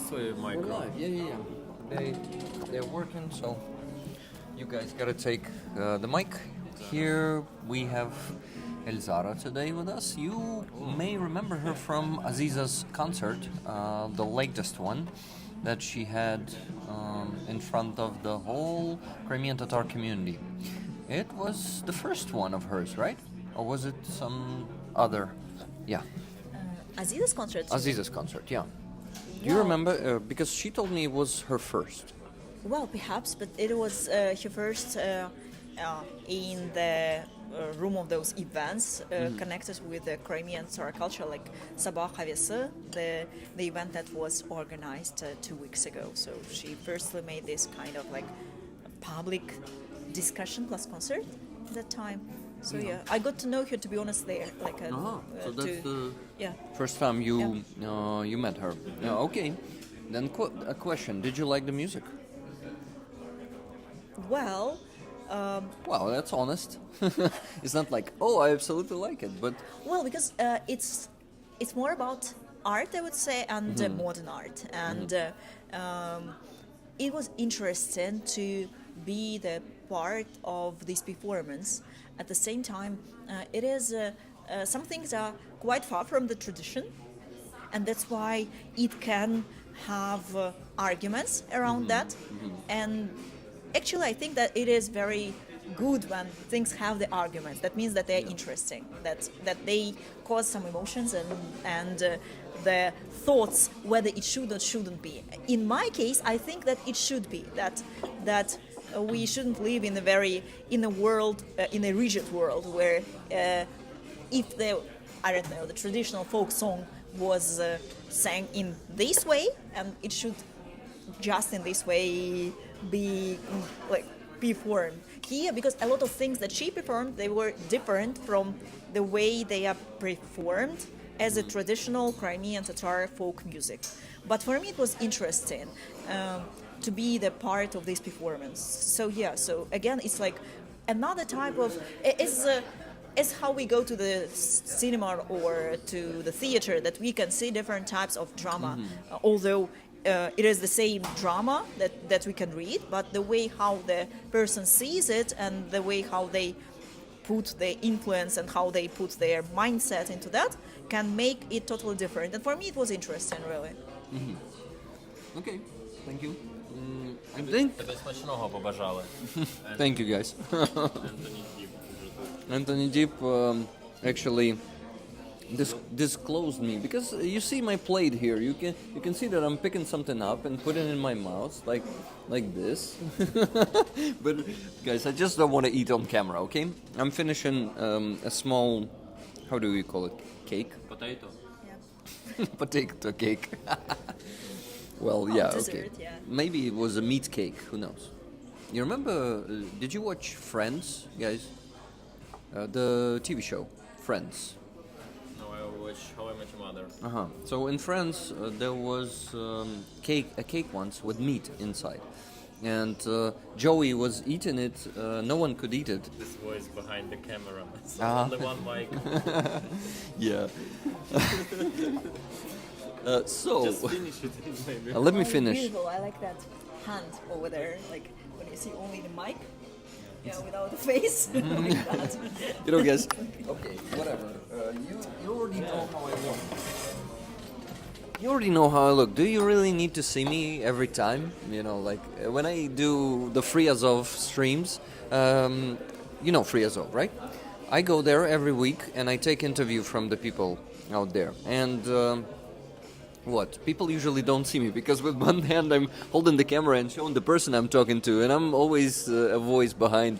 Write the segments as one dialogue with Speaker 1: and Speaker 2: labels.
Speaker 1: свой
Speaker 2: We're
Speaker 1: micro?
Speaker 2: live. Yeah. They're working, so you guys gotta take the mic. Here we have Elzara today with us. You may remember her from Aziza's concert, the latest one that she had in front of the whole Crimean Tatar community. It was the first one of hers, right? Or was it some other? Yeah,
Speaker 3: Aziza's concert.
Speaker 2: Aziza's concert, yeah. Do you remember? Because she told me it was her first.
Speaker 3: Well, perhaps, but it was her first in the room of those events connected with the Crimean Tatar culture, like Sabah Havesi, the event that was organized 2 weeks ago. So she firstly made this kind of like public discussion plus concert at that time. So yeah, I got to know her, to be honest, there. Like
Speaker 2: So that's the
Speaker 3: yeah.
Speaker 2: first time you met her. Okay. Then a question: did you like the music?
Speaker 3: Well,
Speaker 2: Wow, that's honest. It's not like, oh, I absolutely like it, but
Speaker 3: because it's more about art, I would say, and modern art, and it was interesting to be the part of this performance. At the same time, it is some things are quite far from the tradition, and that's why it can have arguments around that. And actually, I think that it is very good when things have the arguments. That means that they're interesting, that they cause some emotions and the thoughts whether it should or shouldn't be. In my case, I think that it should be that we shouldn't live in a world in a rigid world where if the traditional folk song was sang in this way, and it should just in this way be like performed here, because a lot of things that she performed, they were different from the way they are performed as a traditional Crimean Tatar folk music. But for me it was interesting to be the part of this performance. So yeah, so again it's like another type of it's how we go to the cinema or to the theater, that we can see different types of drama, although it is the same drama that we can read, but the way how the person sees it and the way how they put their influence and how they put their mindset into that can make it totally different. And for me it was interesting, really.
Speaker 2: okay, thank you. I think.
Speaker 1: Тебе смачного побажали.
Speaker 2: Thank you, guys.
Speaker 1: Антоні Діп.
Speaker 2: Anthony Deep actually disclosed me, because you see my plate here. You can see that I'm picking something up and putting it in my mouth like this. But guys, I just don't want to eat on camera. Okay, I'm finishing a small, how do we call it, cake?
Speaker 1: Potato.
Speaker 3: Yeah.
Speaker 2: Potato cake. Well, yeah,
Speaker 3: dessert,
Speaker 2: okay.
Speaker 3: yeah.
Speaker 2: Maybe it was a meat cake. Who knows? You remember? Did you watch Friends, guys? The TV show Friends.
Speaker 1: No, I watch How I Met Your Mother.
Speaker 2: So in France, there was a cake once with meat inside, and Joey was eating it. No one could eat it.
Speaker 1: This voice behind the camera. It's
Speaker 2: Uh-huh.
Speaker 1: only one mic.
Speaker 2: Yeah.
Speaker 1: Just finish it, maybe.
Speaker 2: Let me
Speaker 3: Oh,
Speaker 2: finish.
Speaker 3: beautiful. I like that hand over there, like when you see only the mic, without the face. Like that.
Speaker 2: You know, guys. Okay, whatever. You already know how I look. You already know how I look. Do you really need to see me every time? You know, like when I do the Free Azov streams, you know Free Azov, right? I go there every week and I take interview from the people out there. And people usually don't see me, because with one hand I'm holding the camera and showing the person I'm talking to, and I'm always a voice behind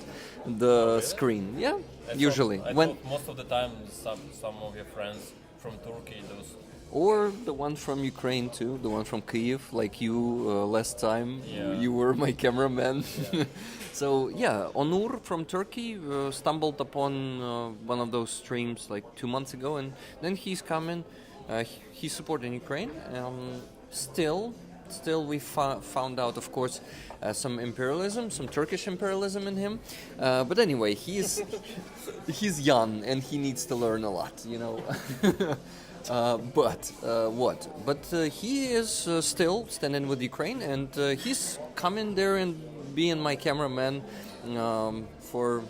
Speaker 2: the screen. Yeah, usually.
Speaker 1: I thought most of the time some of your friends from Turkey, those.
Speaker 2: Or the one from Ukraine too, the one from Kyiv, like you last time.
Speaker 1: Yeah.
Speaker 2: You were my cameraman.
Speaker 1: Yeah.
Speaker 2: So yeah, Onur from Turkey stumbled upon one of those streams like 2 months ago, and then he's coming. He's supporting Ukraine. Still, still we found out, of course, some imperialism, some Turkish imperialism in him. But anyway, he's young and he needs to learn a lot, you know. But he is still standing with Ukraine, and he's coming there and being my cameraman for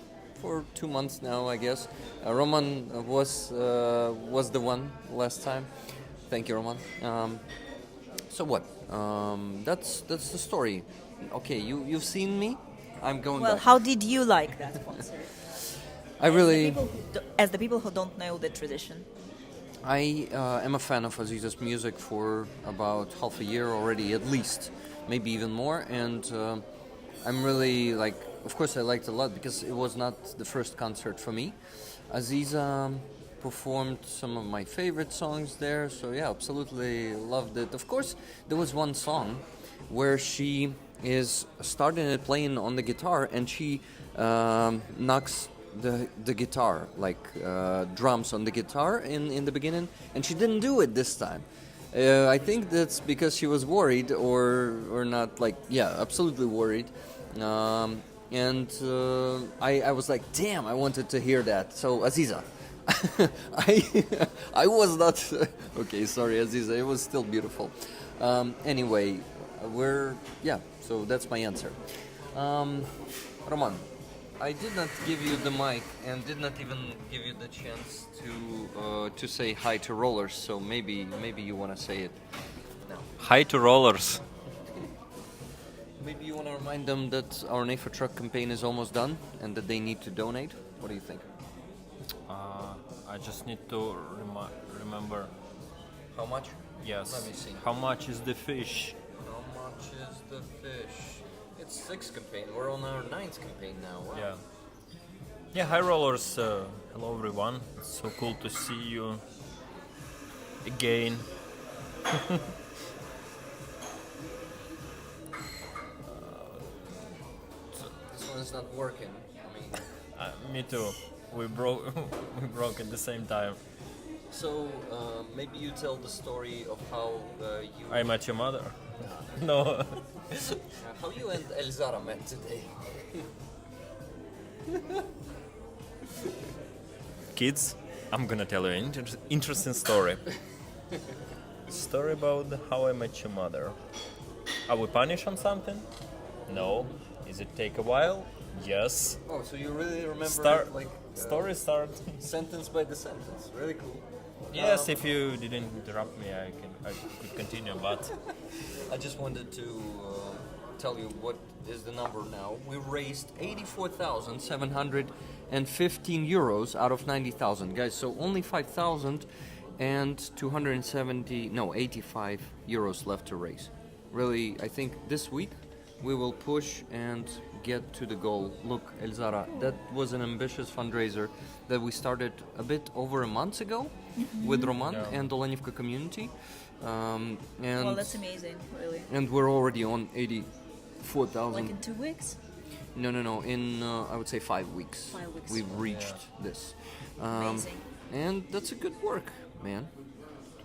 Speaker 2: 2 months now, I guess. Roman was the one last time. Thank you, Roman. So what? That's the story. Okay, you've seen me. I'm going
Speaker 3: Well,
Speaker 2: back.
Speaker 3: how did you like that concert?
Speaker 2: I really.
Speaker 3: As the people who don't know the tradition.
Speaker 2: I am a fan of Aziza's music for about half a year already, at least, maybe even more. And I'm really like, of course, I liked it a lot because it was not the first concert for me. Aziza performed some of my favorite songs there, so yeah, absolutely loved it. Of course, there was one song where she is starting it playing on the guitar, and she knocks the guitar, like drums on the guitar in the beginning, and she didn't do it this time. I think that's because she was worried or not, like, yeah, absolutely worried. And I was like, damn, I wanted to hear that. So Aziza, I was not okay. Sorry, Aziza, it was still beautiful. Anyway, so that's my answer. Roman, I did not give you the mic and did not even give you the chance to say hi to rollers. So maybe you want to say it now.
Speaker 1: Hi to rollers.
Speaker 2: Maybe you want to remind them that our Nay for Truck campaign is almost done and that they need to donate. What do you think?
Speaker 1: I just need to remember.
Speaker 2: How much?
Speaker 1: Yes.
Speaker 2: Let me see.
Speaker 1: How much is the fish?
Speaker 2: How much is the fish? It's 6th campaign. We're on our 9th campaign now. Wow.
Speaker 1: Yeah. Yeah, hi rollers. Hello everyone. It's so cool to see you again.
Speaker 2: This one's not working. I mean,
Speaker 1: Me too. We broke at the same time.
Speaker 2: so maybe you tell the story of how you
Speaker 1: I met your mother. No.
Speaker 2: how you and Elzara met today.
Speaker 1: Kids, I'm gonna tell you an interesting story. Story about how I met your mother. Are we punished on something? No. Is it take a while? Yes.
Speaker 2: Oh, so you really remember
Speaker 1: Story start.
Speaker 2: sentence by the sentence. Really cool.
Speaker 1: Yes, if you didn't interrupt me, I could continue. But
Speaker 2: I just wanted to tell you what is the number now. We raised 84,715 euros out of 90,000, guys. So only 85 euros left to raise. Really, I think this week we will push and get to the goal. Look, Elzara, that was an ambitious fundraiser that we started a bit over a month ago with Roman and the Olenivka community. And
Speaker 3: Well, that's amazing, really.
Speaker 2: and we're already on 84,000.
Speaker 3: Like in 2 weeks?
Speaker 2: No. In I would say 5 weeks.
Speaker 3: 5 weeks.
Speaker 2: We've reached this.
Speaker 3: Amazing.
Speaker 2: And that's a good work, man.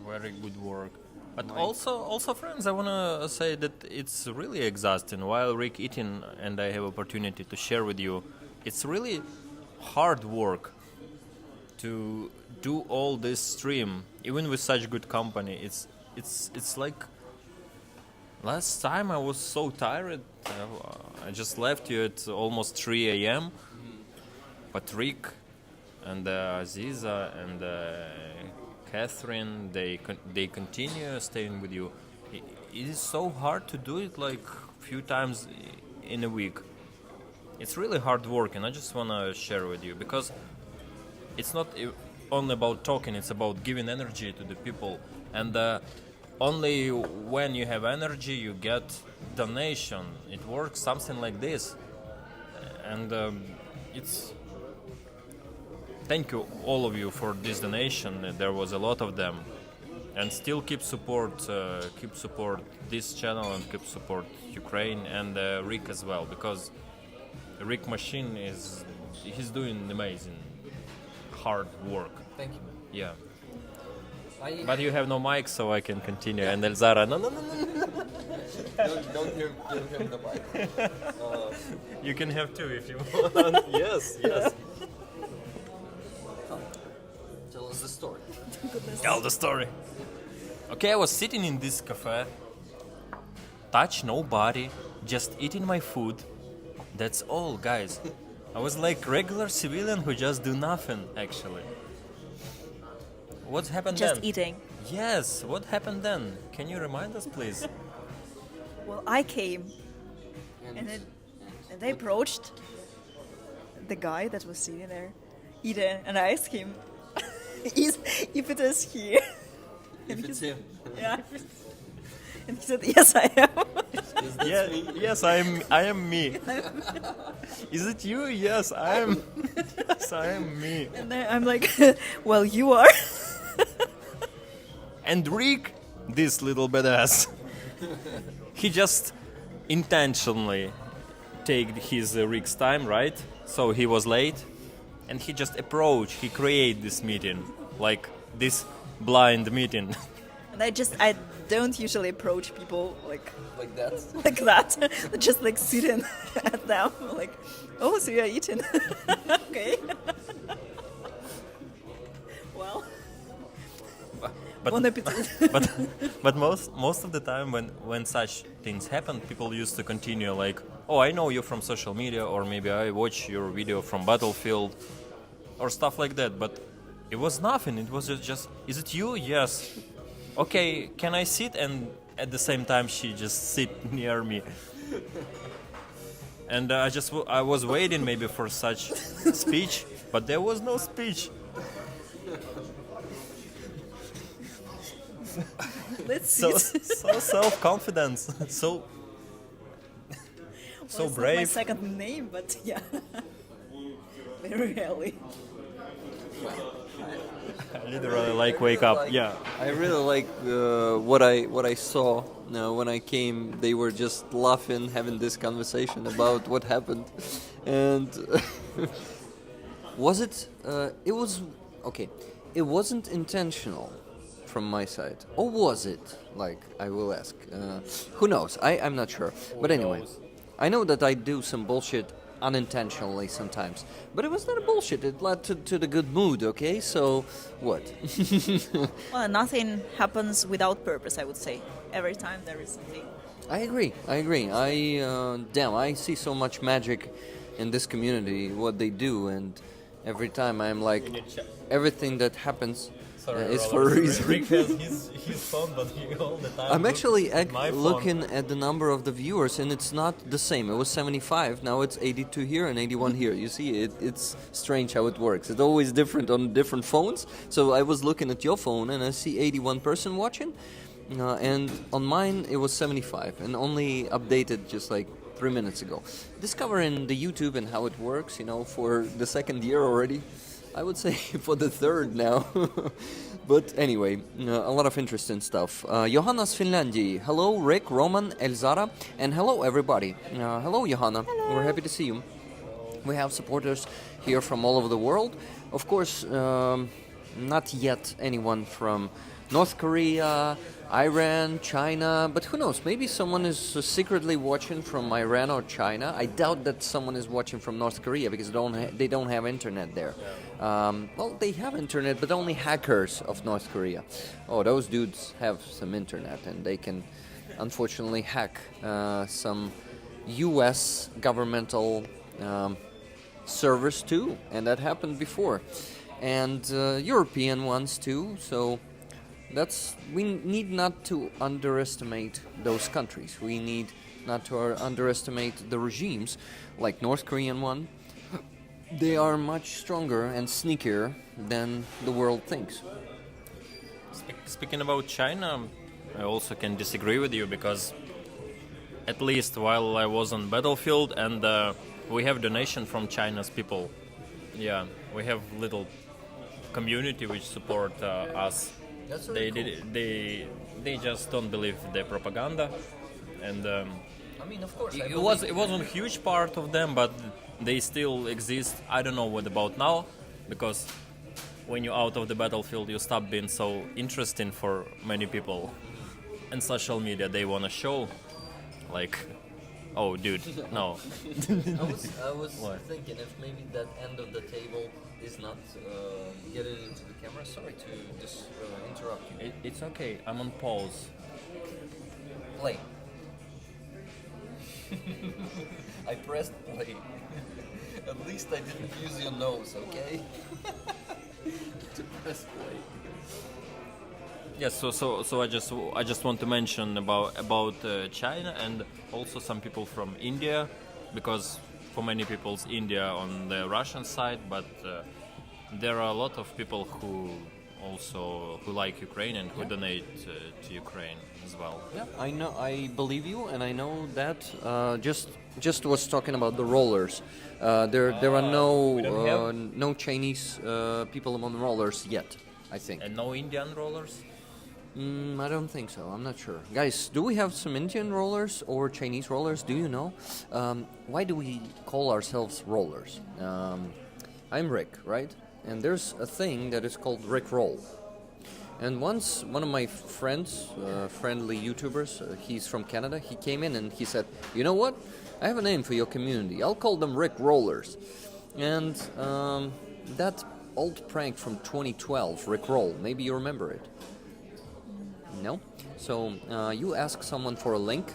Speaker 1: very good work. But also, friends, I wanna say that it's really exhausting. While Rick eating and I have opportunity to share with you, it's really hard work to do all this stream, even with such good company. It's like last time I was so tired. I just left you at almost 3 a.m. But Rick and Aziza and Catherine, they continue staying with you. It is so hard to do it like few times in a week. It's really hard work, and I just wanna share with you because it's not only about talking; it's about giving energy to the people. And only when you have energy, you get donation. It works something like this, and it's. Thank you, all of you, for this donation. There was a lot of them, and still keep support this channel and keep support Ukraine and Rick as well, because Rick Machine he's doing amazing, hard work.
Speaker 2: Thank you, man.
Speaker 1: Yeah. But you have no mic, so I can continue. And Elzara, no.
Speaker 2: Don't give him the mic.
Speaker 1: You can have two if you want. Yes.
Speaker 2: Tell us the story.
Speaker 1: Tell the story. Okay, I was sitting in this cafe, touch nobody, just eating my food. That's all, guys. I was like regular civilian who just do nothing, actually. What happened
Speaker 3: Just
Speaker 1: then?
Speaker 3: eating.
Speaker 1: Yes, what happened then? Can you remind us, please?
Speaker 3: Well, I came, and I approached the guy that was sitting there, eating, and I asked him if it is he.
Speaker 2: If it's him.
Speaker 3: Yeah. And he said, "Yes, I am."
Speaker 1: Yes, I am me. Is it you? Yes, I am. Yes, I am me.
Speaker 3: And then I'm like, "Well, you are."
Speaker 1: And Rick, this little badass, he just intentionally take his Rick's time, right? So he was late, and he just approached. He create this meeting, like this blind meeting.
Speaker 3: And I don't usually approach people like
Speaker 2: that.
Speaker 3: like that. Just like sitting at them, like, "Oh, so you're eating?" Okay. Well. Bon appetit.
Speaker 1: but most of the time when such things happen, people used to continue like, "Oh, I know you from social media," or maybe "I watch your video from Battlefield," or stuff like that. But it was nothing. It was just "Is it you?" "Yes." "Okay, can I sit?" And at the same time, she just sit near me. And I was waiting maybe for such speech, but there was no speech.
Speaker 3: Let's
Speaker 1: So
Speaker 3: see.
Speaker 1: self-confidence, so
Speaker 3: Well, it's
Speaker 1: brave.
Speaker 3: not my second name, but yeah. Very early.
Speaker 1: I literally like wake up. Yeah.
Speaker 2: I really like what I saw when I came. They were just laughing, having this conversation about what happened, and was it? It was okay. It wasn't intentional from my side, or was it? Like, I will ask. Who knows? I'm not sure. But anyway, I know that I do some bullshit unintentionally sometimes, but it was not a bullshit. It led to the good mood. Okay, so what?
Speaker 3: Well, nothing happens without purpose, I would say. Every time there is something.
Speaker 2: I agree. I see so much magic in this community, what they do, and every time I'm like, everything that happens is for a reason.
Speaker 1: Rick has his phone, but he all the time.
Speaker 2: I'm actually
Speaker 1: my phone.
Speaker 2: looking at the number of the viewers, and it's not the same. It was 75, now it's 82 here and 81 here. You see, it's strange how it works. It's always different on different phones. So I was looking at your phone, and I see 81 person watching, and on mine it was 75, and only updated just like 3 minutes ago. Discovering the YouTube and how it works, for the second year already. I would say for the third now. But anyway, a lot of interesting stuff. Johanna's Finlandi. Hello, Rick, Roman, Elzara, and hello, everybody. Hello, Johanna. Hello. We're happy to see you. We have supporters here from all over the world. Of course, not yet anyone from North Korea, Iran, China, but who knows? Maybe someone is secretly watching from Iran or China. I doubt that someone is watching from North Korea because they don't have internet there. Well, they have internet, but only hackers of North Korea. Oh, those dudes have some internet, and they can unfortunately hack some U.S. governmental servers too, and that happened before, and European ones too. So we need not to underestimate those countries. We need not to underestimate the regimes, like North Korean one. They are much stronger and sneakier than the world thinks.
Speaker 1: Speaking about China, I also can disagree with you because at least while I was on Battlefield and we have donation from China's people. Yeah, we have little community which support us.
Speaker 2: That's really cool.
Speaker 1: They just don't believe the propaganda, and
Speaker 2: I mean, of course,
Speaker 1: it wasn't a huge part of them, but they still exist. I don't know what about now, because when you're out of the battlefield, you stop being so interesting for many people. And social media, they want to show, like, oh, dude, no.
Speaker 2: I was
Speaker 1: What?
Speaker 2: thinking if maybe that end of the table is not getting into the camera. Sorry to just interrupt you.
Speaker 1: It's okay. I'm on pause.
Speaker 2: Play. I pressed play. At least I didn't use your nose, okay? To press play.
Speaker 1: Yes, so I just want to mention about China and also some people from India, because for many people it's India on the Russian side, but there are a lot of people who like Ukraine and who donate to Ukraine as well.
Speaker 2: Yeah, I know. I believe you, and I know that. Just was talking about the rollers. There are
Speaker 1: we don't have-
Speaker 2: no Chinese people among the rollers yet. I think.
Speaker 1: And no Indian rollers.
Speaker 2: I don't think so. I'm not sure. Guys, do we have some Indian rollers or Chinese rollers? Do you know? Why do we call ourselves rollers? I'm Rick, right? And there's a thing that is called Rick Roll. And once one of my friends, friendly YouTubers, he's from Canada, he came in and he said, you know what? I have a name for your community. I'll call them Rick Rollers. And that old prank from 2012, Rick Roll, maybe you remember it. No? So you ask someone for a link,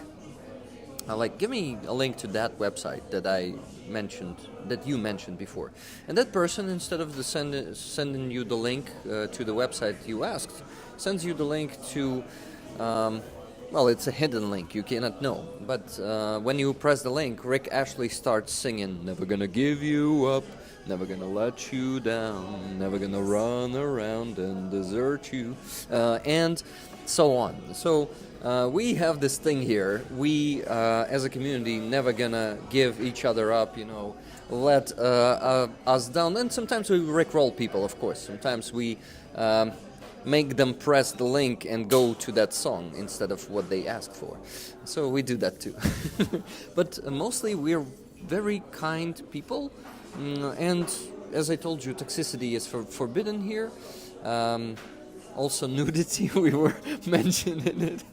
Speaker 2: like give me a link to that website that you mentioned before, and that person, instead of sending you the link to the website you asked, sends you the link to well, it's a hidden link, you cannot know, but when you press the link, Rick actually starts singing "Never Gonna Give You Up, never gonna let you down, never gonna run around and desert you," and so on. So we have this thing here. We, as a community, never gonna give each other up, let us down. And sometimes we rickroll people, of course. Sometimes we make them press the link and go to that song instead of what they ask for. So we do that too. But mostly we're very kind people. And as I told you, toxicity is forbidden here. Also nudity, we were mentioning it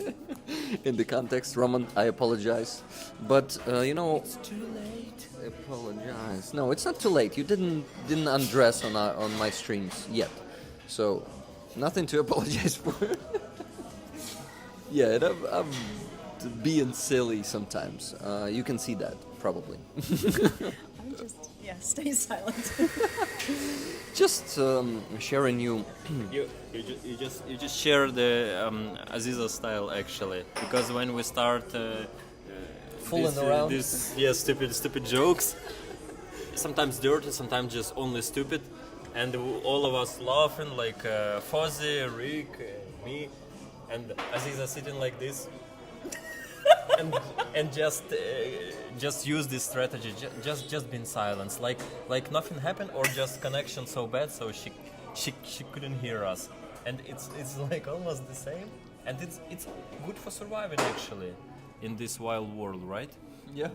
Speaker 2: in the context. Roman, I apologize. But, It's too late. Apologize. No, it's not too late. You didn't undress on my streams yet. So, nothing to apologize for. Yeah, and I'm being silly sometimes. You can see that, probably.
Speaker 3: I'm just, stay silent.
Speaker 2: Just sharing you.
Speaker 1: You just share the Aziza style actually, because when we start
Speaker 2: Fooling around.
Speaker 1: Stupid jokes, sometimes dirty, sometimes just only stupid, and all of us laughing like Fozzy, Rick, me, and Aziza sitting like this. and just use this strategy, just be in silence, like nothing happened, or just connection so bad so she couldn't hear us, and it's like almost the same, and it's good for surviving actually in this wild world, right?
Speaker 2: Yeah,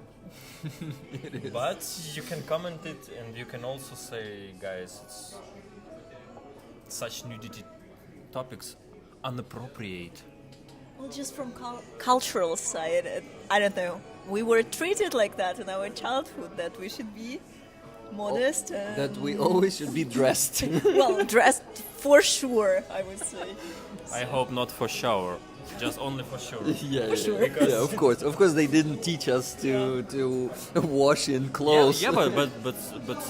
Speaker 2: it is.
Speaker 1: But you can comment it, and you can also say, guys, it's such nudity topics inappropriate.
Speaker 3: Well, just from cultural side, I don't know. We were treated like that in our childhood, that we should be modest.
Speaker 2: That we always should be dressed.
Speaker 3: Well, dressed for sure, I would say.
Speaker 1: I hope not for shower, just only for sure.
Speaker 2: Yeah,
Speaker 3: sure.
Speaker 2: Yeah, of course. Of course, they didn't teach us to wash in clothes.
Speaker 1: Yeah, but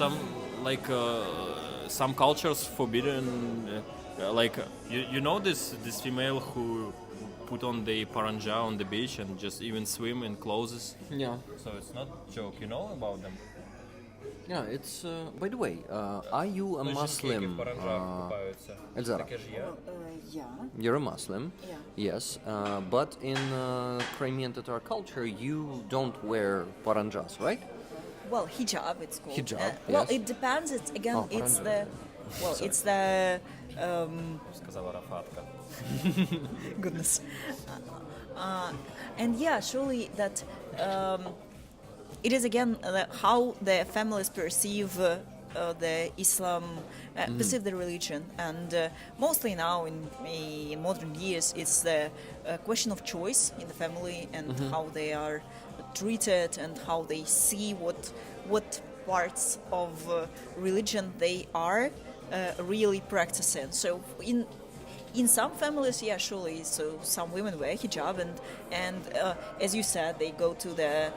Speaker 1: some cultures forbidden. You know this female who put on the paranja on the beach and just even swim in clothes.
Speaker 2: Yeah.
Speaker 1: So it's not joke, you know about them.
Speaker 2: Yeah, it's. By the way, are you a Muslim? Elzara,
Speaker 3: Yeah.
Speaker 2: you're a Muslim.
Speaker 3: Yeah.
Speaker 2: Yes, but in Crimean Tatar culture, you don't wear paranjas, right?
Speaker 3: Well, hijab, it's called.
Speaker 2: Hijab,
Speaker 3: Well,
Speaker 2: yes.
Speaker 3: it depends. It's again,
Speaker 2: Oh,
Speaker 3: it's
Speaker 2: paranja.
Speaker 3: the. Well, it's the.
Speaker 1: Сказала Рафатка.
Speaker 3: Goodness. And yeah, surely that it is again how the families perceive the Islam, perceive the religion, and mostly now in modern years, it's the question of choice in the family and how they are treated and how they see what parts of religion they are really practicing. So in some families, yeah, surely. So some women wear hijab, and as you said, they go to the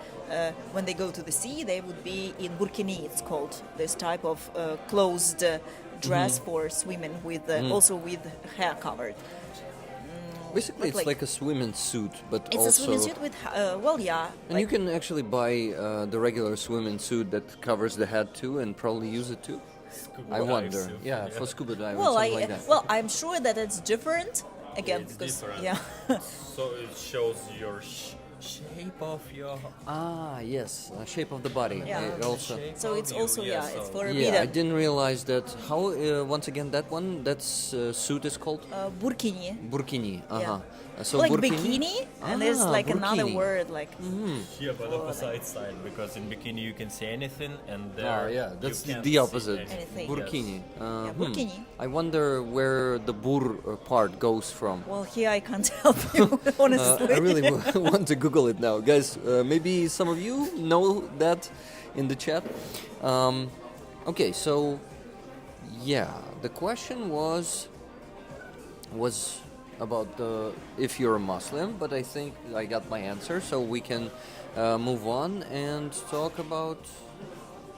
Speaker 3: when they go to the sea, they would be in burkini. It's called this type of closed dress for swimming with also with hair covered.
Speaker 2: Basically, it's
Speaker 3: like-
Speaker 2: like a swimming suit, but
Speaker 3: It's
Speaker 2: also.
Speaker 3: a swimming suit with well, yeah.
Speaker 2: And you can actually buy the regular swimming suit that covers the head too, and probably use it too.
Speaker 1: Scuba
Speaker 2: I
Speaker 1: dive
Speaker 2: wonder,
Speaker 1: suit,
Speaker 2: yeah, for scuba diving,
Speaker 3: well,
Speaker 2: something like that.
Speaker 3: well, I'm sure that it's different again
Speaker 1: It's
Speaker 3: because
Speaker 1: different.
Speaker 3: yeah.
Speaker 1: So it shows your shape of your.
Speaker 2: Yes, shape of the body.
Speaker 3: Yeah.
Speaker 2: It also.
Speaker 3: So it's also it's for a
Speaker 2: Yeah, I
Speaker 3: bit
Speaker 2: didn't realize that. How once again that suit is called
Speaker 3: burkini.
Speaker 2: burkini.
Speaker 3: Yeah.
Speaker 2: So
Speaker 3: Like
Speaker 2: burkini.
Speaker 3: bikini, and there's like another
Speaker 2: burkini.
Speaker 3: word like
Speaker 1: Yeah, but opposite side, because in bikini you can see anything, and there
Speaker 2: Yeah, that's
Speaker 1: you can't
Speaker 2: the
Speaker 1: see
Speaker 2: opposite.
Speaker 3: Anything.
Speaker 2: Burkini.
Speaker 3: burkini.
Speaker 2: I wonder where the bur part goes from.
Speaker 3: Well, here I can't help you honestly.
Speaker 2: I really want to Google it now, guys. Maybe some of you know that in the chat. Okay, so yeah, the question was about if you're a Muslim, but I think I got my answer, so we can move on and talk about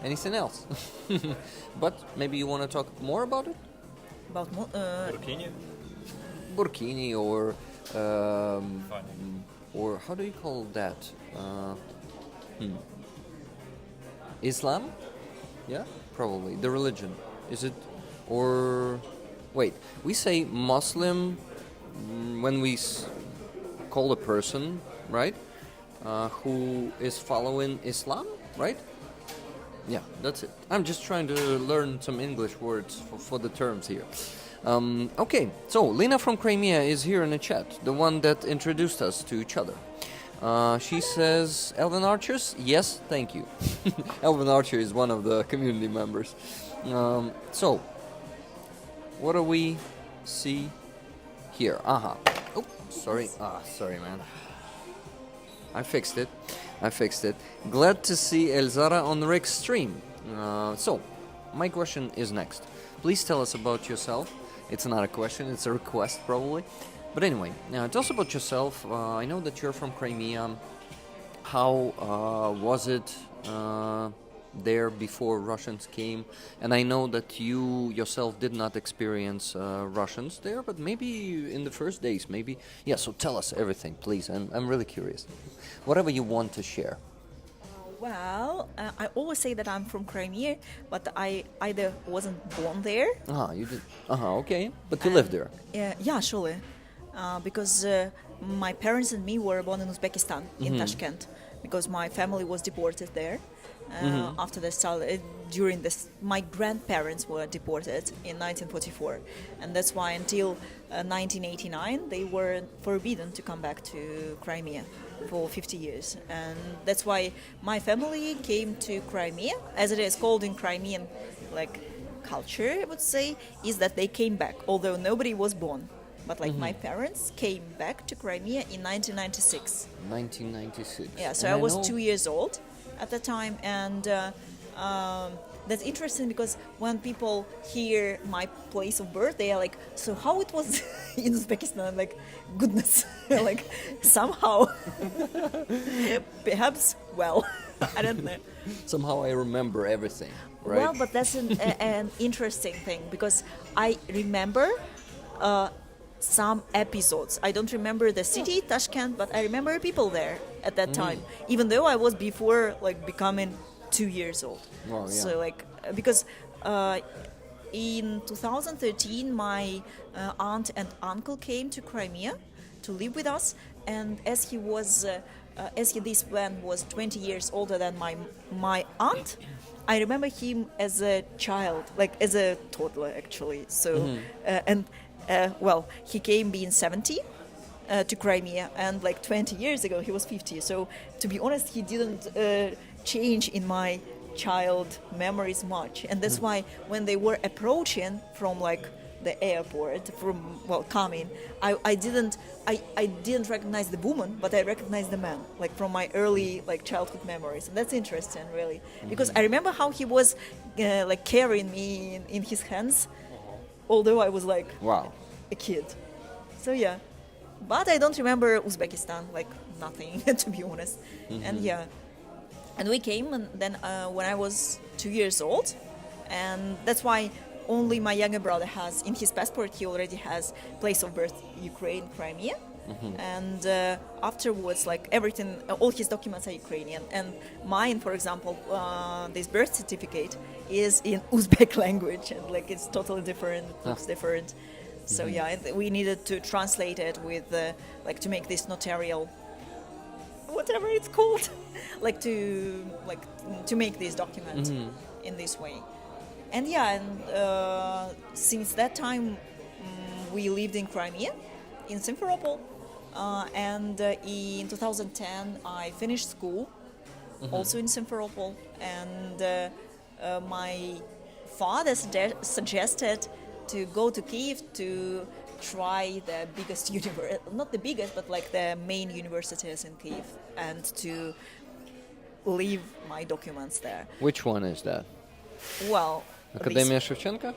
Speaker 2: anything else. But maybe you want to talk more about it,
Speaker 3: About
Speaker 1: bikini.
Speaker 2: burkini or
Speaker 1: Fine.
Speaker 2: or how do you call that? Islam? Yeah, probably the religion. Is it or wait? We say Muslim when we call a person, right? Who is following Islam, right? Yeah, that's it. I'm just trying to learn some English words for the terms here. Okay, so Lena from Crimea is here in the chat, the one that introduced us to each other. She says, Elvin Archers? Yes, thank you. Elvin Archer is one of the community members. So, what do we see here? Oh, sorry. Sorry, man. I fixed it. Glad to see Elzara on Rick's stream. So, my question is next. Please tell us about yourself. It's not a question, it's a request probably. But anyway, tell us about yourself. I know that you're from Crimea. How was it there before Russians came? And I know that you yourself did not experience Russians there, but maybe in the first days, maybe. Yeah, so tell us everything, please. I'm really curious. Whatever you want to share.
Speaker 3: Well, I always say that I'm from Crimea, but I either wasn't born there.
Speaker 2: You did. Okay. But you lived there.
Speaker 3: Yeah, surely. Because my parents and me were born in Uzbekistan, in Tashkent, because my family was deported there. After the during this, my grandparents were deported in 1944, and that's why until 1989 they were forbidden to come back to Crimea for 50 years, and that's why my family came to Crimea, as it is called in Crimean, like culture, I would say, is that they came back, although nobody was born. But like my parents came back to Crimea in 1996.
Speaker 2: 1996.
Speaker 3: Yeah, so
Speaker 2: And
Speaker 3: I was
Speaker 2: know-
Speaker 3: 2 years old at the time, and that's interesting because when people hear my place of birth, they are like, "So how it was in Uzbekistan?" I'm like, "Goodness, like somehow, perhaps, well, I don't know."
Speaker 2: Somehow I remember everything, right?
Speaker 3: Well, but that's an interesting thing because I remember some episodes. I don't remember the city, Tashkent, but I remember people there at that time, even though I was before like becoming 2 years old.
Speaker 2: Wow, yeah.
Speaker 3: So like because in 2013 my aunt and uncle came to Crimea to live with us, and as this man was 20 years older than my aunt, I remember him as a child, like as a toddler actually. So well, he came being 70 to Crimea, and like 20 years ago he was 50. So to be honest, he didn't change in my child memories much, and that's why when they were approaching from like the airport coming, I didn't recognize the woman, but I recognized the man, like from my early like childhood memories, and that's interesting really, because I remember how he was like carrying me in his hands, although I was like
Speaker 2: Wow.
Speaker 3: a kid. So yeah, but I don't remember Uzbekistan, like nothing to be honest. And yeah, and we came, and then when I was 2 years old, and that's why only my younger brother has in his passport, he already has place of birth Ukraine, Crimea. And afterwards, like everything, all his documents are Ukrainian, and mine, for example, this birth certificate is in Uzbek language, and like it's totally different, it looks different. So yeah, and we needed to translate it with like to make this notarial, whatever it's called, like to make this document in this way. And yeah, and since that time we lived in Crimea, in Simferopol, and in 2010 I finished school, also in Simferopol, and my father suggested to go to Kyiv to try the biggest university, not the biggest, but like the main universities in Kyiv, and to leave my documents there.
Speaker 2: Which one is that?
Speaker 3: Well,
Speaker 2: Academia Shevchenko?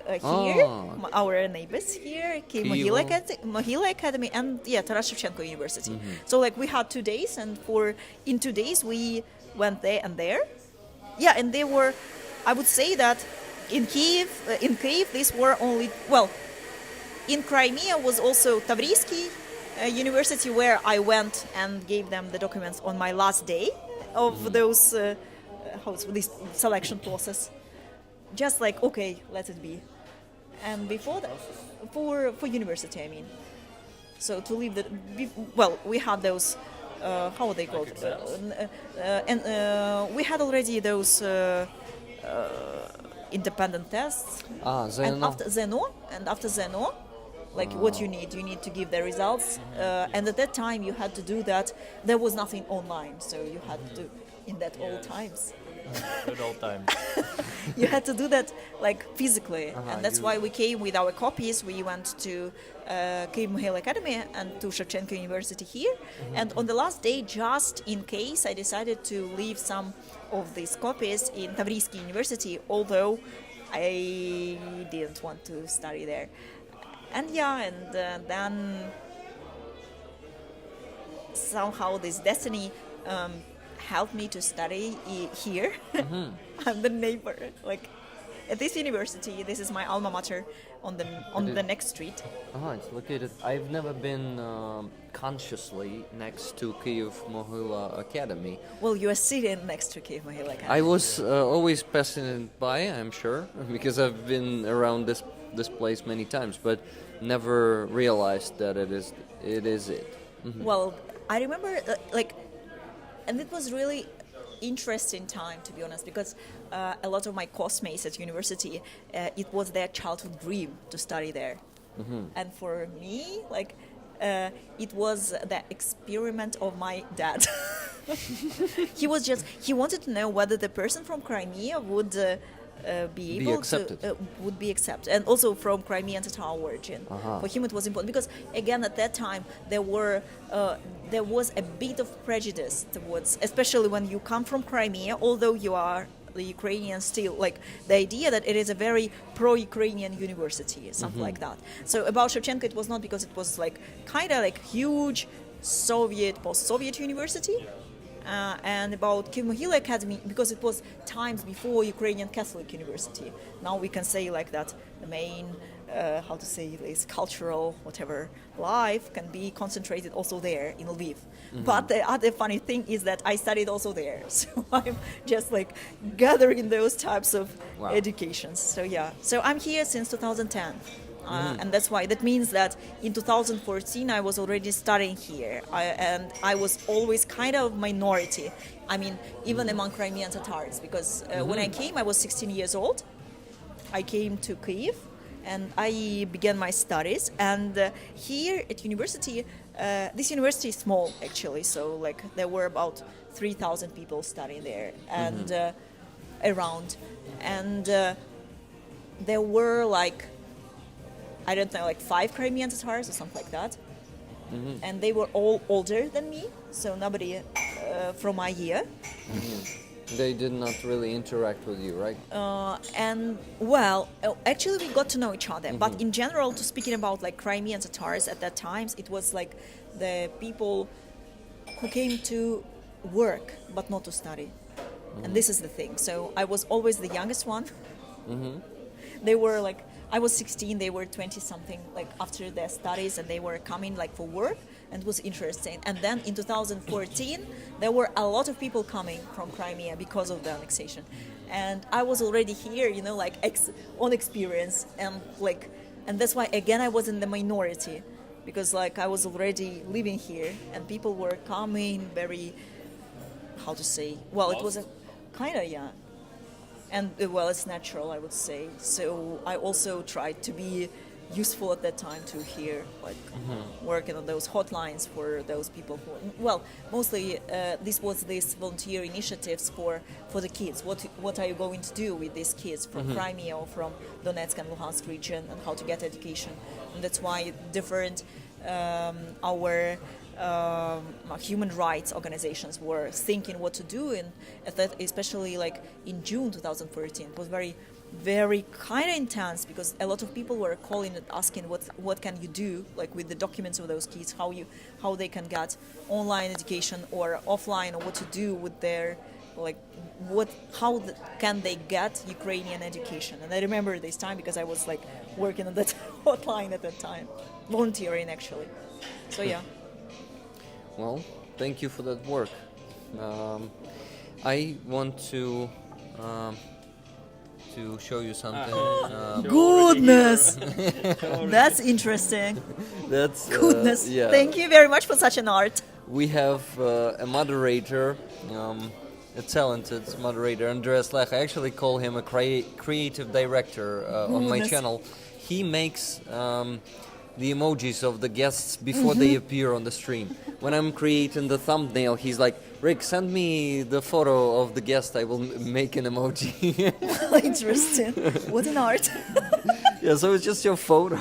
Speaker 3: here, our neighbors here, Могила Academy, and yeah, Taras Shevchenko University. So like we had 2 days, and in 2 days we went there and there. Yeah, and they were, I would say that in Kyiv, these were only, well, in Crimea was also Tavrisky University, where I went and gave them the documents on my last day of those, this selection process. Just like, okay, let it be. And before that, for university, I mean. So to leave the, well, we had those, how are they called? And we had already those independent tests. And after Zeno, like what you need to give the results. And at that time you had to do that. There was nothing online, so you had to, in that old times.
Speaker 1: Good old time.
Speaker 3: You had to do that like physically, and that's why we came with our copies. We went to Kyiv Mogila Academy and to Shevchenko University here, and on the last day, just in case, I decided to leave some of these copies in Tavrisky University, although I didn't want to study there. And yeah, and then somehow this destiny helped me to study here. I'm the neighbor, like at this university. This is my alma mater on the next street.
Speaker 2: It's located. I've never been consciously next to Kyiv Mogila Academy.
Speaker 3: Well, you are sitting next to Kyiv Mogila Academy.
Speaker 2: I was always passing it by, I'm sure, because I've been around this place many times, but never realized that it is it.
Speaker 3: Well, I remember and it was really interesting time, to be honest, because a lot of my classmates at university, it was their childhood dream to study there. And for me, like, it was the experiment of my dad. He wanted to know whether the person from Crimea would be able to would be accepted, and also from Crimean Tatar origin. For him, it was important because, again, at that time there was a bit of prejudice towards, especially when you come from Crimea, although you are the Ukrainian still, like the idea that it is a very pro-Ukrainian university, something like that. So about Shevchenko, it was not because it was like kind of like huge post-Soviet university. And about Kyiv Mogila Academy, because it was times before Ukrainian Catholic University. Now we can say like that the main, how to say this, cultural whatever life can be concentrated also there in Lviv. But the other funny thing is that I studied also there, so I'm just like gathering those types of educations. So yeah, so I'm here since 2010. And that's why. That means that in 2014 I was already studying here, and I was always kind of minority. I mean, even among Crimean Tatars, because when I came, I was 16 years old. I came to Kyiv, and I began my studies. And here at university, this university is small actually, so like there were about 3,000 people studying there and around, and there were like, I don't know, like 5 Crimean Tatars or something like that, and they were all older than me, so nobody from my year.
Speaker 2: They did not really interact with you, right?
Speaker 3: And well, actually we got to know each other, but in general, to speaking about like Crimean Tatars at that times, it was like the people who came to work but not to study, and this is the thing. So I was always the youngest one. They were like, I was 16, they were 20 something, like after their studies, and they were coming like for work, and it was interesting. And then in 2014 there were a lot of people coming from Crimea because of the annexation, and I was already here, you know, like on experience, and like, and that's why again I was in the minority, because like I was already living here and people were coming very, how to say, well, it was a kind of, yeah. And well, it's natural, I would say. So I also tried to be useful at that time to hear, like, working on those hotlines for those people who, well, mostly this was these volunteer initiatives for the kids. What are you going to do with these kids from Crimea or from Donetsk and Luhansk region, and how to get education? And that's why different our human rights organizations were thinking what to do, and especially like in June 2014 it was very, very kind of intense, because a lot of people were calling and asking what can you do, like with the documents of those kids, how they can get online education or offline, or what to do with their, like, can they get Ukrainian education. And I remember this time because I was like working on that hotline at that time, volunteering actually. So yeah.
Speaker 2: Well, thank you for that work. I want to show you something.
Speaker 3: Goodness, that's interesting.
Speaker 2: That's
Speaker 3: Goodness,
Speaker 2: yeah.
Speaker 3: thank you very much for such an art.
Speaker 2: We have a moderator, a talented moderator, Andreas Lech. I actually call him a creative director on my
Speaker 3: Goodness.
Speaker 2: channel. He makes the emojis of the guests before they appear on the stream. When I'm creating the thumbnail, he's like, Rick, send me the photo of the guest, I will make an emoji.
Speaker 3: Interesting. What an art.
Speaker 2: Yeah, so it's just your photo.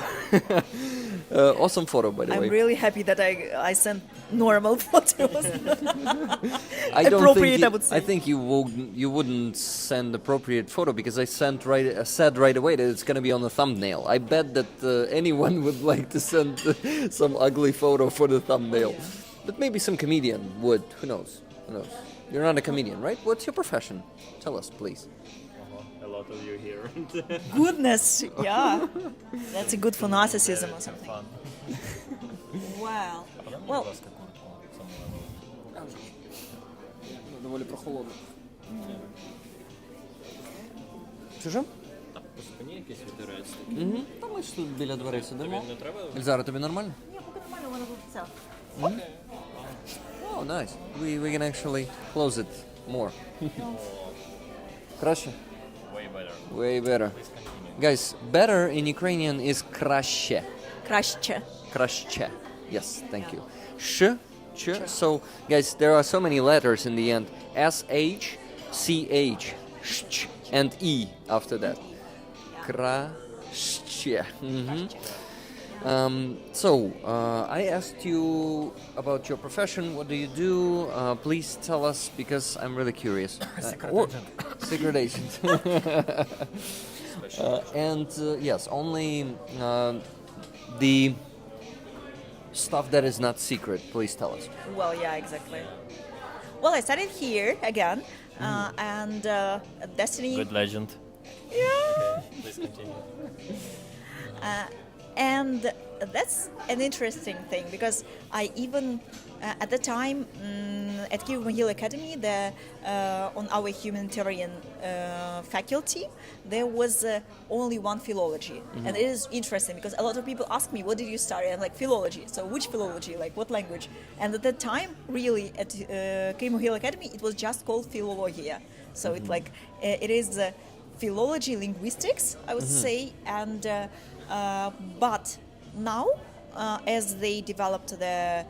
Speaker 2: Awesome photo, by the way.
Speaker 3: I'm really happy that I sent normal photos.
Speaker 2: I don't
Speaker 3: Appropriate,
Speaker 2: think
Speaker 3: I would say.
Speaker 2: I think you wouldn't send appropriate photo, because I said right away that it's going to be on the thumbnail. I bet that anyone would like to send some ugly photo for the thumbnail. But maybe some comedian would. Who knows? Who knows? You're not a comedian, right? What's your profession? Tell us, please.
Speaker 4: A lot of you here.
Speaker 3: Goodness, yeah. That's a good for narcissism or something.
Speaker 4: Fun.
Speaker 3: Wow. Well,
Speaker 2: Доволі прохолодно. Чуже?
Speaker 4: По спині якийсь вітерець такий.
Speaker 2: Та ми ж тут біля дверей сидимо.
Speaker 4: Не треба?
Speaker 2: Ельзара, тобі нормально?
Speaker 3: ні, поки нормально, у мене тут все.
Speaker 2: Oh, nice. We can actually close it more. Краще?
Speaker 4: Way better.
Speaker 2: Way better. Guys, better in Ukrainian is краще.
Speaker 3: Краще.
Speaker 2: Краще. Yes, thank you. Sh, ch. So, guys, there are so many letters in the end. S-H, C-H, sh, and E after that. Краще. I asked you about your profession. What do you do? Please tell us, because I'm really curious. Secret agent. Yes, only the stuff that is not secret. Please tell us.
Speaker 3: Well, yeah, exactly. Well, I studied here again, and Destiny.
Speaker 1: Good legend.
Speaker 3: Yeah.
Speaker 4: Please continue.
Speaker 3: And that's an interesting thing, because I even at the time at Kyiv Mohil Academy, on our humanitarian faculty, there was only one philology, and it is interesting because a lot of people ask me, "What did you study?" I'm like, "Philology." So which philology? Like what language? And at that time, really, at Kyiv Mohil Academy, it was just called Philologia. So it's like it is philology, linguistics, I would say, and but now as they developed the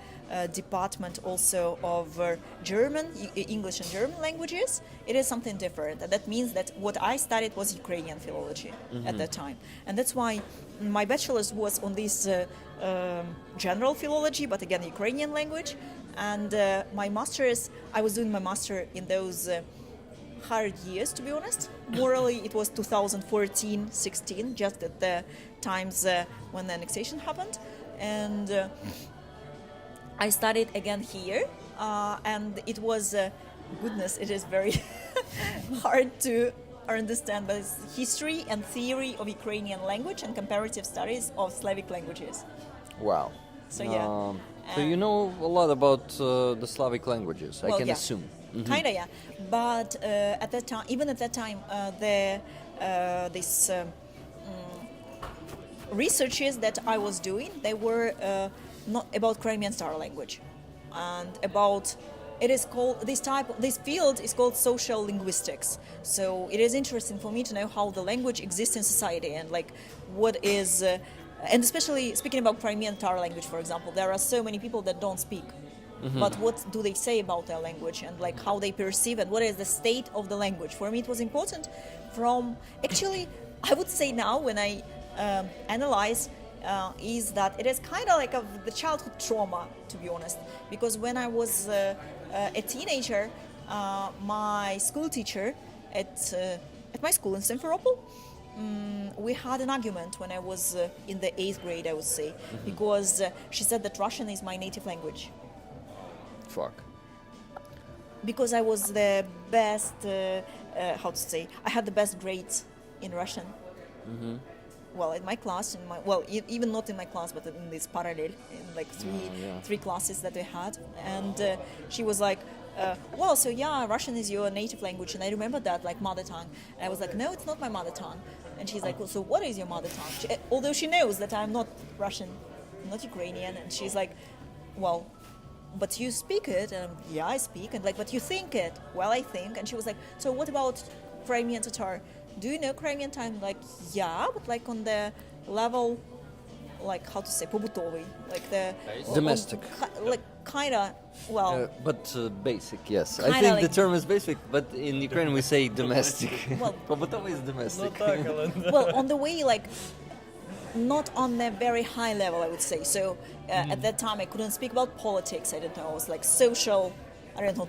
Speaker 3: department also of German, English and German languages, it is something different. And that means that what I studied was Ukrainian philology at that time. And that's why my bachelor's was on this general philology, but again, Ukrainian language. And my master's, I was doing my master in those hard years, to be honest. Morally, it was 2014-16, just at the times when the annexation happened. And I studied again here, and it was, goodness, it is very hard to understand, but it's history and theory of Ukrainian language and comparative studies of Slavic languages.
Speaker 2: Wow.
Speaker 3: So yeah.
Speaker 2: So you know a lot about the Slavic languages, I
Speaker 3: Well,
Speaker 2: can
Speaker 3: yeah.
Speaker 2: assume.
Speaker 3: Kinda, yeah. But at that time, even at that time, researches that I was doing, they were not about Crimean Star language, and about it is called this field is called social linguistics. So it is interesting for me to know how the language exists in society and like what is. And especially speaking about Crimean Tatar language, for example, there are so many people that don't speak. But what do they say about their language and like how they perceive it? What is the state of the language? For me, it was important. Actually, I would say now when I analyze, is that it is kind of like the childhood trauma, to be honest. Because when I was a teenager, my school teacher at my school in Simferopol. We had an argument when I was in the 8th grade, I would say, because she said that Russian is my native language.
Speaker 2: Fuck.
Speaker 3: Because I was the best, I had the best grades in Russian. Well, in my class, even not in my class, but in this parallel, in like three classes that we had. And she was like, Russian is your native language. And I remember that, like mother tongue. And I was like, no, it's not my mother tongue. And she's like, well, so what is your mother tongue? Although she knows that I'm not Russian, I'm not Ukrainian. And she's like, well, but you speak it. And yeah, I speak. And like, but you think it. Well, I think. And she was like, so what about Crimean Tatar? Do you know Crimean time? Like, yeah, but like on the level, like how to say, побутовый, like the
Speaker 2: Domestic.
Speaker 3: Kinda, well.
Speaker 2: But basic, yes. I
Speaker 3: Kinda
Speaker 2: think
Speaker 3: like-
Speaker 2: the term is basic, but in Ukraine we say domestic.
Speaker 3: Well-
Speaker 2: Побутовый is domestic.
Speaker 3: Well, on the way, like, not on a very high level, I would say. So at that time, I couldn't speak about politics. I don't know. It was like social,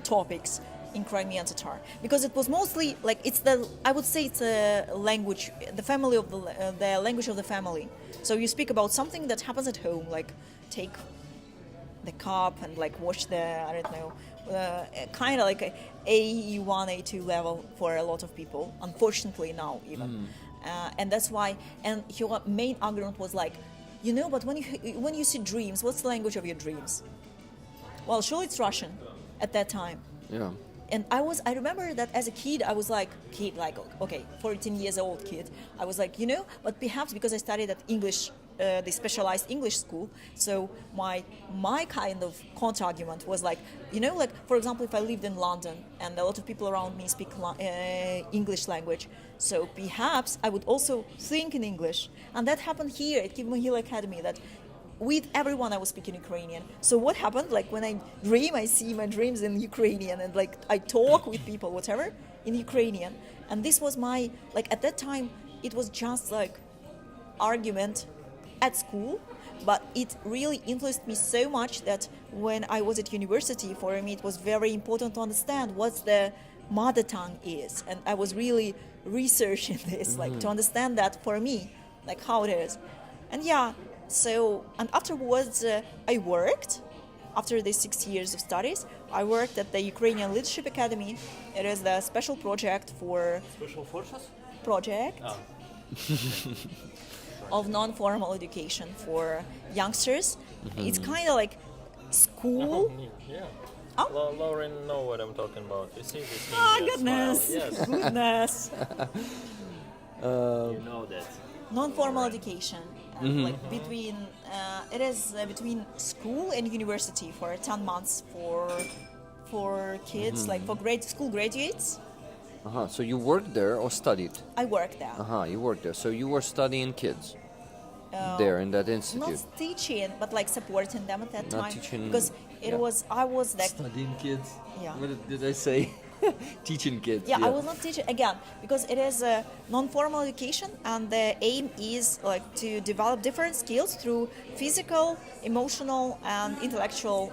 Speaker 3: topics in Crimean Tatar, because it was mostly like I would say it's a language, the family of the language of the family. So you speak about something that happens at home, like take the cup and like wash the kind of like a A1, A2 level for a lot of people. Unfortunately now even, and that's why. And your main argument was like, but when you see dreams, what's the language of your dreams? Well, surely it's Russian at that time.
Speaker 2: Yeah.
Speaker 3: And I remember that as a kid, I was like, 14 years old kid. I was like, but perhaps because I studied at English, the specialized English school, so my kind of counter-argument was like, for example, if I lived in London and a lot of people around me speak English language, so perhaps I would also think in English. And that happened here at Kivman Hill Academy, that with everyone I was speaking Ukrainian. So what happened, like when I dream, I see my dreams in Ukrainian, and like I talk with people, whatever, in Ukrainian. And this was my, like at that time, it was just like argument at school, but it really influenced me so much that when I was at university, for me it was very important to understand what the mother tongue is. And I was really researching this, like to understand that for me, like how it is. And yeah, so, and afterwards I worked, after these 6 years of studies, I worked at the Ukrainian Leadership Academy. It is the special project for...
Speaker 4: Special forces?
Speaker 3: Project of non-formal education for youngsters. It's kind of like school.
Speaker 4: Yeah.
Speaker 3: Oh.
Speaker 4: Lauren know what I'm talking about. You see this
Speaker 3: Goodness.
Speaker 4: Yes.
Speaker 3: Goodness.
Speaker 4: You know that.
Speaker 3: Non-formal education. Like between it is between school and university for 10 months for kids, like for school graduates.
Speaker 2: So you worked there or studied?
Speaker 3: I worked there.
Speaker 2: You worked there. So you were studying kids. there in that
Speaker 3: not
Speaker 2: institute?
Speaker 3: teaching, but like supporting them at that
Speaker 2: Not
Speaker 3: time.
Speaker 2: teaching,
Speaker 3: Because
Speaker 2: yeah.
Speaker 3: I was like,
Speaker 2: Studying kids.
Speaker 3: Yeah.
Speaker 2: What did I say? Teaching kids.
Speaker 3: yeah, I was not teaching again because it is a non-formal education, and the aim is like to develop different skills through physical, emotional, and intellectual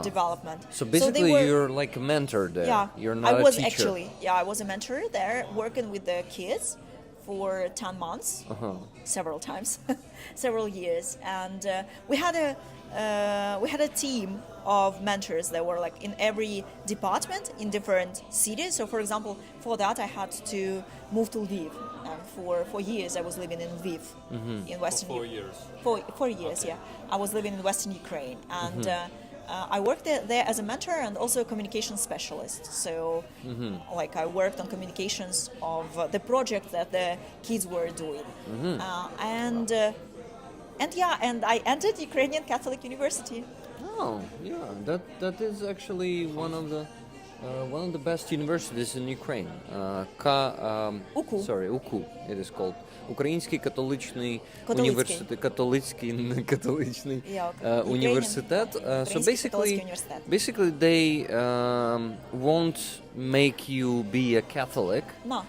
Speaker 3: development.
Speaker 2: So
Speaker 3: they
Speaker 2: basically,
Speaker 3: were-
Speaker 2: you're like a mentor there.
Speaker 3: yeah,
Speaker 2: You're not
Speaker 3: I
Speaker 2: a
Speaker 3: was
Speaker 2: teacher.
Speaker 3: actually I was a mentor there, working with the kids for 10 months, several times, several years, and we had a team of mentors that were like in every department in different cities. So, for example, for that I had to move to Lviv, and for years I was living in Lviv, in Western.
Speaker 4: 4 years.
Speaker 3: For 4 years, yeah. I was living in Western Ukraine, and I worked there as a mentor and also a communication specialist. So, like, I worked on communications of the project that the kids were doing, and I entered Ukrainian Catholic University.
Speaker 2: Oh, yeah. That is actually one of the best universities in Ukraine.
Speaker 3: УКУ.
Speaker 2: УКУ it is called. Український католичний
Speaker 3: Католицький.
Speaker 2: університет, католицький, не католичний
Speaker 3: Yeah, okay.
Speaker 2: університет. So
Speaker 3: Український католицький університет.
Speaker 2: basically they won't make you be a Catholic.
Speaker 3: No.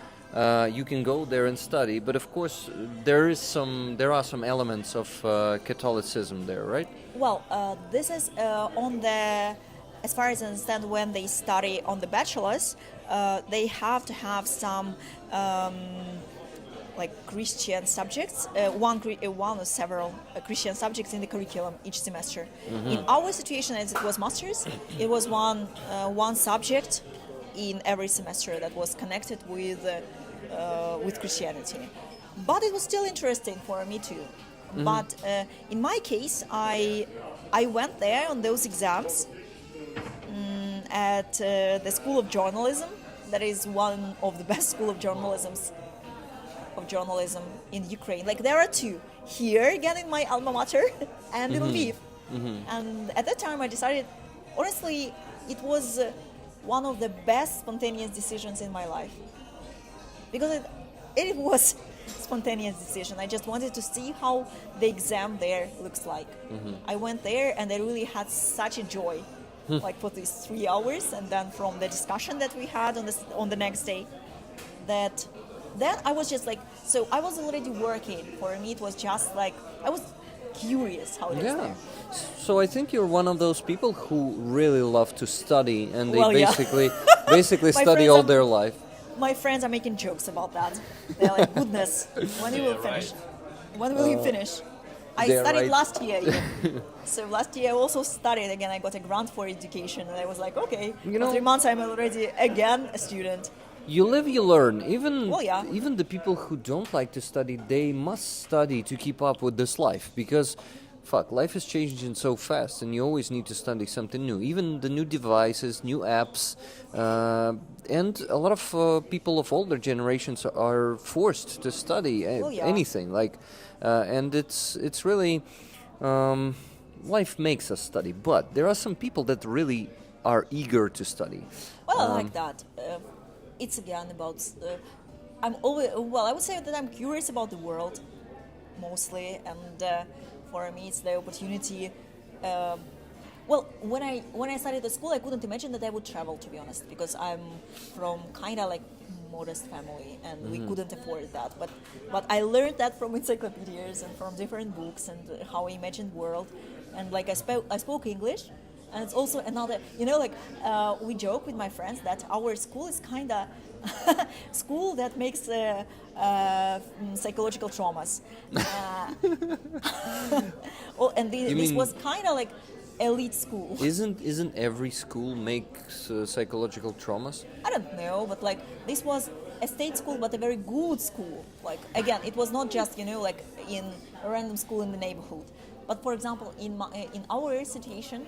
Speaker 2: You can go there and study, but of course there are some elements of Catholicism there, right?
Speaker 3: Well, this is on the, as far as I understand, when they study on the bachelor's, they have to have some like Christian subjects, one or several Christian subjects in the curriculum each semester. In our situation, as it was master's, it was one subject in every semester that was connected with Christianity. But it was still interesting for me too. But in my case, I went there on those exams at the School of Journalism. That is one of the best school of journalism in Ukraine. Like, there are two here, again in my alma mater, and in Lviv. And at that time, I decided, honestly, it was one of the best spontaneous decisions in my life, because it was spontaneous decision. I just wanted to see how the exam there looks like. I went there and I really had such a joy, like for these 3 hours, and then from the discussion that we had on the next day, that then I was just like, so I was already working. For me, it was just like I was curious how it is
Speaker 2: Yeah.
Speaker 3: there.
Speaker 2: So I think you're one of those people who really love to study, and they
Speaker 3: Well, yeah.
Speaker 2: basically
Speaker 3: My
Speaker 2: study
Speaker 3: friends
Speaker 2: all
Speaker 3: are-
Speaker 2: their life.
Speaker 3: My friends are making jokes about that. They're like, goodness, when you will finish? When will you finish? I
Speaker 2: they're
Speaker 3: studied
Speaker 2: right.
Speaker 3: last year. Yeah. So last year I also studied again. I got a grant for education, and I was like, okay,
Speaker 2: You know-
Speaker 3: for 3 months I'm already again a student.
Speaker 2: You live, you learn.
Speaker 3: Well, yeah.
Speaker 2: Even the people who don't like to study, they must study to keep up with this life, because life is changing so fast, and you always need to study something new. Even the new devices, new apps, and a lot of people of older generations are forced to study
Speaker 3: Well, yeah.
Speaker 2: anything. And it's really life makes us study, but there are some people that really are eager to study.
Speaker 3: Well, I like that. It's again about. I'm always I would say that I'm curious about the world, mostly, and for me, it's the opportunity. Well, when I started at school, I couldn't imagine that I would travel, to be honest, because I'm from kind of like modest family, and we couldn't afford that. But I learned that from encyclopedias and from different books and how I imagined world, and like I spoke English. And it's also another, we joke with my friends that our school is kind of school that makes psychological traumas. This was kind of like elite school.
Speaker 2: Isn't every school makes psychological traumas?
Speaker 3: I don't know, but like this was a state school, but a very good school. Like, again, it was not just like in a random school in the neighborhood. But for example, in our situation.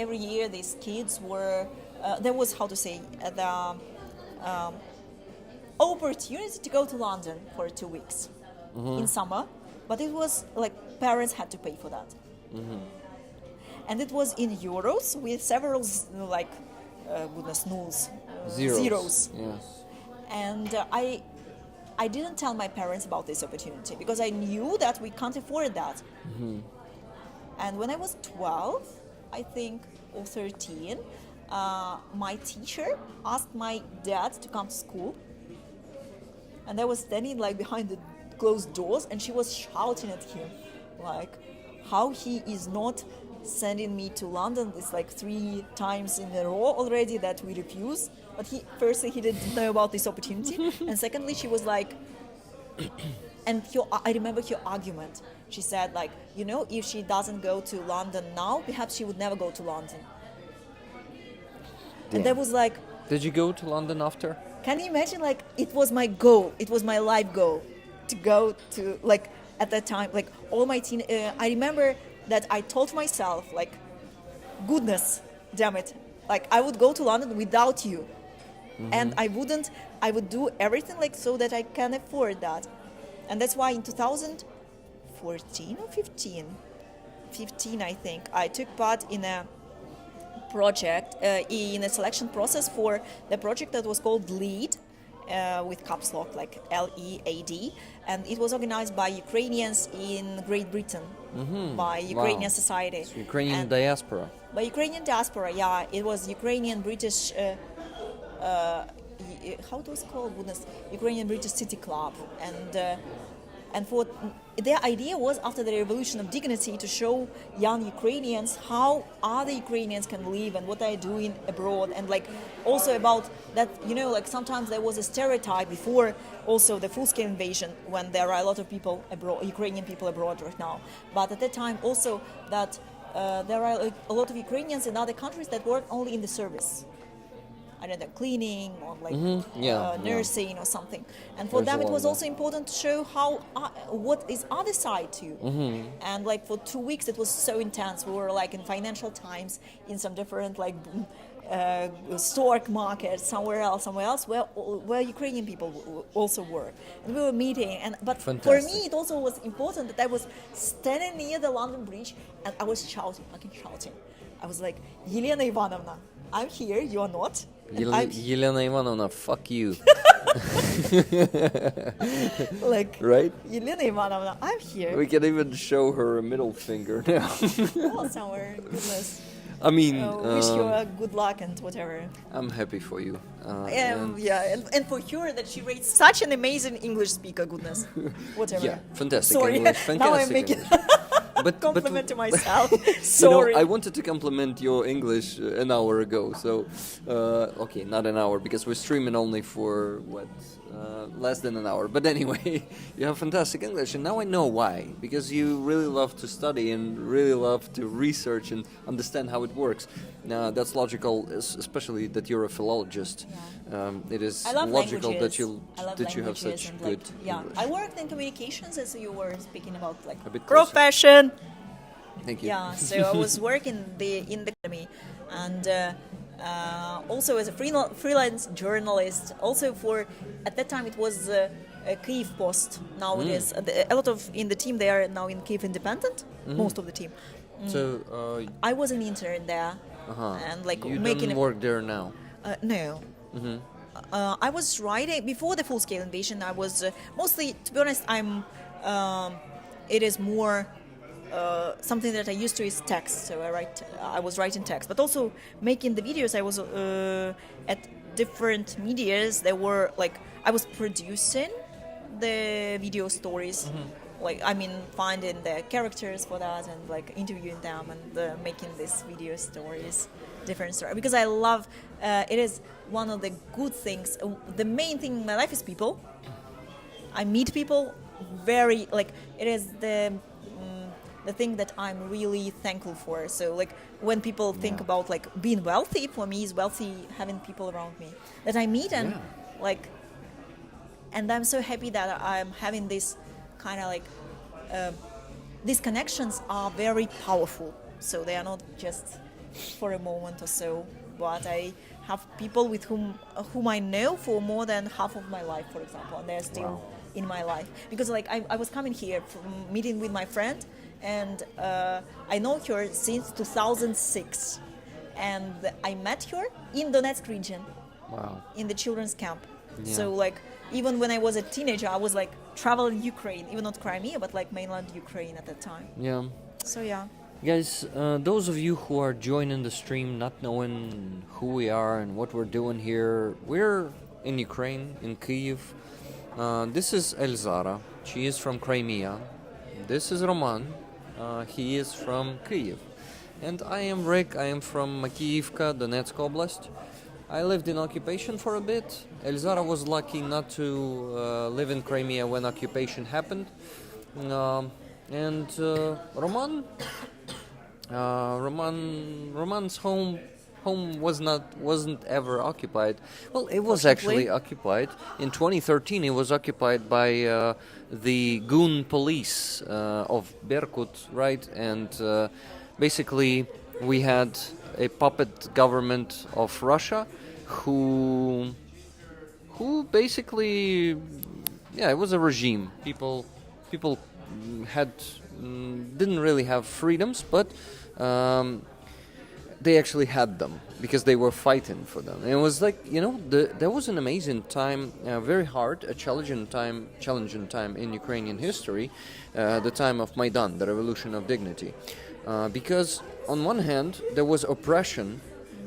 Speaker 3: Every year, these kids were. There was the opportunity to go to London for 2 weeks in summer, but it was like parents had to pay for that, and it was in euros with several nulls,
Speaker 2: Zeros. Yes.
Speaker 3: and I didn't tell my parents about this opportunity because I knew that we can't afford that. And when I was 12, I think, or 13, my teacher asked my dad to come to school. And I was standing like behind the closed doors, and she was shouting at him, like, how he is not sending me to London. It's like 3 times in a row already that we refuse. But firstly, he didn't know about this opportunity. And secondly, she was like, and I remember her argument. She said, like, you know, if she doesn't go to London now, perhaps she would never go to London. And that was like...
Speaker 2: Did you go to London after?
Speaker 3: Can you imagine, like, it was my goal. It was my life goal to go to, like, at that time, like, all my I remember that I told myself, like, goodness, damn it. Like, I would go to London without you. And I would do everything, like, so that I can afford that. And that's why in 2014 or 15, I think, I took part in a project, in a selection process for the project that was called LEAD, with caps lock, like LEAD, and it was organized by Ukrainians in Great Britain, by Ukrainian society.
Speaker 2: So Ukrainian diaspora.
Speaker 3: By Ukrainian diaspora, yeah. It was Ukrainian British, how it was called? Goodness, Ukrainian British City Club, and for their idea was, after the revolution of dignity, to show young Ukrainians how other Ukrainians can live and what they're doing abroad, and like also about that, you know, like sometimes there was a stereotype before also the full-scale invasion, when there are a lot of people abroad, Ukrainian people abroad right now, but at that time also that there are like, a lot of Ukrainians in other countries that work only in the service. I don't know, cleaning or like nursing or something. And for them, it was also important to show how what is other side too. And like for 2 weeks, it was so intense. We were like in Financial Times, in some different like stock market, somewhere else, where Ukrainian people also work. And we were meeting. But for me, it also was important that I was standing near the London Bridge and I was fucking shouting. I was like, Yelena Ivanovna, I'm here, you are not.
Speaker 2: Yelena Ivanovna, fuck you.
Speaker 3: Like,
Speaker 2: right?
Speaker 3: Yelena Ivanovna, I'm here.
Speaker 2: We can even show her a middle finger now.
Speaker 3: Oh, somewhere, goodness.
Speaker 2: I mean,
Speaker 3: wish you good luck and whatever.
Speaker 2: I'm happy for you.
Speaker 3: And for her that she raised such an amazing English speaker, goodness. Whatever.
Speaker 2: Yeah, fantastic
Speaker 3: Sorry,
Speaker 2: English. Fantastic
Speaker 3: now I'm making compliment to myself. Sorry.
Speaker 2: You know, I wanted to compliment your English an hour ago. So, okay, not an hour, because we're streaming only for, less than an hour. But anyway, you have fantastic English, and now I know why. Because you really love to study and really love to research and understand how it works. Now, that's logical, especially that you're a philologist.
Speaker 3: Yeah.
Speaker 2: It is
Speaker 3: I love
Speaker 2: logical
Speaker 3: languages.
Speaker 2: that you have such
Speaker 3: and,
Speaker 2: good English.
Speaker 3: I worked in communications, as you were speaking about, like
Speaker 2: A bit closer.
Speaker 3: profession.
Speaker 2: Thank you.
Speaker 3: Yeah, so I was working in the academy, and also as a freelance journalist. Also at that time it was a Kyiv Post. Now it is a lot of in the team. They are now in Kyiv Independent. Most of the team.
Speaker 2: So
Speaker 3: I was an intern there, and like
Speaker 2: you
Speaker 3: making
Speaker 2: don't work there now.
Speaker 3: No. I was writing before the full-scale invasion. I was mostly, to be honest, it is more something that I used to is text. So I was writing text, but also making the videos. I was at different medias. There were like I was producing the video stories. Like, I mean, finding the characters for that and like interviewing them and making these video stories, different stories. Because I love, it is one of the good things. The main thing in my life is people. I meet people very, like, it is the thing that I'm really thankful for. So like when people think about like being wealthy, for me is wealthy having people around me that I meet and like, and I'm so happy that I'm having this kind of like these connections are very powerful, so they are not just for a moment or so, but I have people with whom I know for more than half of my life, for example, and they're still in my life, because like I was coming here from meeting with my friend, and I know her since 2006, and I met her in Donetsk region, in the children's camp. So like even when I was a teenager, I was like traveling Ukraine, even not Crimea, but like mainland Ukraine at that time.
Speaker 2: Yeah.
Speaker 3: So yeah.
Speaker 2: Guys, those of you who are joining the stream not knowing who we are and what we're doing here, we're in Ukraine, in Kyiv. This is Elzara. She is from Crimea. This is Roman. He is from Kyiv. And I am Rick. I am from Makiyivka, Donetsk Oblast. I lived in occupation for a bit. Elzara was lucky not to live in Crimea when occupation happened. And Roman's home wasn't ever occupied. Well, it was actually occupied in 2013. It was occupied by the goon police of Berkut, right? And basically, we had a puppet government of Russia who basically, yeah, it was a regime. People had didn't really have freedoms, but they actually had them because they were fighting for them. And it was like, there was an amazing time, very hard, a challenging time in Ukrainian history, the time of Maidan, the Revolution of Dignity. Because on one hand, there was oppression,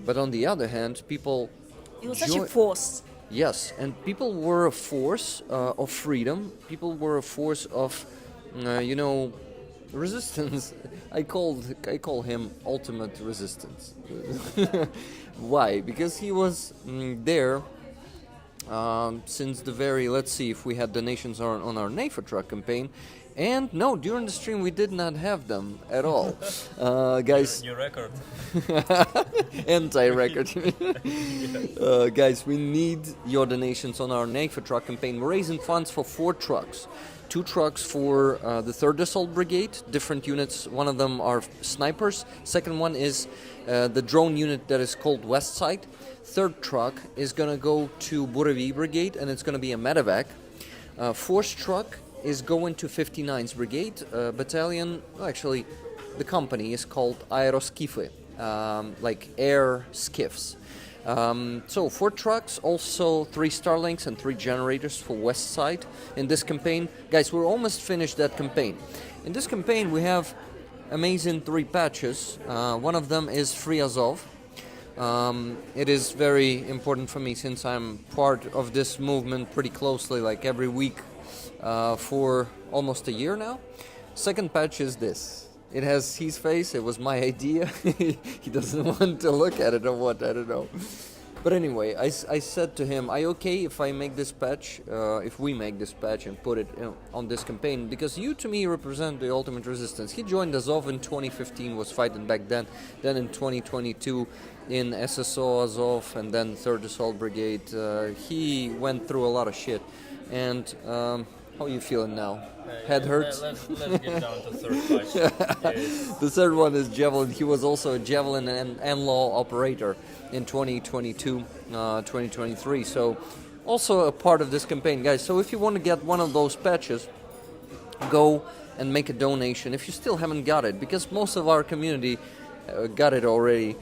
Speaker 2: but on the other hand, people...
Speaker 3: It was such a force.
Speaker 2: Yes, and people were a force of freedom. People were a force of, resistance. I call him ultimate resistance. Why? Because he was there since the very. Let's see if we had donations on our NAFA truck campaign. And no, during the stream we did not have them at all, guys.
Speaker 4: New record.
Speaker 2: Anti-record. Guys, we need your donations on our NAFA truck campaign. We're raising funds for 4 trucks. 2 trucks for the 3rd Assault Brigade, different units. One of them are snipers. Second one is the drone unit that is called West Side. 3rd truck is going to go to Burevi Brigade, and it's going to be a medevac. 4th truck is going to 59th Brigade battalion. Actually, the company is called Aeroskify, like air skiffs. So 4 trucks, also 3 Starlinks and 3 generators for West Side in this campaign. Guys, we're almost finished that campaign. In this campaign, we have amazing 3 patches. One of them is Free Azov. It is very important for me since I'm part of this movement pretty closely, like every week for almost a year now. Second patch is this. It has his face. It was my idea. He doesn't want to look at it or what, I don't know. But anyway, I said to him, "Are you okay if I make this patch, if we make this patch and put it on this campaign? Because you to me represent the ultimate resistance." He joined Azov in 2015, was fighting back then. Then in 2022 in SSO Azov and then 3rd Assault Brigade. He went through a lot of shit. And how are you feeling now? Head hurts?
Speaker 4: Let's get down to 3rd patch. Yes.
Speaker 2: The 3rd one is Javelin. He was also a Javelin and NLAW operator in 2022, 2023. So also a part of this campaign, guys. So if you want to get one of those patches, go and make a donation if you still haven't got it, because most of our community got it already.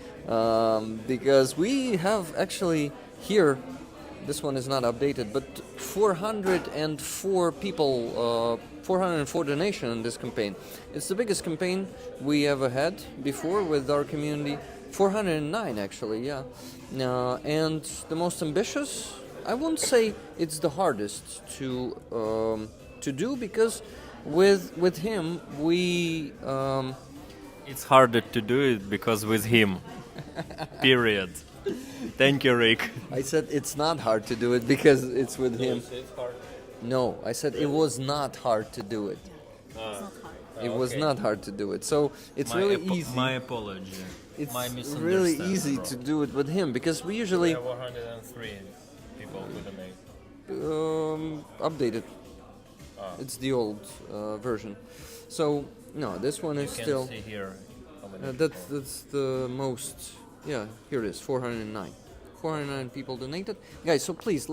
Speaker 2: Because we have actually here, this one is not updated, but 404 people, 404 donation in this campaign. It's the biggest campaign we ever had before with our community. 409 actually, yeah. And the most ambitious, I won't say it's the hardest to do, because with him we.
Speaker 1: It's harder to do it because with him. Period. Thank you, Rick.
Speaker 2: I said it's not hard to do it because it's with him.
Speaker 4: It's hard.
Speaker 2: No, I said it was not hard to do it.
Speaker 3: It's not hard.
Speaker 2: It was not hard to do it. So it's really easy.
Speaker 1: My apology.
Speaker 2: It's
Speaker 1: my
Speaker 2: really
Speaker 1: misunderstanding,
Speaker 2: easy
Speaker 1: bro.
Speaker 2: to do it with him because we usually
Speaker 4: There are 103 people who donate.
Speaker 2: update it. It's the old version. So no, this one
Speaker 4: You
Speaker 2: is
Speaker 4: can
Speaker 2: still.
Speaker 4: see here how many
Speaker 2: That's the most. Yeah, here it is, 409. 409 people donated. Guys, so please,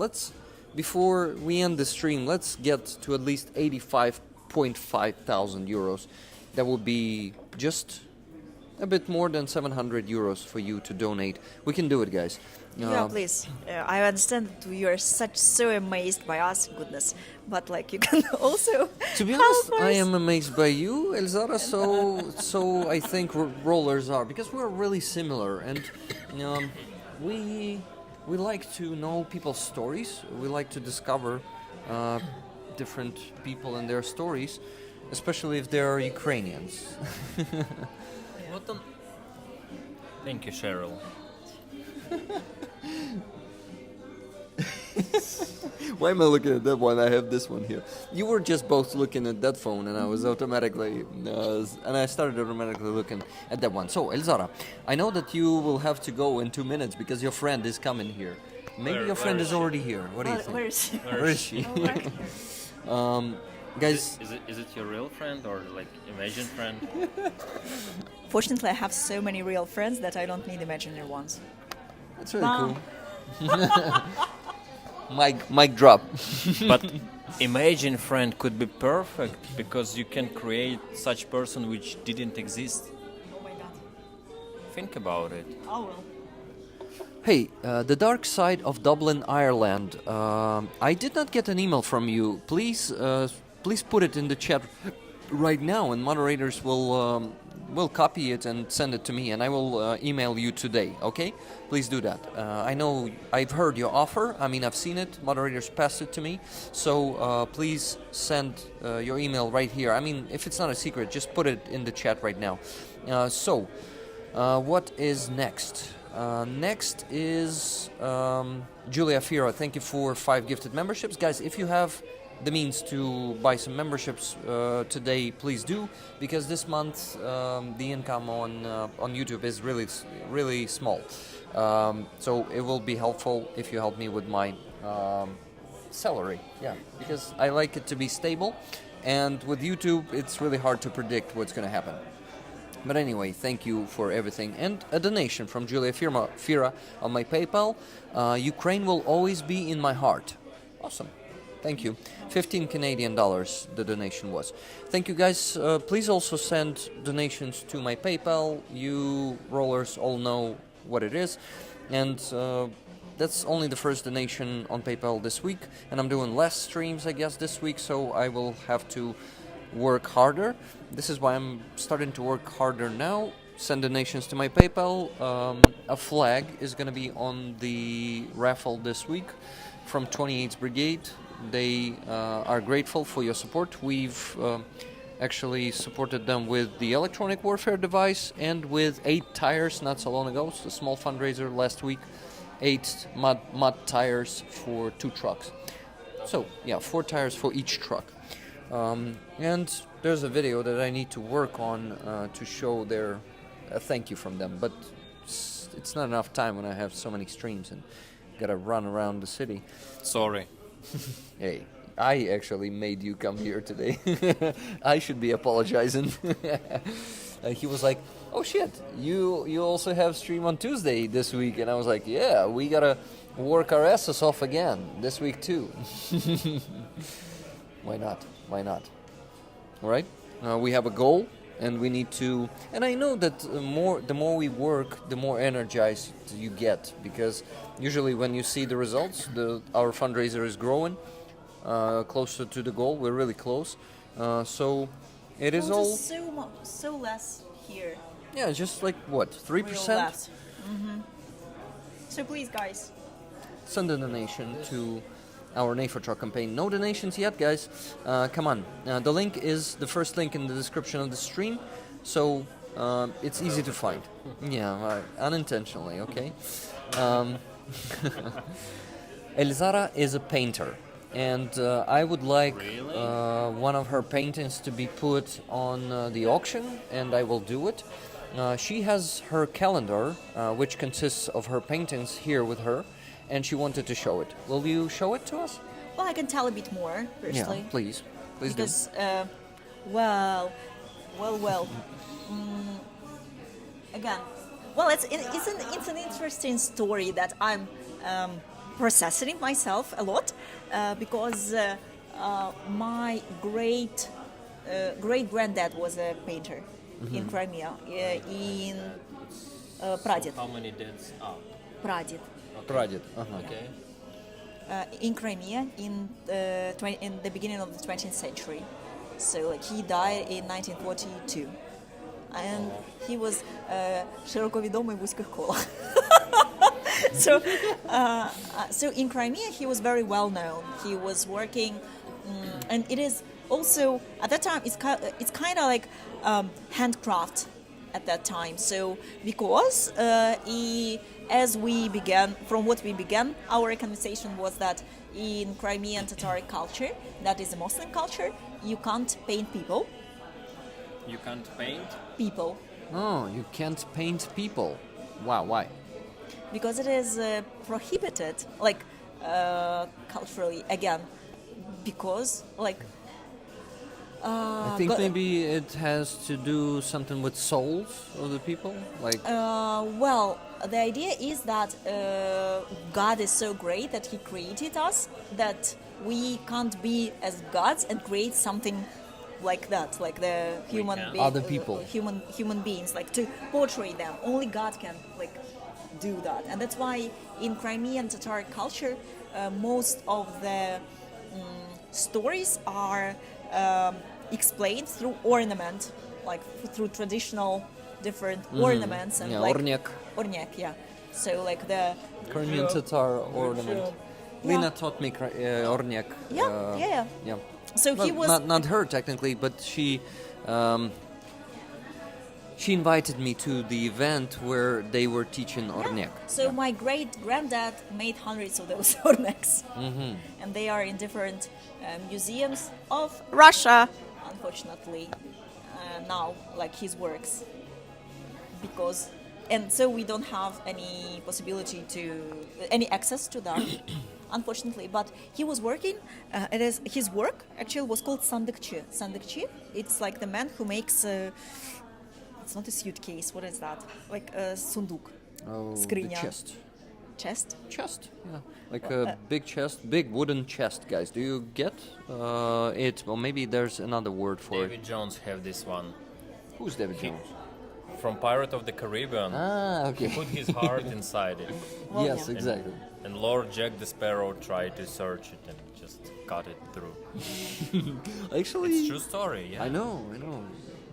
Speaker 2: before we end the stream, let's get to at least 85.5 thousand euros. That would be just a bit more than 700 euros for you to donate. We can do it, guys.
Speaker 3: Yeah, please. I understand that you are so amazed by us, goodness. But like you can also.
Speaker 2: To be
Speaker 3: help
Speaker 2: honest, I
Speaker 3: us.
Speaker 2: am amazed by you, Elzara. So I think rollers are, because we're really similar, and we like to know people's stories. We like to discover different people and their stories, especially if they're Ukrainians.
Speaker 1: What an... Thank you, Cheryl.
Speaker 2: Why am I looking at that one? I have this one here. You were just both looking at that phone, and I was automatically, and I started automatically looking at that one. So, Elzara, I know that you will have to go in 2 minutes because your friend is coming here. Maybe your friend is already here. What do you think?
Speaker 3: Where is she?
Speaker 2: Where is she? Guys,
Speaker 1: Is it your real friend or like imagined friend?
Speaker 3: Fortunately, I have so many real friends that I don't need imaginary ones.
Speaker 2: that's really
Speaker 3: Mom.
Speaker 2: cool. Mic drop.
Speaker 1: But imagine friend could be perfect because you can create such person which didn't exist.
Speaker 3: Oh my god.
Speaker 1: Think about it.
Speaker 3: Oh well.
Speaker 2: Hey, the dark side of Dublin, Ireland. I did not get an email from you. Please put it in the chat right now, and moderators will copy it and send it to me, and I will email you today. Okay? Please do that. I know I've heard your offer. I mean, I've seen it. Moderators passed it to me. So please send your email right here. I mean, if it's not a secret, just put it in the chat right now. What is next? Next is Julia Fira. Thank you for 5 gifted memberships. Guys, if you have the means to buy some memberships today, please do, because this month the income on YouTube is really small. So it will be helpful if you help me with my salary. Yeah, because I like it to be stable, and with YouTube it's really hard to predict what's going to happen. But anyway, thank you for everything. And a donation from Julia Fira on my PayPal. Ukraine will always be in my heart. Awesome. Thank you. 15 Canadian dollars the donation was. Thank you, guys. Please also send donations to my PayPal. You rollers all know what it is. And that's only the first donation on PayPal this week. And I'm doing less streams, I guess, this week. So I will have to work harder. This is why I'm starting to work harder now. Send donations to my PayPal. A flag is going to be on the raffle this week from 28th Brigade. They are grateful for your support. We've actually supported them with the electronic warfare device and with 8 tires not so long ago. It's a small fundraiser last week. 8 mud tires for 2 trucks. So, yeah, 4 tires for each truck. And there's a video that I need to work on to show their thank you from them, but it's not enough time when I have so many streams and gotta run around the city.
Speaker 1: Sorry.
Speaker 2: Hey, I actually made you come here today. I should be apologizing. He was like, oh shit, you also have stream on Tuesday this week, and I was like, yeah, we gotta work our asses off again this week too. Why not? All right. We have a goal, and we need to. And I know that the more we work, the more energized you get. Because usually, when you see the results, our fundraiser is growing closer to the goal. We're really close. So it is all.
Speaker 3: Just so less here.
Speaker 2: Yeah, just like what, 3%.
Speaker 3: Mm-hmm. So please, guys.
Speaker 2: Send a donation to our NAFO truck campaign. No donations yet, guys. Come on. The link is the first link in the description of the stream, so it's easy to find. Yeah, unintentionally, okay? Elzara is a painter, and I would like one of her paintings to be put on the auction, and I will do it. She has her calendar, which consists of her paintings here with her, and she wanted to show it. Will you show it to us?
Speaker 3: Well, I can tell a bit more, firstly.
Speaker 2: Yeah, please
Speaker 3: because,
Speaker 2: do.
Speaker 3: Again, well, it's an interesting story that I'm processing myself a lot because my great granddad was a painter, in Crimea, in Praded.
Speaker 1: How many deaths are?
Speaker 3: Praded.
Speaker 2: Praded. Uh-huh.
Speaker 1: Okay.
Speaker 3: In Crimea in the beginning of the 20th century. So like he died in 1942. And he was широко відомий в вузьких колах. So in Crimea he was very well known. He was working, and it is also at that time it's kind of like handcraft at that time. So because as we began, from what we began, our conversation was that in Crimean Tataric culture, that is a Muslim culture, you can't paint people.
Speaker 1: You can't paint?
Speaker 3: People.
Speaker 2: Oh, you can't paint people. Wow, why?
Speaker 3: Because it is prohibited, like culturally, again, because like
Speaker 2: I think maybe it has to do something with souls of the people, like.
Speaker 3: Well, the idea is that God is so great that He created us that we can't be as gods and create something like that, like the human
Speaker 1: can.
Speaker 2: Other people.
Speaker 3: human beings, like to portray them. Only God can like do that, and that's why in Crimean Tataric culture, most of the stories are explained through ornament, like through traditional different ornaments and like orniak, yeah. So like the
Speaker 2: Crimean Tatar ornament.
Speaker 3: Yeah.
Speaker 2: Lina taught me orniak.
Speaker 3: Yeah.
Speaker 2: Yeah.
Speaker 3: So he was
Speaker 2: not her technically, but she invited me to the event where they were teaching orniak.
Speaker 3: So my great granddad made hundreds of those orniaks, and they are in different museums of Russia. Unfortunately, now like his works, and so we don't have any possibility to any access to that. Unfortunately, but he was working. His work actually was called sandıkçı. Sandıkçı. It's like the man who makes. It's not a suitcase. What is that? Like a sunduk.
Speaker 2: Oh,
Speaker 3: Skrynia.
Speaker 2: the chest.
Speaker 3: Chest.
Speaker 2: Chest, yeah. Like a big chest, big wooden chest, guys. Do you get it? Well, maybe there's another word for
Speaker 1: David Jones have this one.
Speaker 2: Who's David Jones?
Speaker 1: From Pirate of the Caribbean.
Speaker 2: Ah, okay.
Speaker 1: He put his heart inside it.
Speaker 3: Well,
Speaker 2: Yes,
Speaker 3: yeah.
Speaker 2: exactly.
Speaker 1: And Lord Jack the Sparrow tried to search it and just cut it through.
Speaker 2: Actually,
Speaker 1: It's true story, yeah.
Speaker 2: I know.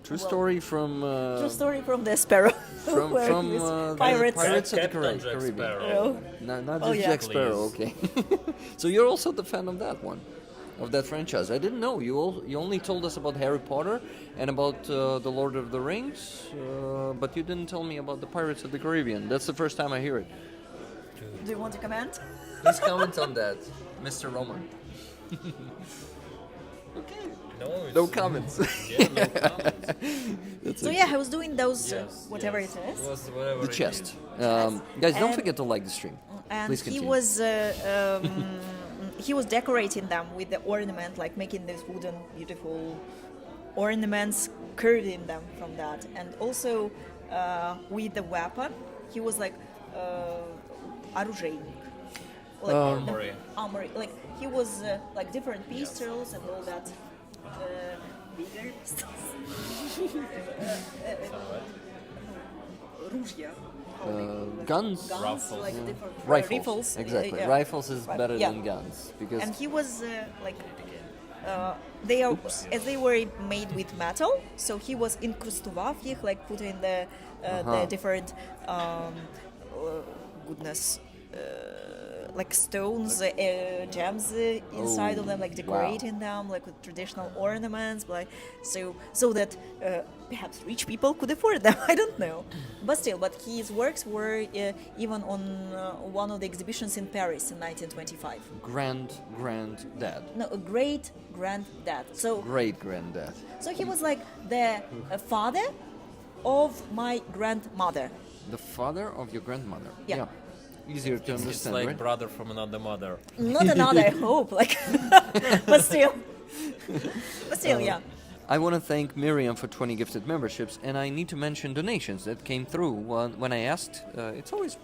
Speaker 2: True story from
Speaker 3: True story from the Sparrow.
Speaker 2: from
Speaker 3: where
Speaker 2: from
Speaker 3: he was
Speaker 2: the
Speaker 3: pirates.
Speaker 2: Pirates of the
Speaker 1: Captain Jack
Speaker 2: Caribbean.
Speaker 1: Sparrow.
Speaker 2: Not
Speaker 3: Oh,
Speaker 2: just
Speaker 3: yeah.
Speaker 2: Jack Sparrow,
Speaker 1: Please.
Speaker 2: okay. So you're also the fan of that one, of that franchise. I didn't know. You only told us about Harry Potter and about the Lord of the Rings, but you didn't tell me about the Pirates of the Caribbean. That's the first time I hear it.
Speaker 3: Do you want to comment?
Speaker 2: Please comment on that, Mr. Roman. Okay. No comments.
Speaker 1: Yeah, no comments.
Speaker 3: So yeah, I was doing those
Speaker 1: Yes,
Speaker 3: whatever
Speaker 1: yes.
Speaker 3: it is.
Speaker 1: It was whatever
Speaker 2: The
Speaker 1: it
Speaker 2: chest.
Speaker 3: Chest.
Speaker 2: Guys, don't
Speaker 3: And-
Speaker 2: forget to like the stream.
Speaker 3: And
Speaker 2: Please
Speaker 3: he
Speaker 2: continue.
Speaker 3: was he was decorating them with the ornament, like making these wooden beautiful ornaments, curving them from that, and also with the weapon, he was like оружейник, like
Speaker 1: Armory.
Speaker 3: armory. Like he was like different pistols and all that. Bigger pistols. Ружья.
Speaker 2: Guns.
Speaker 1: Rifles.
Speaker 3: Like different
Speaker 2: Rifles. Exactly.
Speaker 3: yeah.
Speaker 2: Rifles is
Speaker 3: Right,
Speaker 2: better
Speaker 3: yeah.
Speaker 2: than guns because
Speaker 3: And he was like they are as they were made with metal, so he was incrustував їх, like putting the different goodness like stones, gems inside of them, like decorating them like with traditional ornaments, like so that perhaps rich people could afford them. I don't know, but his works were even on one of the exhibitions in Paris in 1925.
Speaker 2: granddad.
Speaker 3: No, a great granddad. So
Speaker 2: Great granddad.
Speaker 3: he was like the father of my grandmother.
Speaker 2: The father of your grandmother.
Speaker 3: Yeah.
Speaker 2: Easier to
Speaker 1: It's
Speaker 2: understand,
Speaker 1: like
Speaker 2: right?
Speaker 1: brother from another mother.
Speaker 3: Not another, I hope, like, but still, yeah.
Speaker 2: I want to thank Miriam for 20 gifted memberships, and I need to mention donations that came through when I asked. It always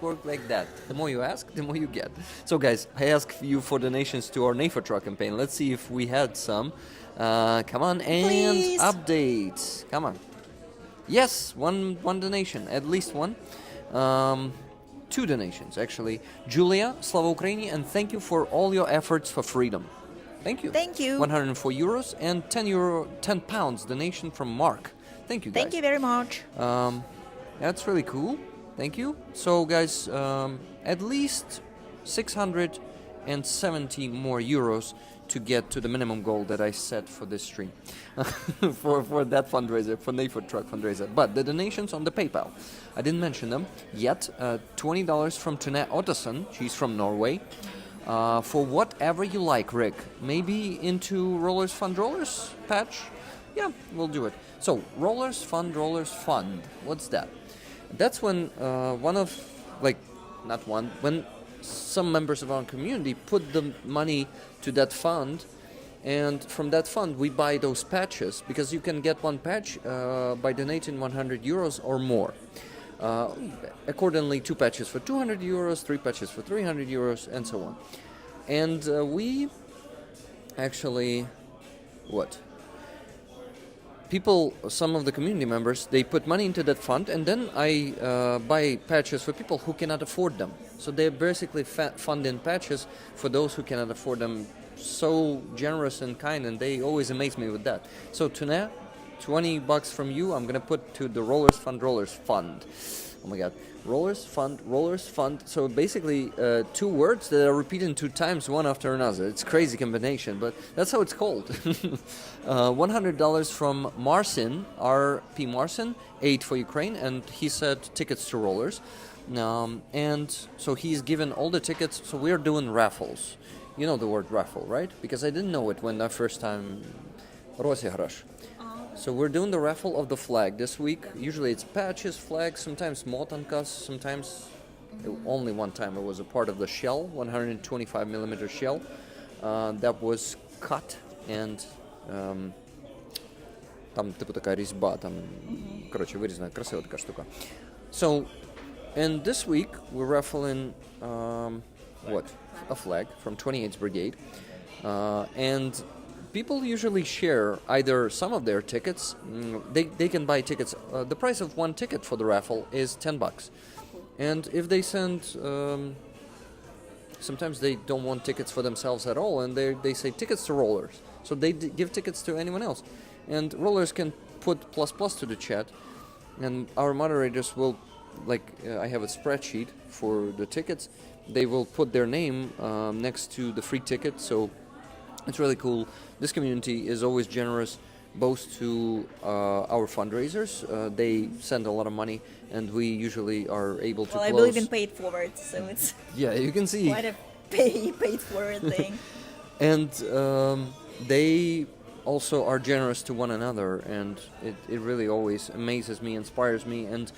Speaker 2: worked like that. The more you ask, the more you get. So, guys, I ask you for donations to our Neighbor Truck campaign. Let's see if we had some. Come on, and
Speaker 3: Please.
Speaker 2: updates. Come on. Yes, one donation, at least one. Two donations, actually. Julia, Slava Ukraini, and thank you for all your efforts for freedom. Thank you.
Speaker 3: Thank you.
Speaker 2: 104 euros and 10 pounds donation from Mark. Thank you, guys.
Speaker 3: Thank you very much.
Speaker 2: That's really cool. Thank you. So, guys, at least 670 more euros to get to the minimum goal that I set for this stream, for that fundraiser, for Neighbor Truck fundraiser. But the donations on the PayPal, I didn't mention them yet. $20 from Tune Ottesen, she's from Norway. For whatever you like, Rick. Maybe into Rollers Fund Rollers patch? Yeah, we'll do it. So, Rollers Fund. What's that? That's when when some members of our community put the money to that fund, and from that fund we buy those patches, because you can get one patch by donating 100 euros or more. Accordingly, 2 patches for 200 euros, 3 patches for 300 euros, and so on. And we actually, some of the community members, they put money into that fund, and then I buy patches for people who cannot afford them. So they're basically funding patches for those who cannot afford them. So generous and kind, and they always amaze me with that. So Tune, $20 from you, I'm gonna put to the Rollers Fund. Oh my God, Rollers Fund. So basically, 2 words that are repeated 2 times, one after another. It's a crazy combination, but that's how it's called. $100 from Marcin, R.P. Marcin, 8 for Ukraine, and he said tickets to Rollers. And so he's given all the tickets. So we're doing raffles. You know the word raffle, right? Because I didn't know it when the first time. Розіграш. So we're doing the raffle of the flag this week. Usually it's patches, flags, sometimes motankas, sometimes only one time it was a part of the shell, 125 millimeter shell that was cut, and там типу така різьба, там коротше вирізана, красива така штука. So, and this week we're raffling a flag from 28th Brigade, and people usually share either some of their tickets. They can buy tickets. The price of one ticket for the raffle is $10. And if they send, sometimes they don't want tickets for themselves at all, and they say tickets to Rollers. So they give tickets to anyone else. And Rollers can put ++ to the chat, and our moderators will, I have a spreadsheet for the tickets. They will put their name next to the free ticket, so it's really cool. This community is always generous, both to our fundraisers. They send a lot of money, and we usually are able to close.
Speaker 3: I believe in paid forward, so it's
Speaker 2: yeah, you can see
Speaker 3: quite a paid forward thing.
Speaker 2: And they also are generous to one another, and it really always amazes me, inspires me. And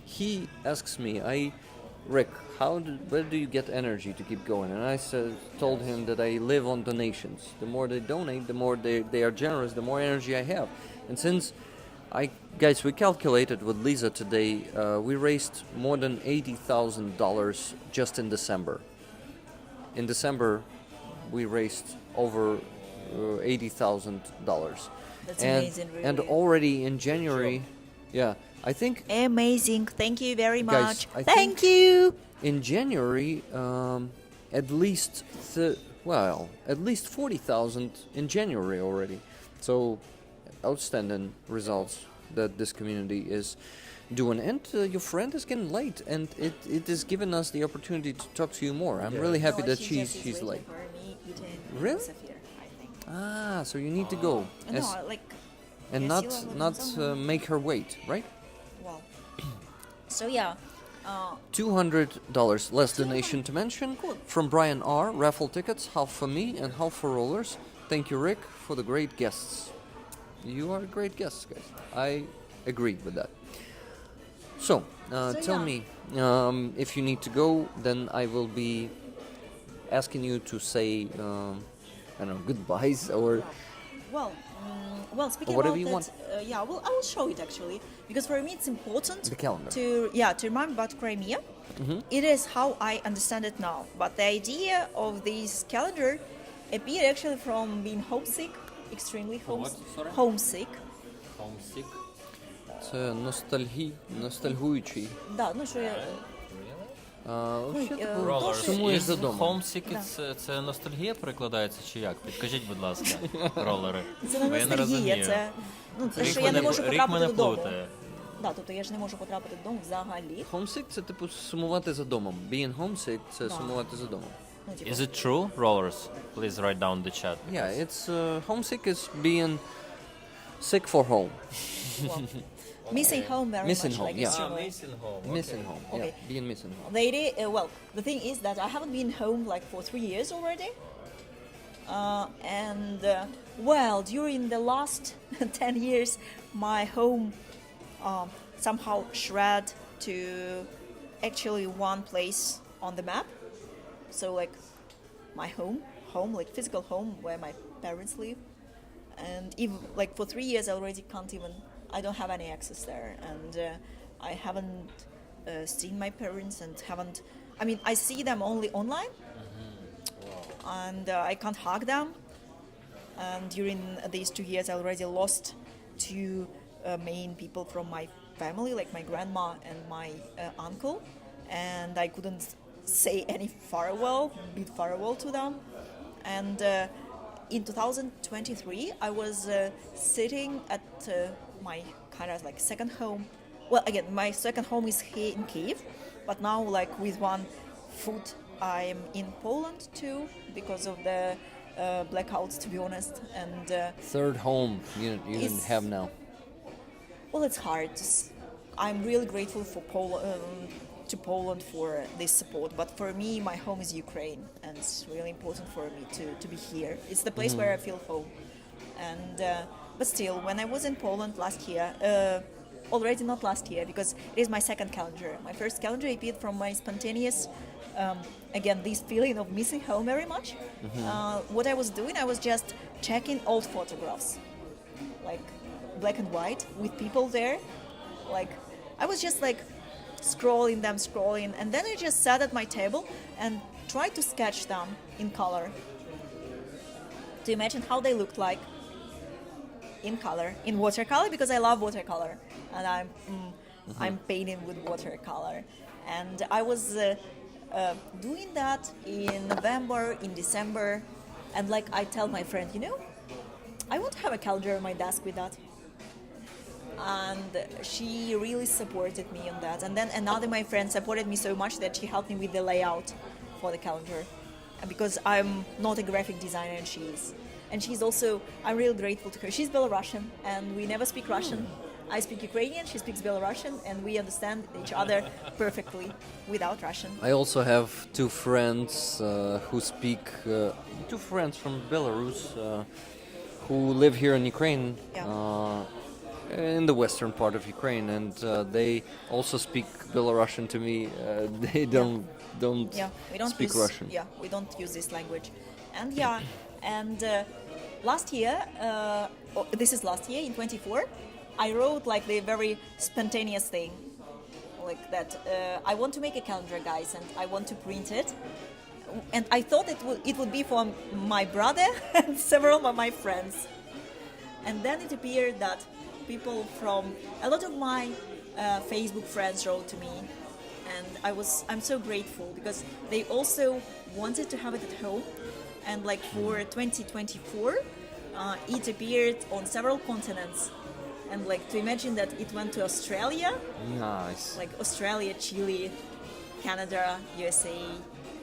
Speaker 2: he asks me, Rick, where do you get energy to keep going? And I told him that I live on donations. The more they donate, the more they are generous, the more energy I have. And since we calculated with Lisa today, we raised more than $80,000 just in December. In December, we raised over $80,000.
Speaker 3: That's amazing, really.
Speaker 2: And already in January, yeah, I think...
Speaker 3: Amazing. Thank you very much.
Speaker 2: Guys,
Speaker 3: Thank you.
Speaker 2: In January, at least 40,000 in January already. So, outstanding results that this community is doing. And your friend is getting late, and it is giving us the opportunity to talk to you more. I'm really happy that she's late. Really? So you need to go. And not make her wait, right?
Speaker 3: Well, so yeah.
Speaker 2: $200 less donation to mention.
Speaker 3: Cool.
Speaker 2: From Brian R. Raffle tickets, half for me and half for Rollers. Thank you, Rick, for the great guests. You are great guests, guys. I agree with that. So tell me, if you need to go, then I will be asking you to say, goodbyes or...
Speaker 3: Well, speaking
Speaker 2: whatever
Speaker 3: about
Speaker 2: you
Speaker 3: that,
Speaker 2: want.
Speaker 3: I will show it actually, because for me it's important
Speaker 2: the calendar.
Speaker 3: to remember about Crimea.
Speaker 2: Mm-hmm.
Speaker 3: It is how I understand it now. But the idea of this calendar appeared actually from being homesick, extremely homesick.
Speaker 1: Homesick?
Speaker 2: Це ностальгуючий.
Speaker 3: Да, ну що я...
Speaker 2: Взагалі,
Speaker 3: Ой,
Speaker 2: типу,
Speaker 1: Rollers.
Speaker 2: сумуєш за домом.
Speaker 1: Homesick це ностальгія перекладається чи як? Підкажіть, будь ласка, ролери.
Speaker 3: Це не
Speaker 1: Бо я не
Speaker 3: ностальгія,
Speaker 1: розумію.
Speaker 3: це... Ну, те,
Speaker 1: Рік
Speaker 3: що я не
Speaker 1: мене-
Speaker 3: можу
Speaker 1: рік
Speaker 3: потрапити
Speaker 1: мене
Speaker 3: додому.
Speaker 1: плутає.
Speaker 3: Да, тобто я ж не можу потрапити додому взагалі.
Speaker 2: Homesick – це типу сумувати за домом. Being homesick – це
Speaker 3: Да.
Speaker 2: сумувати за домом.
Speaker 3: Ну, типу,
Speaker 1: Is it true, rollers? Please write down the chat.
Speaker 2: Yeah, it's homesick is being sick for home.
Speaker 3: missing home very
Speaker 2: Missing
Speaker 3: much,
Speaker 2: home,
Speaker 3: like
Speaker 2: yeah.
Speaker 3: extremely.
Speaker 2: Missing home.
Speaker 3: Okay.
Speaker 2: Yeah, being missing home.
Speaker 3: The idea, well, the thing is that I haven't been home like for 3 years already. Well, during the last 10 years, my home somehow shred to actually one place on the map. So like my home, like physical home where my parents live. And even like for 3 years, I already can't even. I don't have any access there, and I haven't seen my parents and haven't. I mean, I see them only online, and I can't hug them. And during these 2 years, I already lost two main people from my family, like my grandma and my uncle, and I couldn't say any bid farewell to them. And in 2023, I was sitting at my kind of like second home. Well, again, my second home is here in Kyiv, but now like with one foot, I'm in Poland too because of the blackouts, to be honest. And
Speaker 2: Third home you didn't
Speaker 3: It's-
Speaker 2: have now.
Speaker 3: well, it's hard. I'm really grateful for to Poland for this support, but for me, my home is Ukraine, and it's really important for me to be here. It's the place where I feel home. And but still, when I was in Poland last year, already not last year because it is my second calendar. My first calendar appeared from my spontaneous, again, this feeling of missing home very much. What I was doing, I was just checking old photographs, like black and white, with people there. Like I was just like scrolling, and then I just sat at my table and tried to sketch them in color. To imagine how they looked like in color, in watercolor, because I love watercolor, and I'm painting with watercolor. And I was doing that in November, in December, and like I tell my friend, I want to have a calendar on my desk with that. And she really supported me on that. And then another my friend supported me so much that she helped me with the layout for the calendar, and because I'm not a graphic designer and she is. And she's also, I'm really grateful to her. She's Belarusian and we never speak Russian. I speak Ukrainian, she speaks Belarusian, and we understand each other perfectly without Russian.
Speaker 2: I also have two friends who speak. Two friends from Belarus who live here in Ukraine.
Speaker 3: Yeah.
Speaker 2: In the western part of Ukraine, and they also speak Belarusian to me. They don't
Speaker 3: Yeah, we don't
Speaker 2: speak
Speaker 3: use,
Speaker 2: Russian.
Speaker 3: Yeah, we don't use this language. And last year, this is last year in 24, I wrote like the very spontaneous thing, like that. I want to make a calendar, guys, and I want to print it. And I thought it would be for my brother and several of my friends. And then it appeared that people from a lot of my Facebook friends wrote to me, and I'm so grateful because they also wanted to have it at home. And like for 2024, it appeared on several continents. And like to imagine that it went to Australia,
Speaker 2: Nice.
Speaker 3: like Australia, Chile, Canada, USA,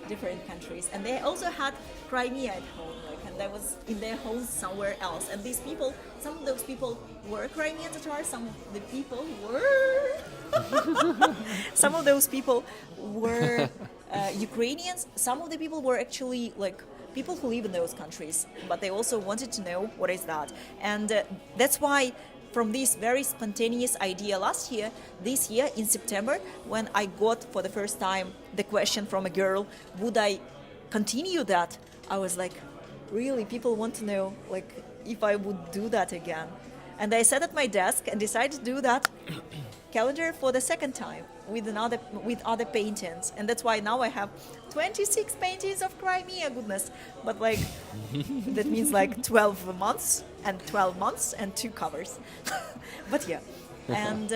Speaker 3: different countries. And they also had Crimea at home, like, and I was in their homes somewhere else. And these people, some of those people were Crimean Tatars, some of the people were... some of those people were Ukrainians, some of the people were actually like people who live in those countries, but they also wanted to know what is that. And that's why from this very spontaneous idea last year, this year in September, when I got for the first time the question from a girl, would I continue that? I was like, really, people want to know like if I would do that again. And I sat at my desk and decided to do that calendar for the second time with other paintings. And that's why now I have 26 paintings of Crimea, goodness. But like, that means like 12 months and 2 covers. But yeah, And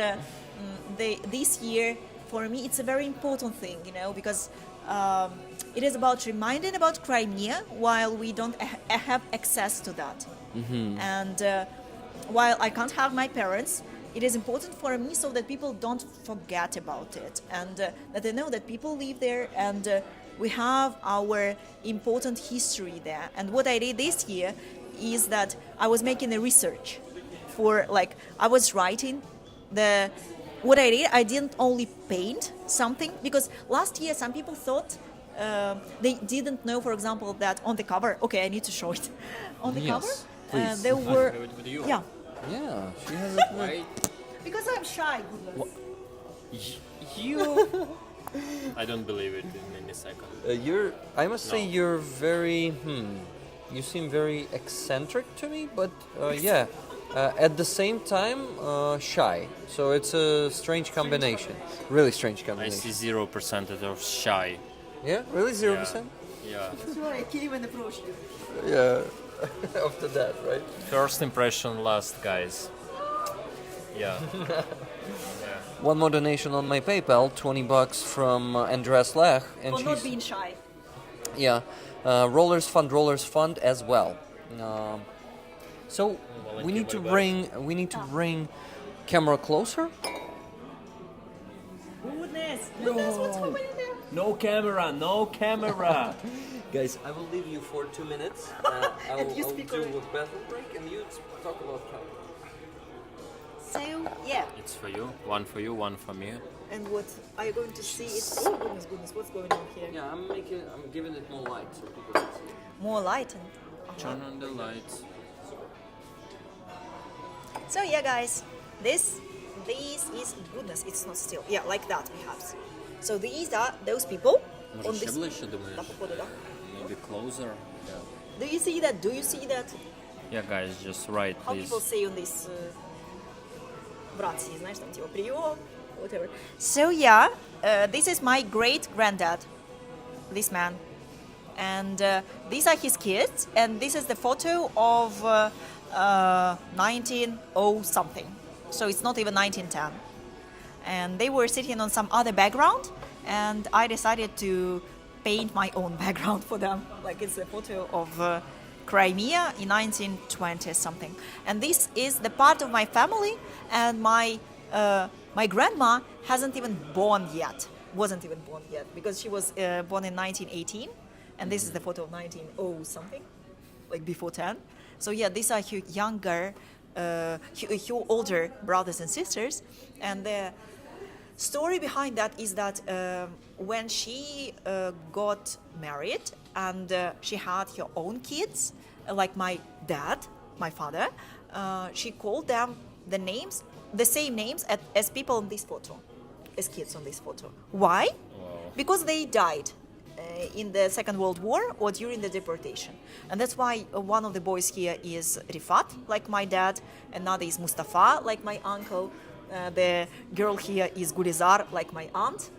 Speaker 3: this year, for me, it's a very important thing, because it is about reminding about Crimea while we don't have access to that. And while I can't have my parents, it is important for me so that people don't forget about it, and that they know that people live there, and we have our important history there. And what I did this year is that I was making a research for, I was writing what I did. I didn't only paint something, because last year some people thought they didn't know, for example, that on the cover, okay, I need to show it. On the
Speaker 2: Yes,
Speaker 3: cover,
Speaker 2: please.
Speaker 3: there were,
Speaker 1: With you.
Speaker 3: yeah,
Speaker 2: Yeah, she has it.
Speaker 1: Why?
Speaker 3: because I'm shy.
Speaker 1: You? I don't believe it in any second.
Speaker 2: I must say
Speaker 1: No.
Speaker 2: you're very. You seem very eccentric to me, but yeah, at the same time shy. So it's a strange combination. Really strange
Speaker 1: I
Speaker 2: combination.
Speaker 1: see 0% of shy.
Speaker 2: Yeah, really 0%.
Speaker 1: Yeah.
Speaker 3: I can't even approach you.
Speaker 2: Yeah. After that, right?
Speaker 1: First impression last, guys. Yeah.
Speaker 2: One more donation on my PayPal, $20 from Andreas Lech, and
Speaker 3: For not
Speaker 2: she's
Speaker 3: being shy.
Speaker 2: yeah, Rollers Fund as well. So we need to bring camera closer.
Speaker 3: Goodness, what's happening there?
Speaker 1: No camera, no camera.
Speaker 2: Guys, I will leave you for 2 minutes. I will
Speaker 3: you speak
Speaker 2: do
Speaker 3: already.
Speaker 2: a bathroom break, and you talk about camera.
Speaker 3: So, yeah.
Speaker 1: It's for you. One for you, one for me.
Speaker 3: And what are you going to see? Oh, goodness, what's going on here?
Speaker 2: Yeah, I'm giving it more light so people can see.
Speaker 3: More light.
Speaker 1: Turn on the lights.
Speaker 3: So, yeah, guys, this is, goodness, it's not still. Yeah, like that, perhaps. So, these are those people on
Speaker 1: Может,
Speaker 3: this.
Speaker 1: ближе думаешь?
Speaker 3: Да, походу, да.
Speaker 1: Maybe closer.
Speaker 3: Do you see that? Do you see that?
Speaker 1: Yeah, guys, just write,
Speaker 3: How
Speaker 1: please.
Speaker 3: people say on this братья, знаешь, там типа прием, whatever. So yeah, this is my great granddad, this man, and these are his kids, and this is the photo of 1900 something. So it's not even 1910, and they were sitting on some other background, and I decided to paint my own background for them. Like it's a photo of Crimea in 1920 something, and this is the part of my family, and my grandma wasn't even born yet, because she was born in 1918, and this is the photo of 1900 something, like before 10. So yeah, these are her younger, her older brothers and sisters, and the story behind that is that when she got married and she had her own kids, like my dad, my father, she called them the same names as people in this photo, as kids on this photo. Why? Because they died in the Second World War or during the deportation. And that's why one of the boys here is Rifat, like my dad, another is Mustafa, like my uncle. The girl here is Gulizar, like my aunt.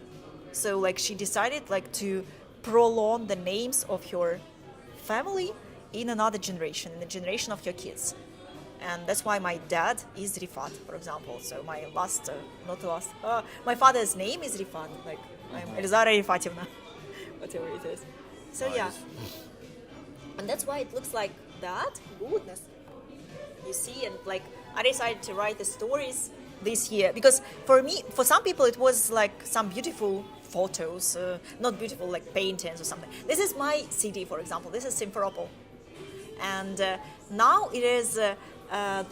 Speaker 3: So like she decided like to prolong the names of her family in another generation, in the generation of her kids. And that's why my dad is Rifat, for example. So my my father's name is Rifat, like I'm Elzara Rifativna, whatever it is. So yeah, and that's why it looks like that. Goodness, you see, and like I decided to write the stories this year because for some people it was like some beautiful photos, not beautiful like paintings or something. This is my city, for example. This is Simferopol, and now it is the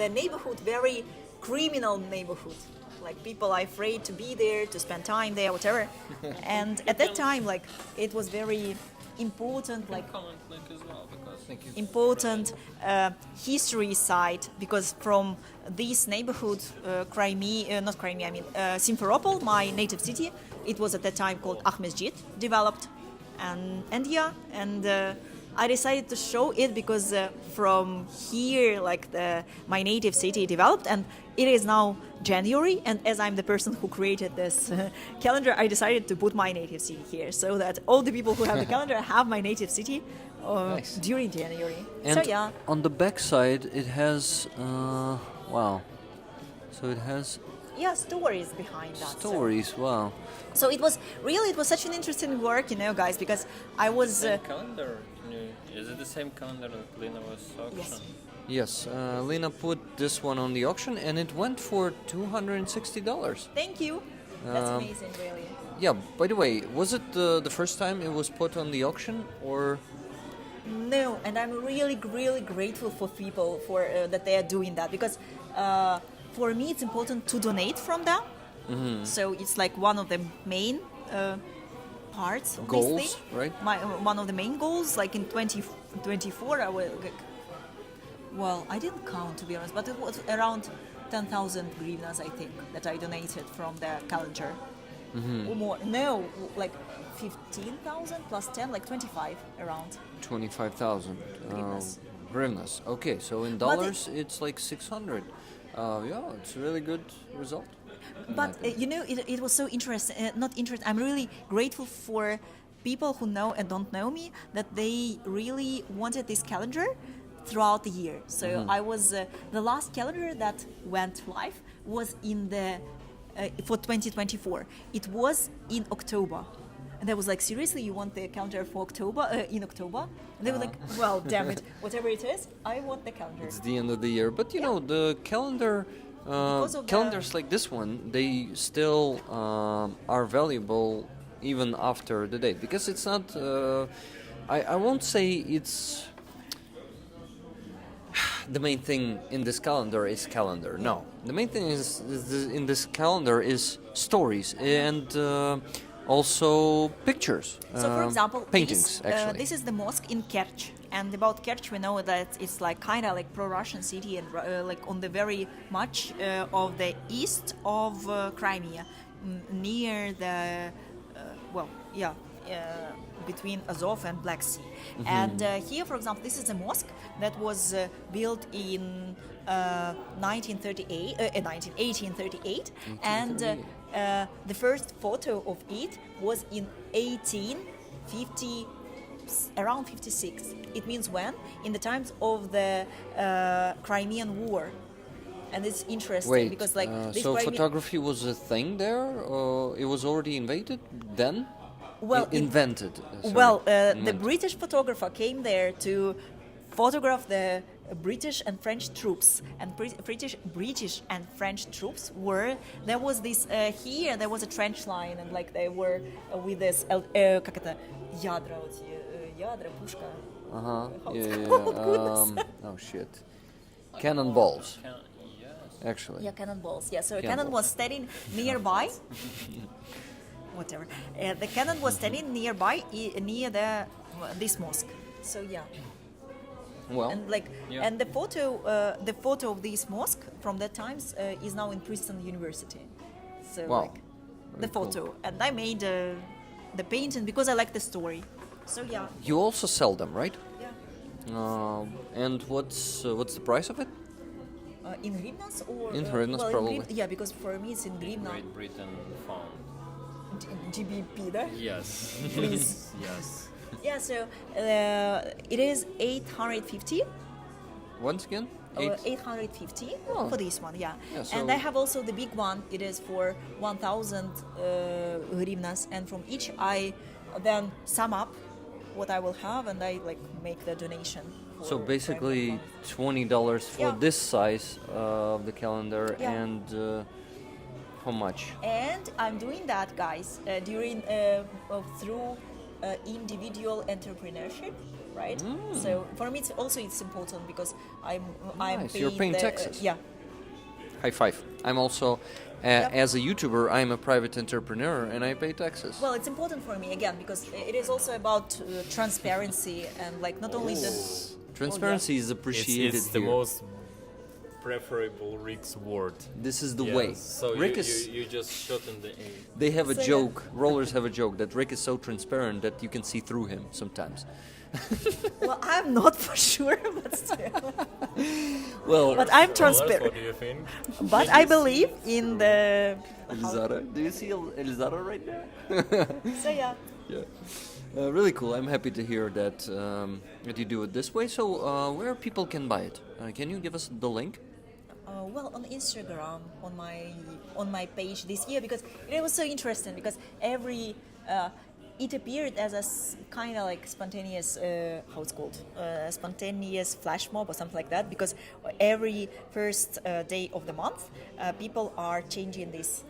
Speaker 3: neighborhood, very criminal neighborhood. Like people are afraid to be there, to spend time there, whatever. And at that time, like it was very important, like important history site, because from this neighborhood, Simferopol, my native city, it was at that time called Ahmedjit, developed, and I decided to show it because from here, like my native city developed, and it is now January, and as I'm the person who created this calendar, I decided to put my native city here so that all the people who have the calendar have my native city
Speaker 2: Nice.
Speaker 3: during January.
Speaker 2: And
Speaker 3: So yeah,
Speaker 2: on the back side, it has wow. So it has
Speaker 3: stories behind that.
Speaker 2: Stories, wow.
Speaker 3: So it was such an interesting work, guys, because I was.
Speaker 1: Same calendar? Is it the same calendar that Lena was auction?
Speaker 2: Yes, Lena put this one on the auction and it went for $260.
Speaker 3: Thank you. That's
Speaker 2: Um,
Speaker 3: amazing, really.
Speaker 2: Yeah, by the way, was it the first time it was put on the auction or...
Speaker 3: No, and I'm really, really grateful for people for that they are doing that, because for me it's important to donate from them. So it's like one of the main parts of
Speaker 2: Goals,
Speaker 3: this thing.
Speaker 2: right?
Speaker 3: One of the main goals, like in 2024, I will. Well, I didn't count, to be honest, but it was around 10,000 hryvnias, I think, that I donated from the calendar. Or more. No, like 15,000 plus 10, like 25 around.
Speaker 2: 25,000
Speaker 3: Hryvnias.
Speaker 2: hryvnias. Okay, so in
Speaker 3: But
Speaker 2: dollars it's like 600. Yeah, it's a really good result.
Speaker 3: But it was so interesting. Not interesting. I'm really grateful for people who know and don't know me, that they really wanted this calendar throughout the year. So I was the last calendar that went live was in the for 2024. It was in October. And I was like, seriously, you want the calendar for October, in October? And they were like, well, damn it, whatever it is, I want the calendar.
Speaker 2: It's the end of the year. But you know, the calendar,
Speaker 3: Because of
Speaker 2: calendars like this one, they still are valuable even after the date. Because it's not, I won't say it's... The main thing in this calendar is calendar. No, the main thing in this calendar is stories and also pictures.
Speaker 3: So, for example,
Speaker 2: paintings. Actually,
Speaker 3: this is the mosque in Kerch, and about Kerch we know that it's like kind of like pro-Russian city and like on the very much of the east of Crimea, near the between Azov and Black Sea. And here, for example, this is a mosque that was built in 1838, and the first photo of it was in 1850, around 56. It means when? In the times of the Crimean War. And it's interesting because like this
Speaker 2: so photography was a thing there, or it was already invaded then?
Speaker 3: Well,
Speaker 2: invented.
Speaker 3: The British photographer came there to photograph the British and French troops, and British and French troops were. There was this here. There was a trench line, and like they were with this как это ядра, ядра, пушка.
Speaker 2: Oh shit! Cannonballs. Actually.
Speaker 3: Yeah, cannonballs. Yeah, so a cannon was standing nearby. Whatever. The cannon was standing nearby, near this mosque. So yeah.
Speaker 2: Well.
Speaker 3: And like, and the photo of this mosque from that times is now in Princeton University. So like, the photo,
Speaker 2: cool.
Speaker 3: And I made the painting because I like the story. So yeah.
Speaker 2: You also sell them, right?
Speaker 3: Yeah.
Speaker 2: And what's the price of it?
Speaker 3: In hryvnias or
Speaker 2: in hryvnias, probably.
Speaker 3: Yeah, because for me it's in hryvnia.
Speaker 1: Great Britain found.
Speaker 3: GBP, there.
Speaker 1: Yes.
Speaker 3: Please.
Speaker 1: Yes.
Speaker 3: Yeah, so it is 850.
Speaker 2: Once again?
Speaker 3: 850 for this one, yeah.
Speaker 2: So
Speaker 3: and I have also the big one. It is for 1,000 hryvnias, and from each I then sum up what I will have, and I like make the donation.
Speaker 2: So basically $20 for this size of the calendar, and how much?
Speaker 3: And I'm doing that, guys, through individual entrepreneurship, right? So for me, it's important because I'm
Speaker 2: nice.
Speaker 3: paying
Speaker 2: You're paying taxes.
Speaker 3: Yeah.
Speaker 2: High five. I'm also, as a YouTuber, I'm a private entrepreneur and I pay taxes.
Speaker 3: Well, it's important for me again because it is also about transparency and like not only the
Speaker 2: transparency is appreciated.
Speaker 4: It's the most preferable Rick's word.
Speaker 2: This is the way.
Speaker 1: So
Speaker 2: Rick
Speaker 1: you just shot in the air.
Speaker 2: They have a joke. Rollers have a joke that Rick is so transparent that you can see through him sometimes.
Speaker 3: Well, I'm not for sure, but still.
Speaker 2: Well,
Speaker 3: but I'm transparent.
Speaker 4: What do you think?
Speaker 3: But I believe in the.
Speaker 2: Elzara. Do you see Elzara right there?
Speaker 3: So yeah.
Speaker 2: Yeah. Really cool. I'm happy to hear that that you do it this way. So where people can buy it? Can you give us the link?
Speaker 3: Well, on Instagram, on my page this year, because it was so interesting because it appeared as a kind of like spontaneous how it's called spontaneous flash mob or something like that, because every first day of the month people are changing this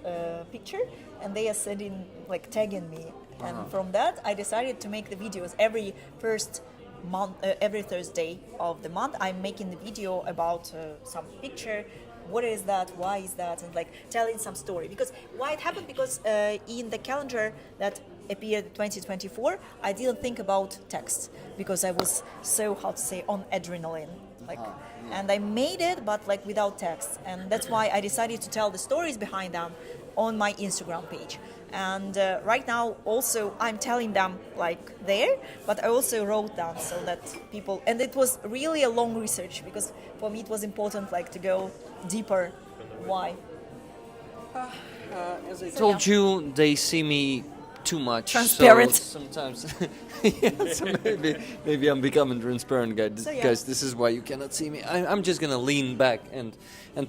Speaker 3: picture and they are sending like tagging me, and from that I decided to make the videos every first month, every Thursday of the month. I'm making the video about some picture. What is that? Why is that? And like telling some story. Because why it happened? Because in the calendar that appeared 2024, I didn't think about text because I was so, how to say, on adrenaline. Like, and I made it, but like without text. And that's why I decided to tell the stories behind them on my Instagram page. And right now also I'm telling them like there, but I also wrote down so that people, and it was really a long research because for me it was important like to go deeper. Why?
Speaker 2: As I told you, they see me too much.
Speaker 3: Transparent.
Speaker 2: So sometimes, yeah, so maybe I'm becoming transparent, guys.
Speaker 3: So, yeah.
Speaker 2: Guys, this is why you cannot see me. I'm just gonna lean back and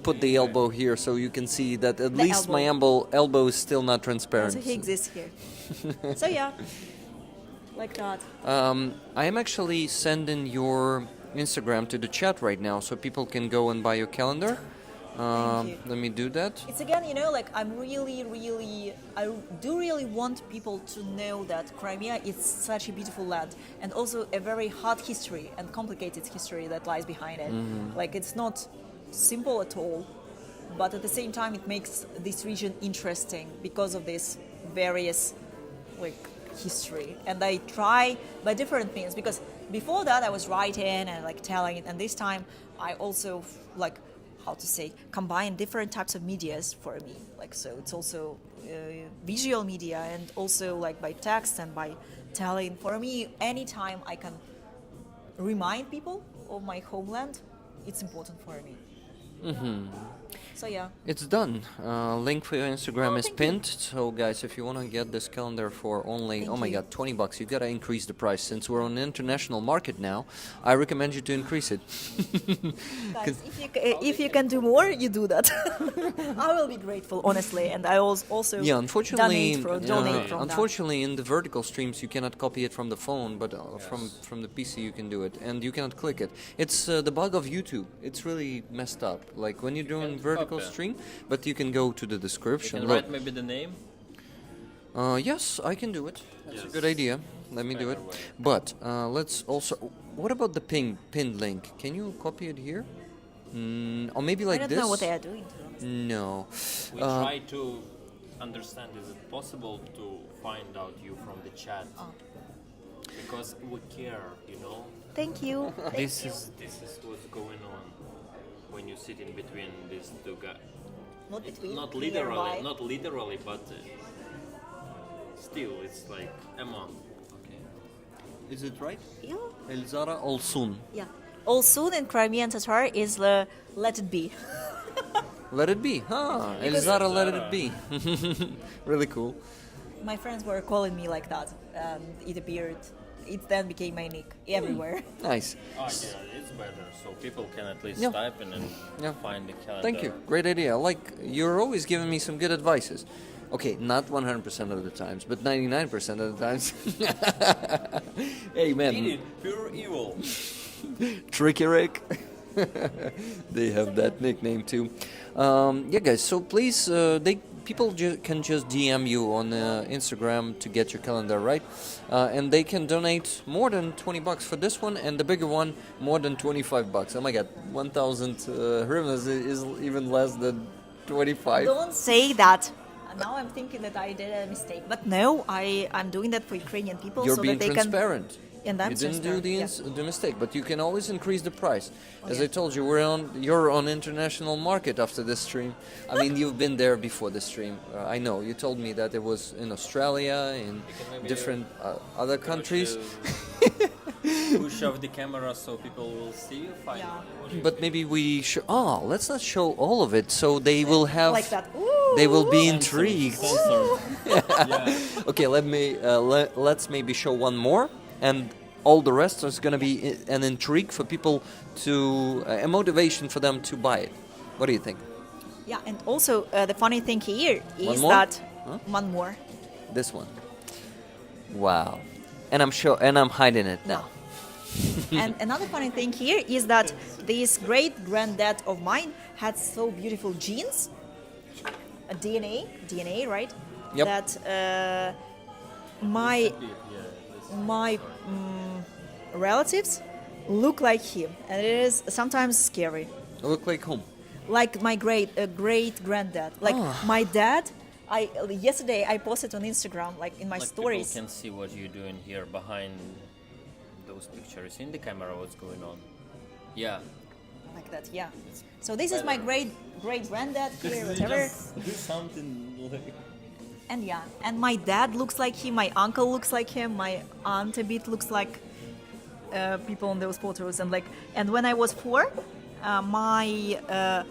Speaker 2: put the elbow here so you can see that at least my elbow is still not transparent.
Speaker 3: So he exists here. So yeah, like that.
Speaker 2: I am actually sending your Instagram to the chat right now so people can go and buy your calendar.
Speaker 3: Thank you.
Speaker 2: Let me do that.
Speaker 3: It's again, you know, like I do really want people to know that Crimea is such a beautiful land and also a very hard history and complicated history that lies behind it. Like it's not simple at all, but at the same time it makes this region interesting because of this various like history. And I try by different means because before that I was writing and like telling it, and this time I also like, how to say, combine different types of medias for me. Like, so it's also visual media and also like by text and by telling. For me, anytime I can remind people of my homeland, it's important for me. So yeah.
Speaker 2: It's done. Link for your Instagram is
Speaker 3: thank
Speaker 2: pinned. So guys, if you want to get this calendar for only,
Speaker 3: Thank
Speaker 2: oh my
Speaker 3: you.
Speaker 2: god, $20, you gotta increase the price. Since we're on an international market now, I recommend you to increase it.
Speaker 3: Guys, if you can do more, you do that. I will be grateful, honestly, and I also
Speaker 2: Yeah, unfortunately,
Speaker 3: donate from
Speaker 2: unfortunately, in the vertical streams you cannot copy it from the phone, but from the PC you can do it, and you cannot click it. It's the bug of YouTube. It's really messed up. Like when you're doing vertical stream, but you can go to the
Speaker 1: You
Speaker 2: description.
Speaker 1: can
Speaker 2: Look.
Speaker 1: write maybe the name.
Speaker 2: Yes, I can do it. That's a
Speaker 1: Yes.
Speaker 2: good idea. Let me do it.
Speaker 1: Better way.
Speaker 2: But let's also. What about the pinned link? Can you copy it here? Or maybe like
Speaker 3: I don't
Speaker 2: this?
Speaker 3: know what they are doing. To be honest.
Speaker 2: No.
Speaker 1: We try to understand, is it possible to find out you from the chat? Because we care, you know.
Speaker 3: Thank you.
Speaker 1: This is what's going on when you sit in between these two guys.
Speaker 3: Not between.
Speaker 1: Not
Speaker 3: nearby.
Speaker 1: literally, but still, it's like among. Okay.
Speaker 2: Is it right?
Speaker 3: Yeah.
Speaker 2: Elzara Olsun.
Speaker 3: Yeah. Also, in Crimean Tatar is let it be.
Speaker 2: Let it be. Elzara, let it be. Really cool.
Speaker 3: My friends were calling me like that, and it appeared. It then became my nick everywhere.
Speaker 2: Nice.
Speaker 1: Oh yeah, it's better, so people can at least
Speaker 2: Yeah.
Speaker 1: type in and
Speaker 2: Yeah.
Speaker 1: find the calendar.
Speaker 2: Thank you. Great idea. Like, you're always giving me some good advices. Okay, not 100% of the times, but 99% of the times. Hey, man.
Speaker 1: Pure evil.
Speaker 2: Tricky Rick. They have that nickname too. Yeah, guys. So please, people can just DM you on Instagram to get your calendar, right? And they can donate more than $20 for this one, and the bigger one more than $25. Oh my God, 1,000 hryvnias is even less than 25.
Speaker 3: Don't say that. Now I'm thinking that I did a mistake, but no, I'm doing that for Ukrainian people
Speaker 2: You're
Speaker 3: so
Speaker 2: being
Speaker 3: that they
Speaker 2: transparent.
Speaker 3: can. And I'm
Speaker 2: You didn't do
Speaker 3: transparent,
Speaker 2: the mistake, but you can always increase the price. As
Speaker 3: yeah.
Speaker 2: I told you, you're on international market after this stream. I mean, you've been there before the stream. I know. You told me that it was in Australia, in
Speaker 1: maybe
Speaker 2: different other countries.
Speaker 1: Push off the camera so people will see you finally.
Speaker 3: Yeah.
Speaker 1: What do you
Speaker 2: But
Speaker 1: think?
Speaker 2: maybe we should. Oh, let's not show all of it, so they will have.
Speaker 3: Like that. Ooh,
Speaker 2: They will be
Speaker 3: ooh.
Speaker 2: intrigued.
Speaker 1: Censored. Yeah.
Speaker 2: Okay, let's maybe show one more, and all the rest is gonna be an intrigue for people to a motivation for them to buy it. What do you think?
Speaker 3: Yeah, and also the funny thing here is
Speaker 2: One more?
Speaker 3: that
Speaker 2: Huh?
Speaker 3: one more.
Speaker 2: This one. Wow. And I'm hiding it now.
Speaker 3: And another funny thing here is that this great granddad of mine had so beautiful genes, a DNA, right?
Speaker 2: Yep.
Speaker 3: That my relatives look like him, and it is sometimes scary.
Speaker 2: Look like whom?
Speaker 3: Like my great granddad, like my dad. Yesterday I posted on Instagram, like in my
Speaker 1: Like
Speaker 3: stories.
Speaker 1: people can see what you're doing here behind those pictures in the camera. What's going on? Yeah.
Speaker 3: Like that, yeah. So this is my great granddad here, whatever.
Speaker 1: Do something like.
Speaker 3: And yeah, and my dad looks like him, my uncle looks like him, my aunt a bit looks like people in those photos. And when I was 4, my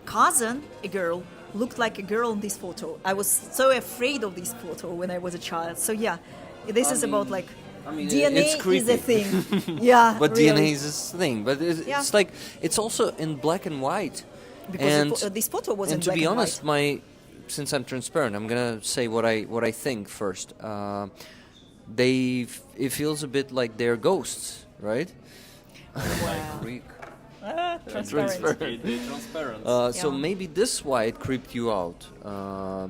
Speaker 3: cousin, a girl, looked like a girl in this photo. I was so afraid of this photo when I was a child. So yeah, this is about like DNA
Speaker 2: it's creepy.
Speaker 3: is a thing. Yeah,
Speaker 2: But
Speaker 3: really.
Speaker 2: DNA is this thing. But
Speaker 3: Yeah.
Speaker 2: it's like it's also in black and white.
Speaker 3: Because this photo was in
Speaker 2: and to
Speaker 3: black
Speaker 2: be
Speaker 3: and
Speaker 2: honest,
Speaker 3: white.
Speaker 2: since I'm transparent, I'm gonna say what I think first. It feels a bit like they're ghosts, right?
Speaker 3: Wow.
Speaker 2: Freak.
Speaker 3: Transparent.
Speaker 1: Transparent.
Speaker 2: So
Speaker 3: Yeah.
Speaker 2: maybe this why it creeped you out,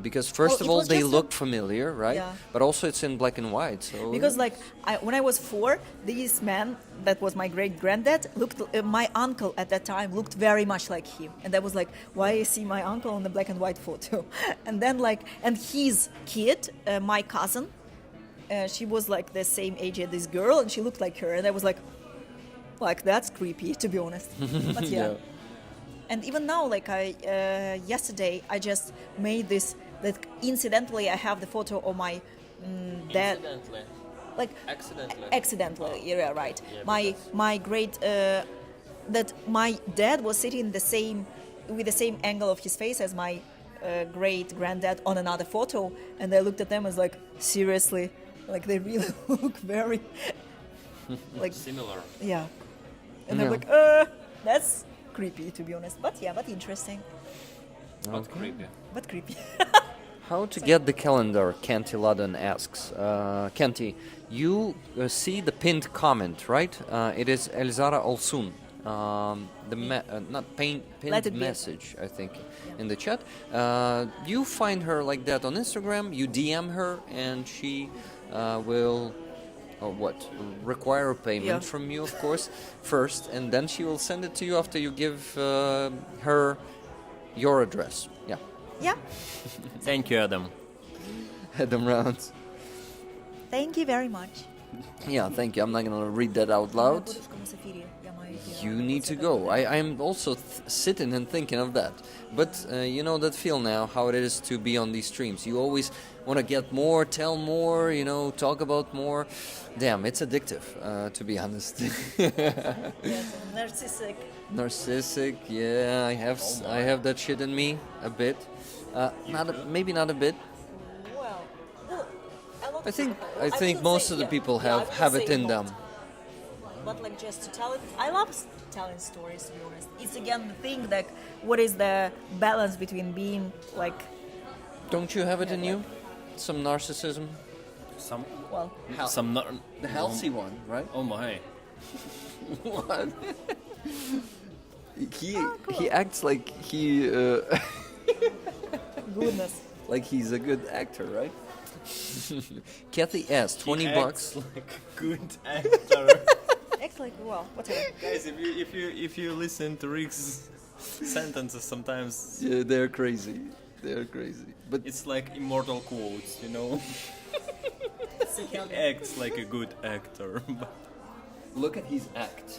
Speaker 2: because first
Speaker 3: Well,
Speaker 2: of
Speaker 3: it
Speaker 2: all
Speaker 3: was
Speaker 2: they
Speaker 3: just a-
Speaker 2: look familiar, right?
Speaker 3: Yeah.
Speaker 2: But also it's in black and white. So
Speaker 3: Because like when I was 4, this man that was my great granddad looked. My uncle at that time looked very much like him, and I was like, why I see my uncle on the black and white photo? And then and his kid, my cousin, she was like the same age as this girl, and she looked like her, and I was like that's creepy, to be honest. But yeah. And even now, like yesterday, I just made this. That incidentally, I have the photo of my dad.
Speaker 1: Incidentally.
Speaker 3: Like
Speaker 1: Accidentally.
Speaker 3: accidentally, yeah, right.
Speaker 1: Yeah,
Speaker 3: My great that my dad was sitting with the same angle of his face as my great granddad on another photo, and I looked at them as like, seriously, like they really look very like
Speaker 1: Similar.
Speaker 3: yeah, and
Speaker 2: Yeah.
Speaker 3: I'm like that's creepy, to be honest, but interesting,
Speaker 1: But creepy.
Speaker 3: but creepy.
Speaker 2: How to get the calendar? Kenti Laden asks. Kenti, you see the pinned comment, right? It is Elzara Olsun. Not pinned
Speaker 3: Let it be.
Speaker 2: message, I think, in the chat. You find her like that on Instagram. You DM her, and she will. Require a payment
Speaker 3: Yeah.
Speaker 2: from you, of course, first, and then she will send it to you after you give her your address. Yeah.
Speaker 3: Yeah,
Speaker 1: Thank you, Adam.
Speaker 2: Adam Rounds.
Speaker 3: thank you very much.
Speaker 2: Yeah, thank you. I'm not gonna read that out loud. You need to go. I'm also sitting and thinking of that. But you know that feel now, how it is to be on these streams. You always want to get more, tell more, talk about more. Damn, it's addictive, to be honest.
Speaker 3: Yes, narcissistic.
Speaker 2: Narcissistic, yeah, I have that shit in me a bit. Maybe not a bit.
Speaker 3: Well, a lot
Speaker 2: I
Speaker 3: of
Speaker 2: think
Speaker 3: people-
Speaker 2: I think
Speaker 3: wouldn't
Speaker 2: most
Speaker 3: say-
Speaker 2: of the
Speaker 3: yeah.
Speaker 2: people
Speaker 3: Yeah, I
Speaker 2: have
Speaker 3: wouldn't
Speaker 2: it
Speaker 3: say
Speaker 2: in
Speaker 3: a
Speaker 2: them.
Speaker 3: lot. But like just to tell it, I love telling stories, to be honest. It's again the thing that what is the balance between being like,
Speaker 2: Don't you have it in you? Some narcissism?
Speaker 1: Some.
Speaker 3: well,
Speaker 1: Some.
Speaker 2: The healthy one, right?
Speaker 1: Oh my.
Speaker 2: What? He acts like he
Speaker 3: goodness.
Speaker 2: like he's a good actor, right? Kathy S, $20.
Speaker 1: Like a good actor.
Speaker 3: Act like, well, whatever.
Speaker 1: Guys, if you listen to Rick's sentences, sometimes
Speaker 2: Yeah, they're crazy. They're crazy. But
Speaker 1: it's like immortal quotes, you know. He acts like a good actor. But
Speaker 2: look at his act.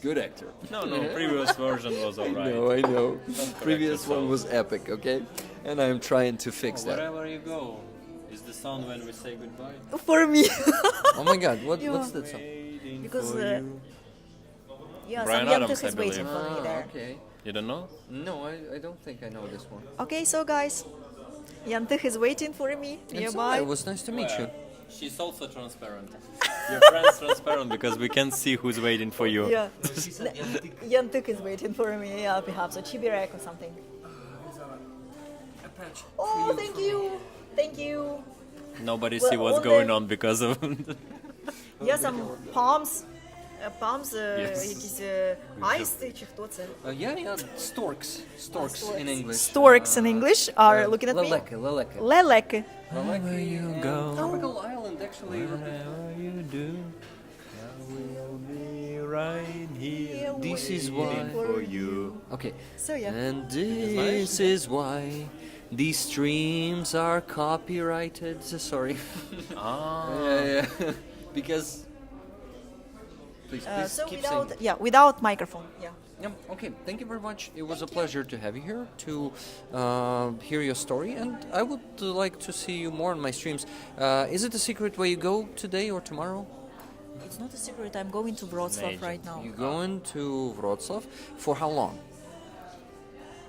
Speaker 2: Good actor.
Speaker 1: no, previous version was alright.
Speaker 2: I know. Previous
Speaker 1: yourself.
Speaker 2: one was epic, okay? And I'm trying to fix that.
Speaker 1: Wherever you go, is the sound when we say goodbye.
Speaker 3: For me.
Speaker 2: Oh my god,
Speaker 3: Yeah.
Speaker 2: what's that song?
Speaker 1: Waiting
Speaker 3: Because,
Speaker 1: for you.
Speaker 3: Yeah,
Speaker 1: Brian
Speaker 3: some young
Speaker 1: Adams,
Speaker 3: is
Speaker 1: I
Speaker 3: waiting
Speaker 1: believe.
Speaker 3: for me there.
Speaker 2: Okay.
Speaker 1: You don't know?
Speaker 2: No, I don't think I know this one.
Speaker 3: Okay, so guys, Yantik is waiting for me nearby.
Speaker 2: It was nice to meet you.
Speaker 1: She's also transparent. Your friend's transparent because we can see who's waiting for you.
Speaker 3: Yeah. Yantik is waiting for me. Yeah, perhaps a chibirek or something. Oh, thank you. Thank you.
Speaker 1: Nobody
Speaker 3: Well,
Speaker 1: see what's
Speaker 3: all
Speaker 1: going
Speaker 3: the-
Speaker 1: on because of.
Speaker 3: Є some palms. Palms,
Speaker 1: Yes.
Speaker 3: якісь аїсти, чи хто це?
Speaker 2: Yeah, storks. Storks in English.
Speaker 3: Storks in English are looking at me.
Speaker 2: Leleke, leleke.
Speaker 3: Лелеки.
Speaker 1: Where you go,
Speaker 2: Tropical island, actually.
Speaker 1: whatever you do, I will be right here.
Speaker 2: This is
Speaker 1: waiting
Speaker 2: why-
Speaker 1: for you.
Speaker 2: Okay.
Speaker 3: So yeah.
Speaker 2: And this is why these streams are copyrighted. Sorry. Yeah. Because. Please
Speaker 3: So
Speaker 2: keep
Speaker 3: without,
Speaker 2: saying.
Speaker 3: without microphone. Yeah.
Speaker 2: Yeah, okay, thank you very much. It was a pleasure to have you here, to hear your story, and I would like to see you more on my streams. Is it a secret where you go today or tomorrow?
Speaker 3: It's not a secret. I'm going to Wrocław
Speaker 1: Amazing.
Speaker 3: right now.
Speaker 2: You're going to Wrocław for how long?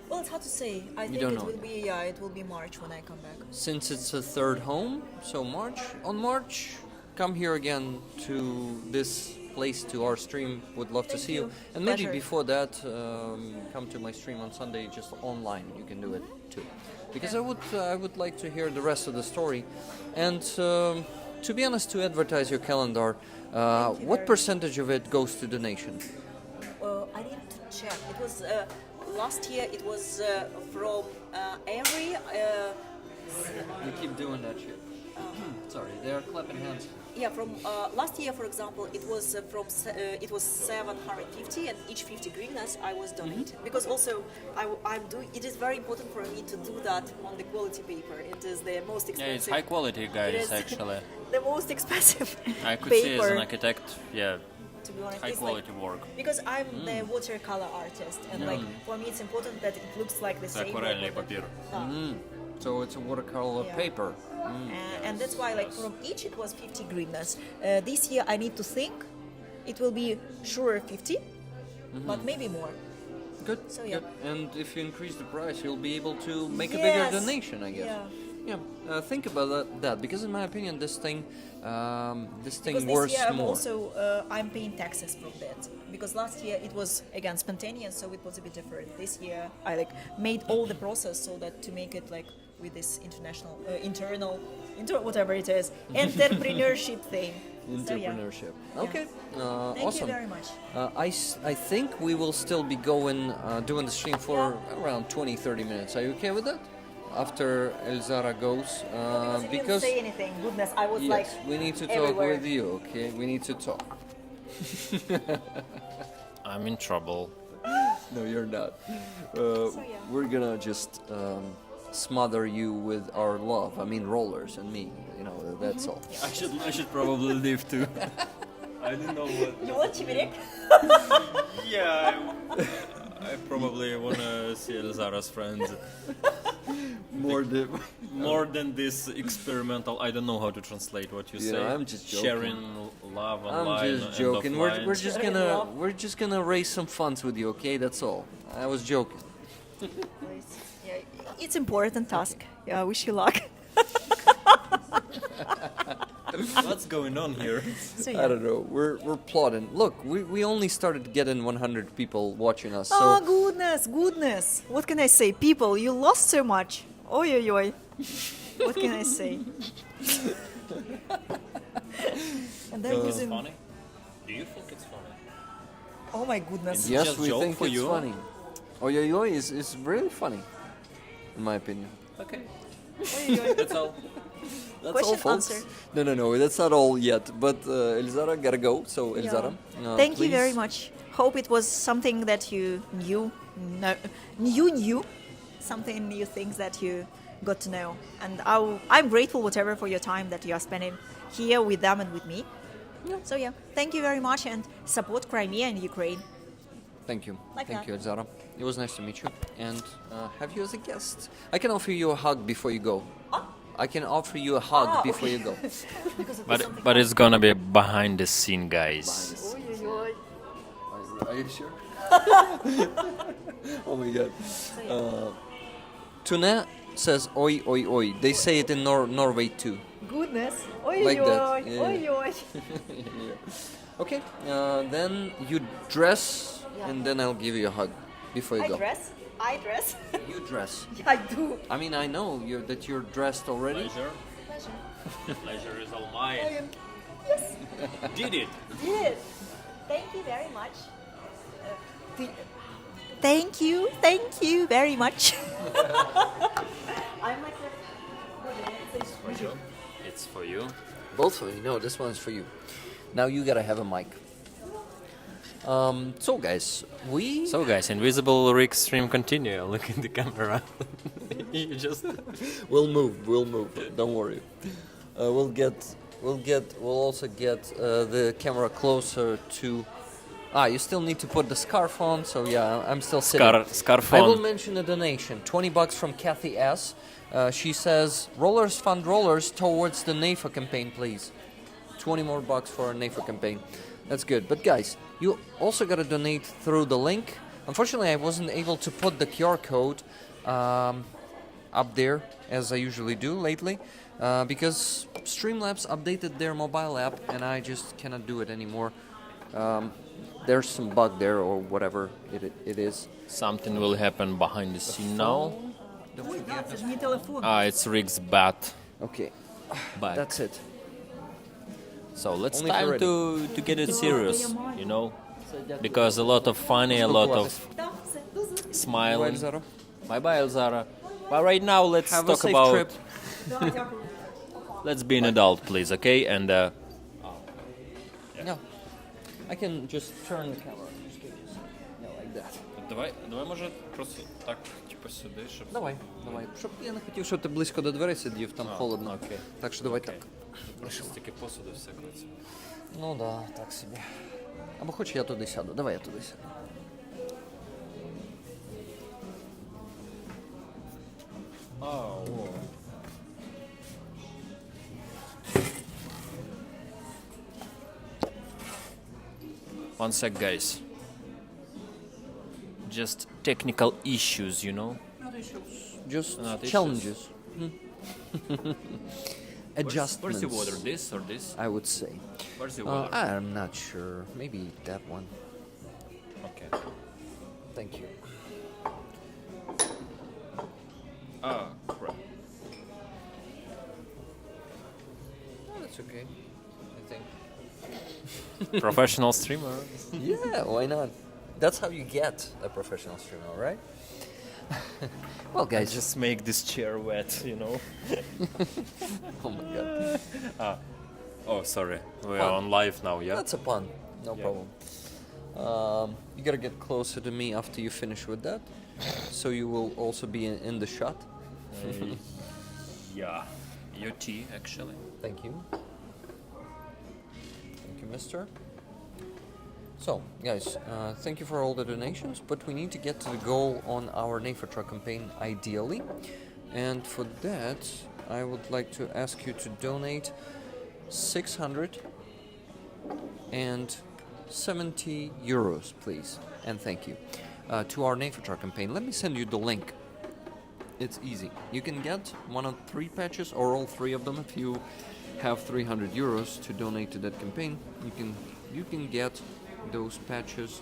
Speaker 3: Well, it's hard to say. I think
Speaker 2: don't
Speaker 3: it
Speaker 2: know.
Speaker 3: will be it will be March when I come back.
Speaker 2: Since it's a third home, so March. On March, come here again to this place, to our stream. Would love to
Speaker 3: Thank
Speaker 2: see you.
Speaker 3: you.
Speaker 2: And maybe
Speaker 3: Pleasure.
Speaker 2: before that, come to my stream on Sunday, just online. You can do it too, because I would like to hear the rest of the story. And to be honest, to advertise your calendar, what percentage of it goes to donation?
Speaker 3: I need to check. It was last year. It was from every.
Speaker 2: You keep doing that shit. Sorry, they are clapping hands.
Speaker 3: Yeah, from last year, for example, it was it was 750, and each 50 hryvnias I was donating. Because also, I'm doing. It is very important for me to do that on the quality paper. It is the most
Speaker 1: Yeah,
Speaker 3: expensive.
Speaker 1: it's high quality,
Speaker 3: It
Speaker 1: guys.
Speaker 3: is
Speaker 1: Actually,
Speaker 3: the most expensive
Speaker 1: I could
Speaker 3: paper.
Speaker 1: see as an architect. Yeah,
Speaker 3: To be honest,
Speaker 1: high
Speaker 3: it's
Speaker 1: quality
Speaker 3: like,
Speaker 1: work.
Speaker 3: because I'm the watercolor artist, and like for me, it's important that it looks like the same.
Speaker 1: Акварельный
Speaker 3: like what
Speaker 1: папир.
Speaker 2: So it's a watercolor
Speaker 3: Yeah.
Speaker 2: paper.
Speaker 3: And that's why, like, from each it was 50 hryvnias. This year I need to think. It will be sure 50, but maybe more.
Speaker 2: Good.
Speaker 3: So, yeah.
Speaker 2: Good. And if you increase the price, you'll be able to make a bigger
Speaker 3: Yes.
Speaker 2: donation, I guess.
Speaker 3: Yeah.
Speaker 2: Think about that because, in my opinion, this thing
Speaker 3: Because this
Speaker 2: worth
Speaker 3: year I'm
Speaker 2: more.
Speaker 3: also I'm paying taxes from that. Because last year it was again spontaneous, so it was a bit different. This year I like made all the process so that to make it like with this international whatever it is entrepreneurship thing. So, yeah.
Speaker 2: Entrepreneurship. Okay.
Speaker 3: Thank
Speaker 2: Awesome.
Speaker 3: you very much.
Speaker 2: I think we will still be going doing the stream for around 20-30 minutes. Are you okay with that? After Elzara goes,
Speaker 3: Because you didn't say anything. Goodness, I was
Speaker 2: yes,
Speaker 3: like
Speaker 2: we need to talk
Speaker 3: everywhere.
Speaker 2: with you. Okay, we need to talk.
Speaker 1: I'm in trouble.
Speaker 2: No, you're not.
Speaker 3: yeah.
Speaker 2: We're gonna just smother you with our love. I mean, rollers and me. You know, that's all.
Speaker 1: I should probably leave too. I don't know what.
Speaker 3: You want chibirek?
Speaker 1: Yeah, I probably wanna see Elzara's friends more than this experimental. I don't know how to translate what you
Speaker 2: You
Speaker 1: say.
Speaker 2: know, I'm just joking.
Speaker 1: Sharing love
Speaker 2: I'm
Speaker 1: online.
Speaker 2: just
Speaker 1: and
Speaker 2: joking.
Speaker 1: offline.
Speaker 2: We're just gonna raise some funds with you. Okay, that's all. I was joking.
Speaker 3: Yeah, it's important task. Yeah, I wish you luck.
Speaker 1: What's going on here?
Speaker 3: So
Speaker 2: I
Speaker 3: yeah.
Speaker 2: don't know. We're plotting. Look, we only started getting 100 people watching us. So
Speaker 3: Oh goodness! What can I say? People, you lost so much. Oi oi oi. What can I say? And they're
Speaker 1: It's
Speaker 3: using.
Speaker 1: funny. Do you think it's funny?
Speaker 3: Oh my goodness.
Speaker 2: yes,
Speaker 1: just
Speaker 2: we
Speaker 1: joke
Speaker 2: think
Speaker 1: for
Speaker 2: it's
Speaker 1: you?
Speaker 2: funny. Oi oi oi is really funny, in my opinion.
Speaker 1: Okay,
Speaker 3: Oi, oi, oi.
Speaker 1: that's all.
Speaker 2: That's
Speaker 3: Question,
Speaker 2: all, folks.
Speaker 3: answer.
Speaker 2: No, that's not all yet. But Elzara gotta go. So Elzara,
Speaker 3: Thank you very
Speaker 2: please.
Speaker 3: much. Hope it was something that you knew, something new things that you got to know. And I'm grateful, whatever, for your time that you are spending here with them and with me. So yeah, thank you very much and support Crimea and Ukraine.
Speaker 2: Thank you.
Speaker 3: Like
Speaker 2: Thank
Speaker 3: that.
Speaker 2: you, Elzara. It was nice to meet you and have you as a guest. I can offer you a hug before you go. I can offer you a hug before you go.
Speaker 3: Because it was
Speaker 1: But
Speaker 3: something
Speaker 1: but it's gonna be behind the scene, guys.
Speaker 3: Oi, oi, oi.
Speaker 2: Are you sure? oh my god. says oi oi oi. They say it in Norway too.
Speaker 3: Goodness. Oi,
Speaker 2: Like that,
Speaker 3: oi,
Speaker 2: yeah.
Speaker 3: oi, oi.
Speaker 2: Okay, then you dress,
Speaker 3: Yeah.
Speaker 2: and then I'll give you a hug before you
Speaker 3: I
Speaker 2: go.
Speaker 3: dress. I dress.
Speaker 2: You dress.
Speaker 3: I do.
Speaker 2: I mean, I know that you're dressed already.
Speaker 1: Pleasure.
Speaker 3: Pleasure.
Speaker 1: Pleasure is all
Speaker 3: I
Speaker 1: mine.
Speaker 3: am. Yes.
Speaker 1: Did it.
Speaker 3: Did. Thank you very much. Thank you very much. I'm like
Speaker 1: It's for you.
Speaker 2: Both of you. No, this one's for you. Now you gotta have a mic. So guys,
Speaker 1: So guys, invisible rig stream continue. Look in the camera. You just
Speaker 2: we'll move. Don't worry. We'll also get the camera closer to. You still need to put the scarf on. So yeah, I'm still sitting.
Speaker 1: scarf
Speaker 2: I will
Speaker 1: on.
Speaker 2: mention a donation, $20 from Kathy S. She says, "Rollers fund rollers towards the NAFA campaign, please." 20 more bucks for a NAFA campaign. That's good. But guys, you also gotta donate through the link. Unfortunately, I wasn't able to put the QR code up there as I usually do lately because Streamlabs updated their mobile app and I just cannot do it anymore. There's some bug there or whatever it is.
Speaker 1: Something will happen behind the scene now.
Speaker 2: Don't forget.
Speaker 1: It's Rick's bat.
Speaker 2: Okay,
Speaker 1: Back.
Speaker 2: that's it.
Speaker 1: So let's
Speaker 2: Only
Speaker 1: time
Speaker 2: for
Speaker 1: to get it serious, you know, because a lot of funny, a lot of
Speaker 2: Bye,
Speaker 1: smiling.
Speaker 2: Elzara.
Speaker 1: Bye bye, Elzara. But right now let's
Speaker 2: Have a
Speaker 1: talk
Speaker 2: safe
Speaker 1: about.
Speaker 2: trip.
Speaker 1: Let's be an adult, please, okay? And
Speaker 2: No, I can just turn the camera. Just give me a second. Yeah, like that.
Speaker 1: давай може просто так, типу сюди, щоб.
Speaker 2: Давай. Щоб я не хотів, щоб ти близько до дверей сидів, там холодно.
Speaker 1: окей.
Speaker 2: Так що давай так.
Speaker 1: Стільки посуду всякого.
Speaker 2: Ну да, так собі. Або хоч я туди сяду. Давай я туди сяду.
Speaker 1: One sec, guys. Just technical issues, you know.
Speaker 2: Just
Speaker 1: Not issues.
Speaker 2: challenges. Adjustments.
Speaker 1: Where's the water? This or this?
Speaker 2: I would say.
Speaker 1: Where's the water?
Speaker 2: I'm not sure. Maybe that one.
Speaker 1: Okay.
Speaker 2: Thank you.
Speaker 1: Crap.
Speaker 2: Oh, that's okay. I think.
Speaker 1: Professional streamer.
Speaker 2: Yeah, why not? That's how you get a professional streamer, right? Well,
Speaker 1: I
Speaker 2: guys,
Speaker 1: just make this chair wet, you know.
Speaker 2: oh my god,
Speaker 1: Oh, sorry. We are
Speaker 2: Fun.
Speaker 1: on live now, yeah?
Speaker 2: that's a pun. No
Speaker 1: Yeah.
Speaker 2: problem. You gotta get closer to me after you finish with that, so you will also be in the shot.
Speaker 1: Yeah. Your tea, actually.
Speaker 2: Thank you. Thank you, mister. So, guys, thank you for all the donations, but we need to get to the goal on our NAFA truck campaign, ideally. And for that, I would like to ask you to donate 670 euros, please. And thank you. To our NAFA truck campaign. Let me send you the link. It's easy. You can get one of 3 patches or all 3 of them if you have 300 euros to donate to that campaign. You can get those patches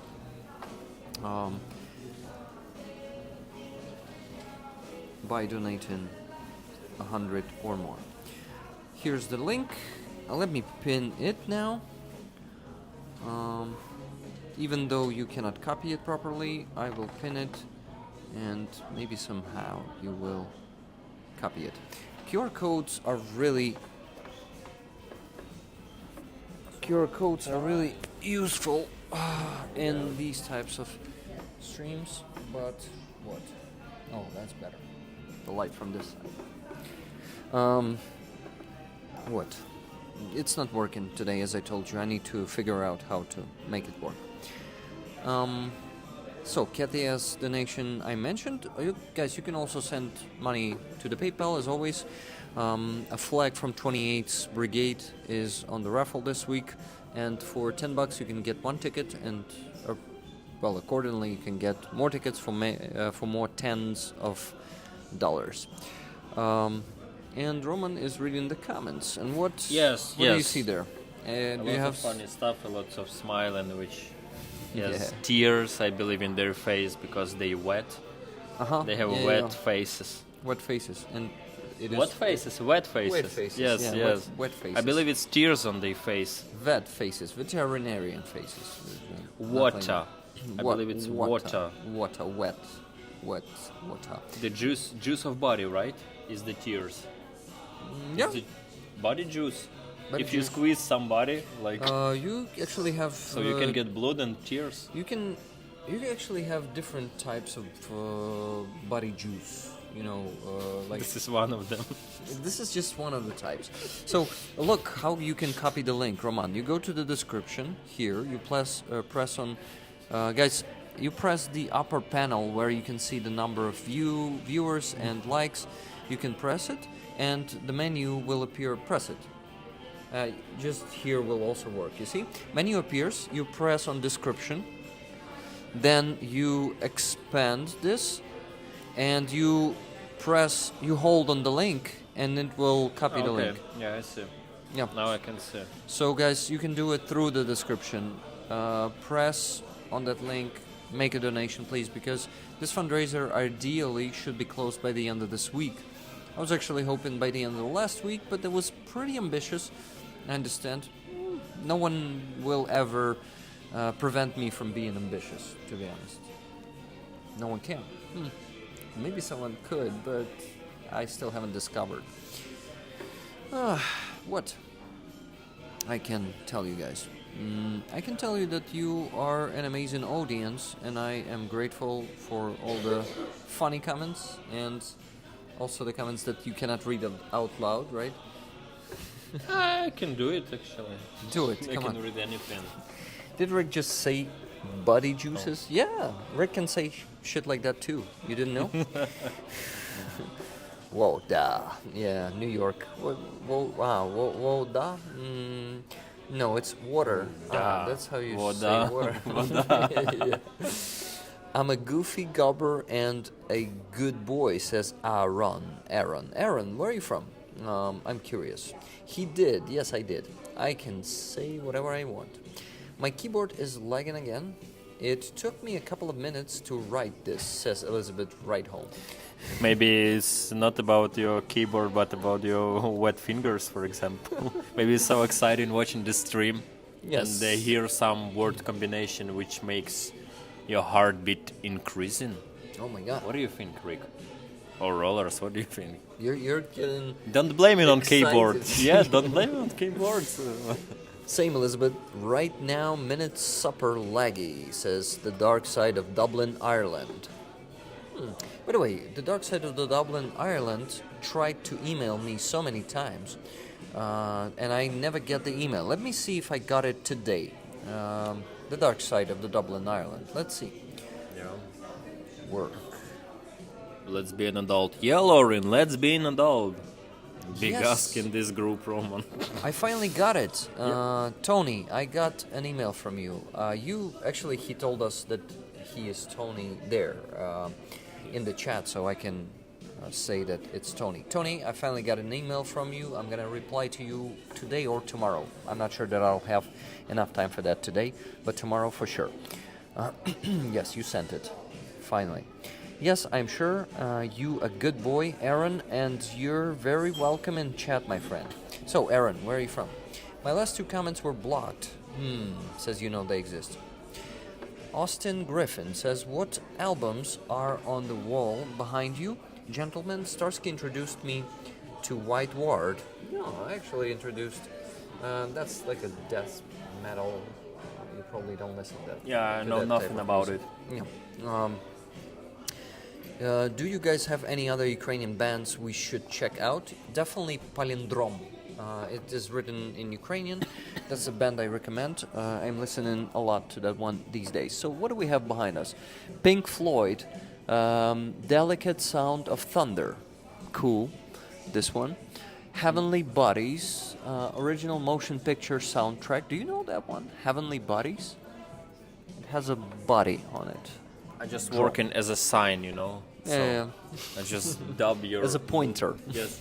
Speaker 2: by donating 100 or more. Here's the link. Let me pin it now. Even though you cannot copy it properly, I will pin it and maybe somehow you will copy it. QR codes are really useful in these types of streams, but what? Oh, that's better. The light from this side. What? It's not working today, as I told you. I need to figure out how to make it work. So, Katya's donation I mentioned. You guys, you can also send money to the PayPal, as always. A flag from 28th Brigade is on the raffle this week, and for $10 you can get 1 ticket, and accordingly you can get more tickets for more tens of dollars. And Roman is reading the comments. And what do you
Speaker 1: yes.
Speaker 2: see there?
Speaker 1: A
Speaker 2: Do
Speaker 1: lot
Speaker 2: you have
Speaker 1: of funny stuff, a lot of smile, and which has
Speaker 2: Yeah.
Speaker 1: tears, I believe, in their face because they wet.
Speaker 2: Uh-huh.
Speaker 1: They have
Speaker 2: yeah,
Speaker 1: wet
Speaker 2: yeah.
Speaker 1: faces.
Speaker 2: Wet faces. And it is
Speaker 1: What faces? Wet faces.
Speaker 2: Wet faces.
Speaker 1: Yes,
Speaker 2: yeah,
Speaker 1: yes.
Speaker 2: Wet faces.
Speaker 1: I believe it's tears on their face.
Speaker 2: Vet faces. Veterinarian faces.
Speaker 1: Water. I believe it's water.
Speaker 2: Water. Wet. Water.
Speaker 1: The juice of body, right? Is the tears.
Speaker 2: Yeah.
Speaker 1: It's the body juice.
Speaker 2: Body
Speaker 1: if you
Speaker 2: juice.
Speaker 1: squeeze somebody, like,
Speaker 2: You actually have.
Speaker 1: so you can get blood and tears.
Speaker 2: You can actually have different types of body juice. You know, like
Speaker 1: This is one of them.
Speaker 2: this is just one of the types. So look how you can copy the link, Roman. You go to the description here. You press on, guys. You press the upper panel where you can see the number of viewers and likes. You can press it, and the menu will appear. Press it. Just here will also work. You see, menu appears. You press on description. Then you expand this, and you hold on the link, and it will copy the link.
Speaker 1: Yeah, I see.
Speaker 2: Yeah.
Speaker 1: Now I can see.
Speaker 2: So guys, you can do it through the description. Press on that link, make a donation, please, because this fundraiser ideally should be closed by the end of this week. I was actually hoping by the end of the last week, but it was pretty ambitious. I understand. No one will ever prevent me from being ambitious, to be honest. No one can. Maybe someone could, but I still haven't discovered. What? I can tell you guys. I can tell you that you are an amazing audience, and I am grateful for all the funny comments and also the comments that you cannot read out loud, right?
Speaker 1: I can do it actually.
Speaker 2: Do it,
Speaker 1: I
Speaker 2: come
Speaker 1: can
Speaker 2: on.
Speaker 1: read anything.
Speaker 2: Did Rick just say body juices? Yeah, Rick can say shit like that too. You didn't know? Whoa, da. Yeah, New York. Whoa, da. No, it's water. That's how you say water. Yeah. I'm a goofy gobber and a good boy, says Aaron. Aaron, where are you from? I'm curious. He did. Yes, I did. I can say whatever I want. My keyboard is lagging again. It took me a couple of minutes to write this, says Elizabeth Rightholm.
Speaker 1: Maybe it's not about your keyboard, but about your wet fingers, for example. Maybe it's so exciting watching the stream,
Speaker 2: Yes.
Speaker 1: and they hear some word combination which makes your heartbeat increasing.
Speaker 2: Oh my god.
Speaker 1: What do you think, Rick? Or Rollers, what do you think?
Speaker 2: You're getting...
Speaker 1: Don't blame it on
Speaker 2: Excited.
Speaker 1: keyboard. Yeah, don't blame it on keyboards.
Speaker 2: Same, Elizabeth. Right now, minute supper laggy, says the dark side of Dublin, Ireland. By the way, the dark side of the Dublin, Ireland tried to email me so many times, and I never get the email. Let me see if I got it today. The dark side of the Dublin, Ireland. Let's see.
Speaker 1: Yeah.
Speaker 2: Work.
Speaker 1: Let's be an adult. Yeah, Lauren, let's be an adult. Big
Speaker 2: Yes.
Speaker 1: ask in this group, Roman.
Speaker 2: I finally got it. Tony, I got an email from you. He told us that he is Tony there in the chat, so I can say that it's Tony. Tony, I finally got an email from you. I'm going to reply to you today or tomorrow. I'm not sure that I'll have enough time for that today, but tomorrow for sure. Yes, you sent it. Finally. Yes, I'm sure. You a good boy, Aaron, and you're very welcome in chat, my friend. So, Aaron, where are you from? My last two comments were blocked. Says you know they exist. Austin Griffin says, what albums are on the wall behind you? Gentlemen, Starsky introduced me to White Ward. No, I actually introduced... that's like a death metal. You probably don't listen to that.
Speaker 1: Yeah, I
Speaker 2: to
Speaker 1: know
Speaker 2: that
Speaker 1: nothing
Speaker 2: type of
Speaker 1: about
Speaker 2: music.
Speaker 1: it.
Speaker 2: Yeah. Do you guys have any other Ukrainian bands we should check out? Definitely Palindrom. It is written in Ukrainian. That's a band I recommend. I'm listening a lot to that one these days. So what do we have behind us? Pink Floyd, Delicate Sound of Thunder. Cool. This one. Heavenly Bodies, original motion picture soundtrack. Do you know that one? Heavenly Bodies? It has a body on it.
Speaker 1: I just working as a sign, So
Speaker 2: Yeah.
Speaker 1: I just dub your
Speaker 2: As a pointer.
Speaker 1: yes.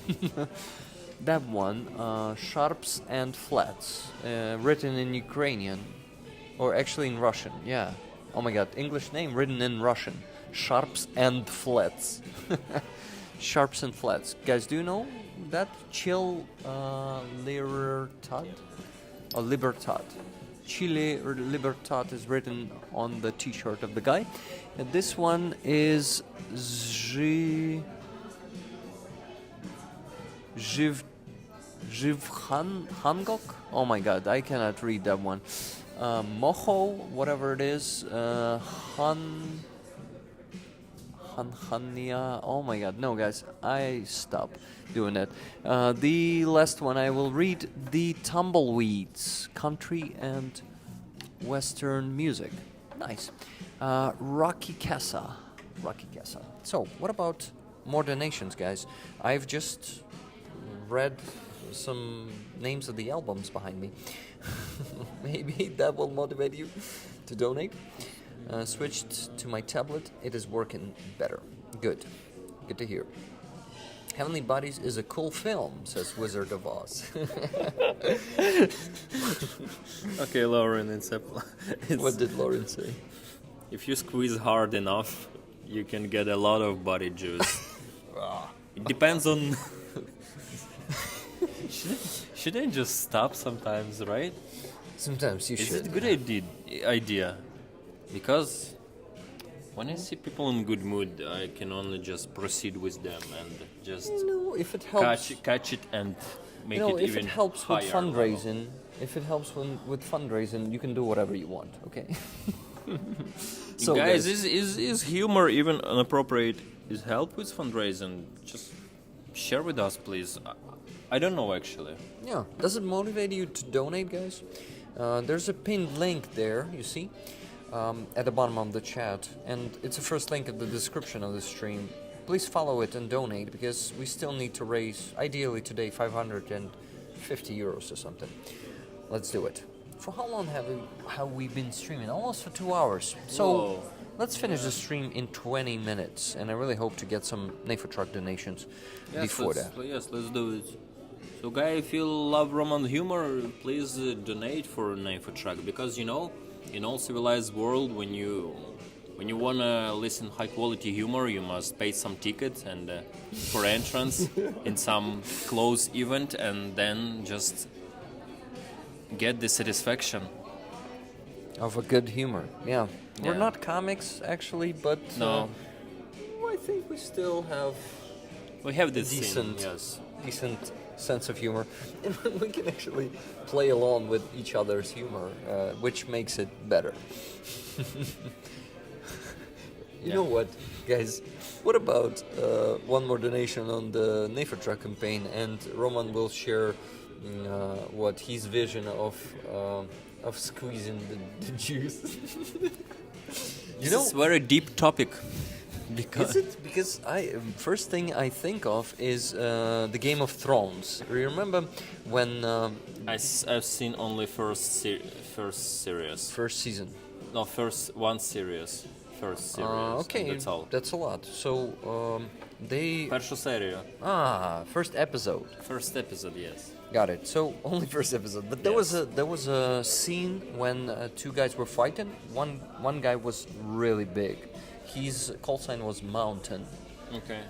Speaker 2: That one, sharps and flats, written in Ukrainian, or actually in Russian. Yeah. Oh my God, English name written in Russian. Sharps and flats. Sharps and flats. Guys, do you know that? Chill Libertad? Or Libertad. Chile Libertad is written on the t-shirt of the guy. And this one is Hangok? Oh my God, I cannot read that one. Moho, whatever it is. Hania. Oh my God, no, guys, I stop doing that. The last one I will read: The Tumbleweeds, country and western music. Nice. Rocky Casa. So, what about more donations, guys? I've just read some names of the albums behind me. Maybe that will motivate you to donate. Switched to my tablet. It is working better. Good to hear. Heavenly Bodies is a cool film, says Wizard of Oz.
Speaker 1: Okay, Lauren, it's
Speaker 2: What did Lauren say?
Speaker 1: if you squeeze hard enough, you can get a lot of body juice. It depends on. Should I just stop sometimes, right?
Speaker 2: Sometimes you
Speaker 1: Is
Speaker 2: should.
Speaker 1: it a good idea? Because when I see people in good mood, I can only just proceed with them and just
Speaker 2: If it helps,
Speaker 1: catch it and make it
Speaker 2: if
Speaker 1: even
Speaker 2: it helps with
Speaker 1: higher
Speaker 2: fundraising, with fundraising, you can do whatever you want. Okay.
Speaker 1: So guys, is humor even inappropriate? Is help with fundraising? Just share with us, please. I don't know actually.
Speaker 2: Yeah. Does it motivate you to donate, guys? There's a pinned link there, you see, at the bottom of the chat, and it's the first link in the description of the stream. Please follow it and donate, because we still need to raise, ideally today, 550 euros or something. Let's do it. For how long have we been streaming? Almost for 2 hours. So
Speaker 1: Whoa.
Speaker 2: let's finish the stream in 20 minutes, and I really hope to get some NAFA truck donations before that.
Speaker 1: Yes, let's do it. So, guys, if you love Roman humor, please donate for Naifa Truck, because in all civilized world, when you wanna listen high quality humor, you must pay some ticket and for entrance in some close event, and then just get the satisfaction
Speaker 2: Of a good humor, yeah. We're
Speaker 1: Yeah.
Speaker 2: not comics, actually, but
Speaker 1: No.
Speaker 2: I think we still have
Speaker 1: We have this
Speaker 2: decent,
Speaker 1: scene, yes.
Speaker 2: decent sense of humor, and we can actually play along with each other's humor, which makes it better. You know what, guys? What about one more donation on the NAFA Truck campaign, and Roman will share what his vision of squeezing the juice.
Speaker 1: This is a very deep topic. Because
Speaker 2: Is it? Because first thing I think of is the Game of Thrones. Remember when
Speaker 1: I've seen only first series.
Speaker 2: first season?
Speaker 1: No, first series.
Speaker 2: Okay,
Speaker 1: That's all.
Speaker 2: That's a lot. So they
Speaker 1: Першу серію.
Speaker 2: first episode.
Speaker 1: First episode, yes.
Speaker 2: Got it. So only first episode. But there was a scene when two guys were fighting. One guy was really big. His call sign was Mountain.
Speaker 1: Okay.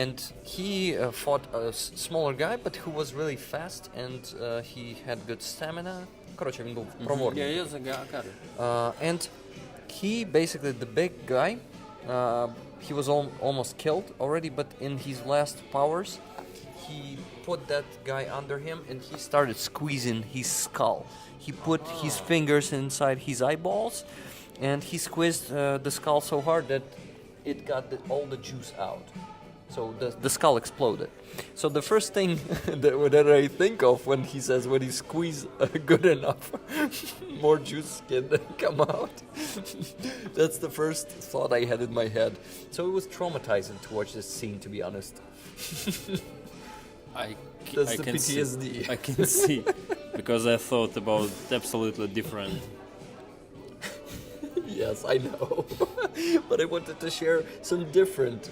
Speaker 2: And he fought a smaller guy, but who was really fast, and he had good stamina. Короче, він був проворний.
Speaker 1: Yeah, got it.
Speaker 2: And he basically, the big guy, he was almost killed already, but in his last powers, he put that guy under him and he started squeezing his skull. He put his fingers inside his eyeballs, and he squeezed the skull so hard that it got all the juice out. So the skull exploded. So the first thing that I think of when he says when he squeezed good enough, more juice can come out. That's the first thought I had in my head. So it was traumatizing to watch this scene, to be honest. That's the
Speaker 1: can
Speaker 2: PTSD.
Speaker 1: See, I can see, because I thought about absolutely different.
Speaker 2: Yes, I know. But I wanted to share some different,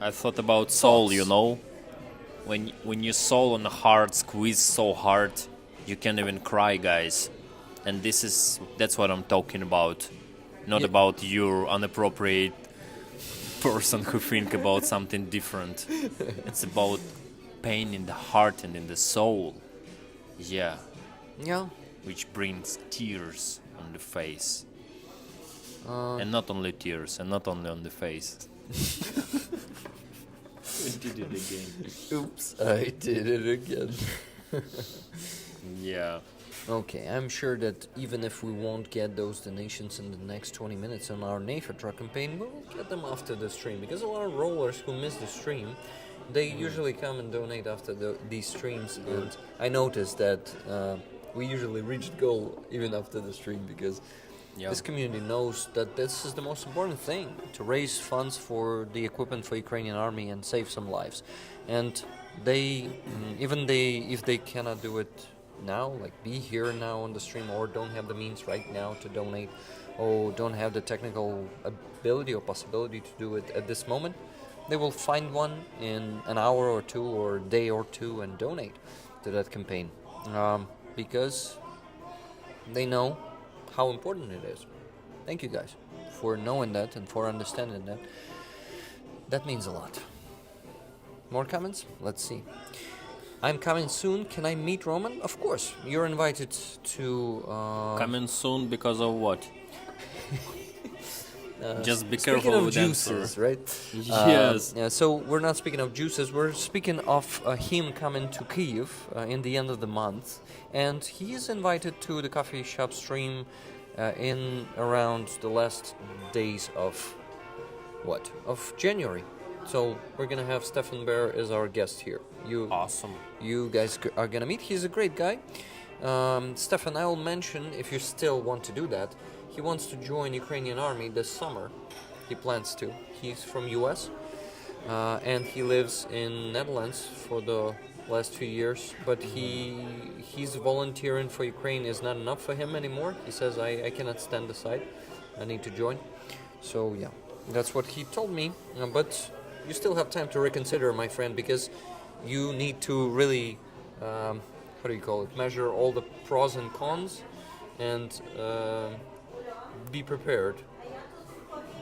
Speaker 1: I thought about soul,
Speaker 2: Thoughts.
Speaker 1: you know? When your soul and the heart squeeze so hard, you can't even cry, guys. And that's what I'm talking about. Not
Speaker 2: Yeah.
Speaker 1: about your inappropriate person who think about something different. It's about pain in the heart and in the soul. Yeah,
Speaker 2: yeah.
Speaker 1: which brings tears on the face. And not only tears, and not only on the face. We did it again.
Speaker 2: Oops, I did it again.
Speaker 1: Yeah.
Speaker 2: Okay, I'm sure that even if we won't get those donations in the next 20 minutes on our NAFA truck campaign, we'll get them after the stream. Because a lot of rollers who miss the stream, they usually come and donate after these streams. And I noticed that we usually reach the goal even after the stream because this community knows that this is the most important thing, to raise funds for the equipment for Ukrainian army and save some lives. And they, if they cannot do it now, like be here now on the stream, or don't have the means right now to donate, or don't have the technical ability or possibility to do it at this moment, they will find one in an hour or two or a day or two and donate to that campaign, because they know how important it is. Thank you guys for knowing that and for understanding that. That means a lot. More comments? Let's see. I'm coming soon. Can I meet Roman? Of course. You're invited to...
Speaker 1: Coming soon because of what? Just be
Speaker 2: Speaking
Speaker 1: careful
Speaker 2: of
Speaker 1: with
Speaker 2: juices,
Speaker 1: answer.
Speaker 2: right?
Speaker 1: Yes.
Speaker 2: Yeah, so we're not speaking of juices. We're speaking of him coming to Kyiv in the end of the month. And he is invited to the coffee shop stream in around the last days of... what? Of January. So we're gonna have Stefan Bear as our guest here.
Speaker 1: Awesome.
Speaker 2: You guys are gonna meet. He's a great guy. Stefan, I will mention, if you still want to do that, he wants to join Ukrainian army this summer. He plans to. He's from US and he lives in Netherlands for the last few years. But he's volunteering for Ukraine is not enough for him anymore. He says, I cannot stand aside. I need to join. So yeah, that's what he told me. But you still have time to reconsider, my friend, because you need to really, how do you call it, measure all the pros and cons and be prepared,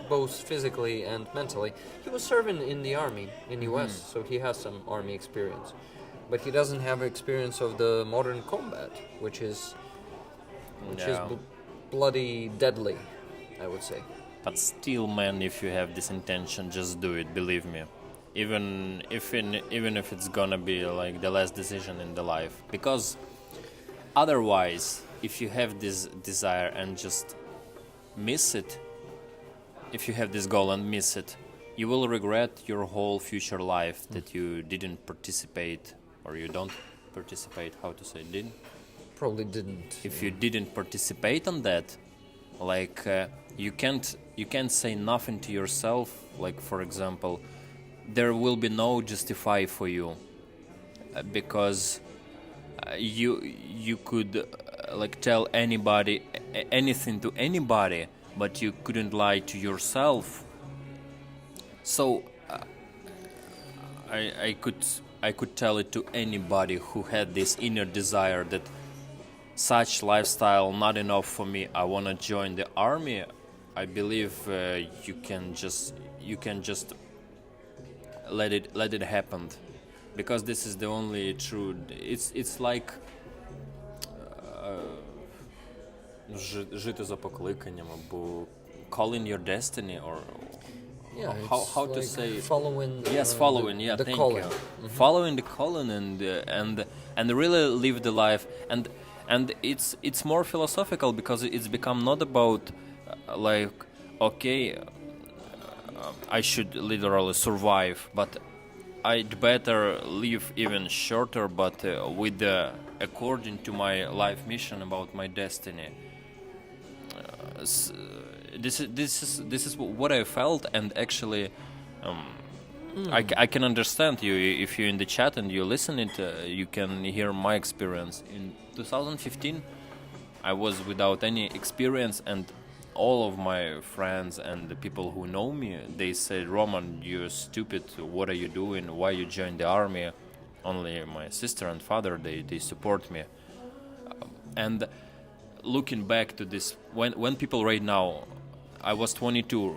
Speaker 2: both physically and mentally. He was serving in the army in US, so he has some army experience. But he doesn't have experience of the modern combat, which is bloody deadly, I would say.
Speaker 1: But still, man, if you have this intention, just do it. Believe me, even if it's gonna be like the last decision in the life, because otherwise, if you have this desire and just miss it, if you have this goal and miss it, you will regret your whole future life that you didn't participate, or you don't participate. How to say didn't?
Speaker 2: Probably didn't.
Speaker 1: If you didn't participate on that, like you can't say nothing to yourself. Like, for example, there will be no justify for you because you could like tell anybody anything to anybody, but you couldn't lie to yourself. So I could tell it to anybody who had this inner desire that such lifestyle not enough for me, I want to join the army. I believe you can just let it happen, because this is the only true. It's like жити за покликанням, або calling your destiny, or
Speaker 2: Yeah,
Speaker 1: how
Speaker 2: it's
Speaker 1: to
Speaker 2: like
Speaker 1: say
Speaker 2: following.
Speaker 1: yes, following. Yeah,
Speaker 2: the
Speaker 1: thank
Speaker 2: calling.
Speaker 1: you. Following the calling and really live the life, and it's more philosophical, because it's become not about like, okay, I should literally survive, but I'd better live even shorter, but with according to my life mission about my destiny. This is what I felt, and actually I can understand you. If you're in the chat and you listen it, you can hear my experience. In 2015 I was without any experience, and all of my friends and the people who know me, they said, Roman, you're stupid, what are you doing, why you joined the army? Only my sister and father, they support me. And looking back to this, when people right now, I was 22,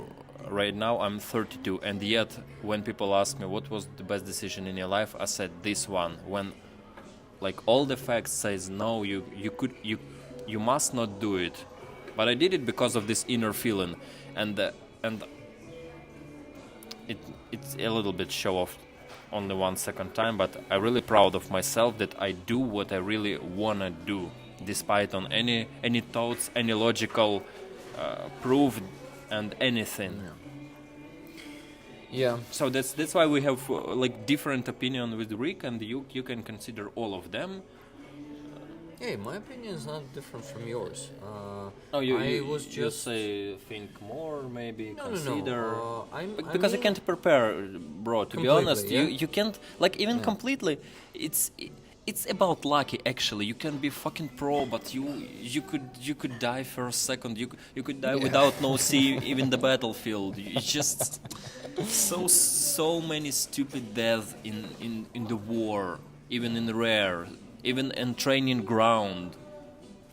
Speaker 1: right now I'm 32, and yet when people ask me what was the best decision in your life, I said this one. When like all the facts says no, you must not do it, but I did it because of this inner feeling, and it's a little bit show off only 1 second time, but I'm really proud of myself that I do what I really wanna do, despite on any thoughts, any logical proof, and anything.
Speaker 2: Yeah.
Speaker 1: So that's why we have like different opinion with Rick, and you can consider all of them.
Speaker 2: Hey, my opinion is not different from yours.
Speaker 1: You say think more, maybe consider. Because
Speaker 2: I
Speaker 1: you can't prepare, bro. To be honest,
Speaker 2: yeah?
Speaker 1: you can't like even completely. It's about lucky actually. You can be fucking pro, but you could die first, second. You could die without no see even the battlefield. It's just so many stupid deaths in the war, even in rare. Even in training ground.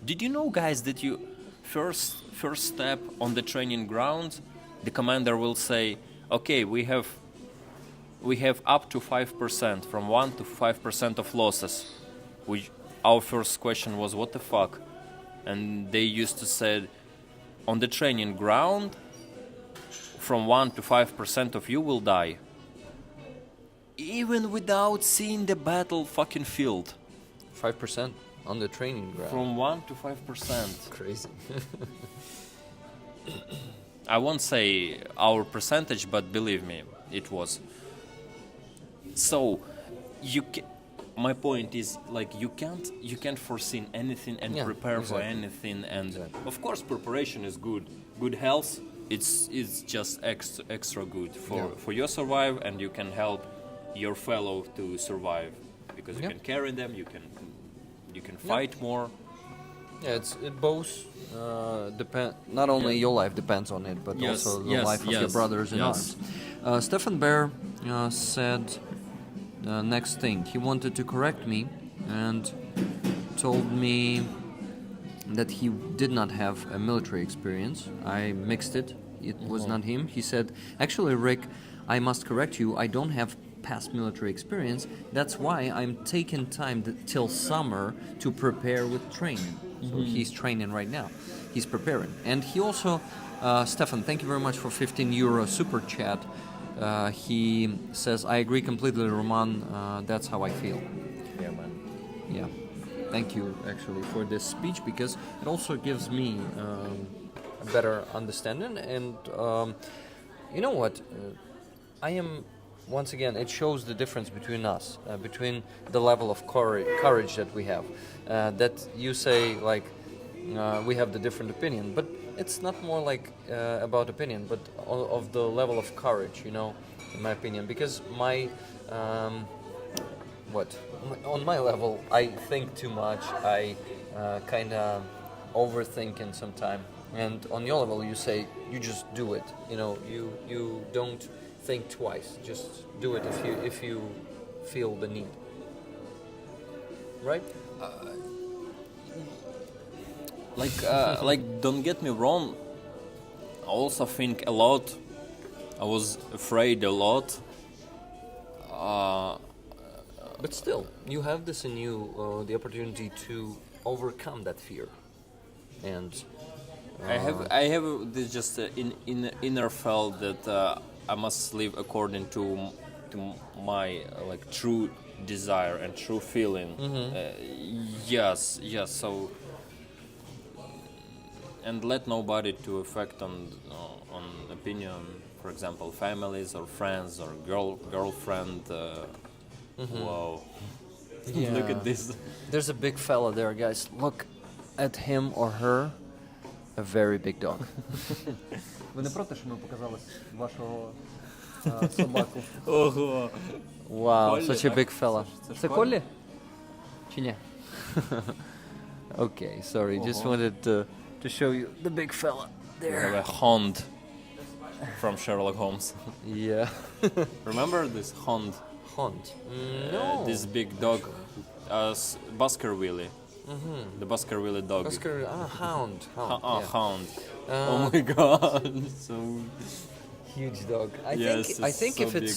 Speaker 1: Did you know, guys, that you first step on the training ground, the commander will say, okay, we have up to 5%, from 1 to 5% of losses. Which our first question was, what the fuck? And they used to say, on the training ground, from 1 to 5% of you will die. Even without seeing the battle fucking field.
Speaker 2: 5% on the training ground.
Speaker 1: From 1 to 5%.
Speaker 2: Crazy.
Speaker 1: I won't say our percentage, but believe me, it was. So, my point is, like, you can't foresee anything and prepare for anything. And of course, preparation is good. Good health, it's just extra good for your survive, and you can help your fellow to survive. Because you can carry them, you can fight more.
Speaker 2: Yeah, it both depend. Not only your life depends on it, but also the life of your brothers in arms. Stefan Bear said next thing. He wanted to correct me and told me that he did not have a military experience. I mixed it. It was not him. He said, actually, Rick, I must correct you. I don't have past military experience. That's why I'm taking time till summer to prepare with training. So he's training right now. He's preparing. And he also, Stefan, thank you very much for 15 euro super chat. He says, I agree completely, Roman. That's how I feel.
Speaker 4: Yeah, man.
Speaker 2: Yeah. Thank you, actually, for this speech, because it also gives me a better understanding. And you know what? I am... Once again, it shows the difference between us, between the level of courage that we have. That you say, like, we have the different opinion, but it's not more like about opinion, but of the level of courage, you know, in my opinion. Because on my level, I think too much, I kind of overthink in some time. And on your level, you say, you just do it, you know, you don't think twice. Just do it if you feel the need. Right?
Speaker 1: Like, don't get me wrong. I also think a lot. I was afraid a lot.
Speaker 2: But still, you have this in you, the opportunity to overcome that fear. And
Speaker 1: I have this just inner felt that I must live according to my like true desire and true feeling. Yes. So, and let nobody to affect on opinion. For example, families or friends or girlfriend. Wow.
Speaker 2: Yeah.
Speaker 1: Look at this.
Speaker 2: There's a big fella there, guys. Look at him or her. A very big dog.
Speaker 5: Ви не проти, що ми показали вашого собаку?
Speaker 1: Ого.
Speaker 2: Wow,
Speaker 1: Колли,
Speaker 2: such a
Speaker 1: так?
Speaker 2: big fella.
Speaker 5: Це Коллі? Чи ні?
Speaker 2: Okay, sorry, just wanted to show you the big fella.
Speaker 1: We have a hound from Sherlock Holmes.
Speaker 2: Yeah.
Speaker 1: Remember this hound?
Speaker 2: Hunt. No.
Speaker 1: This big dog, Baskerville. The Baskerville dog.
Speaker 2: Oscar, hound. Hound. yeah.
Speaker 1: Hound. Oh my god. So
Speaker 2: Huge dog.
Speaker 1: Yes,
Speaker 2: I
Speaker 1: it's
Speaker 2: think
Speaker 1: so
Speaker 2: if it
Speaker 1: big.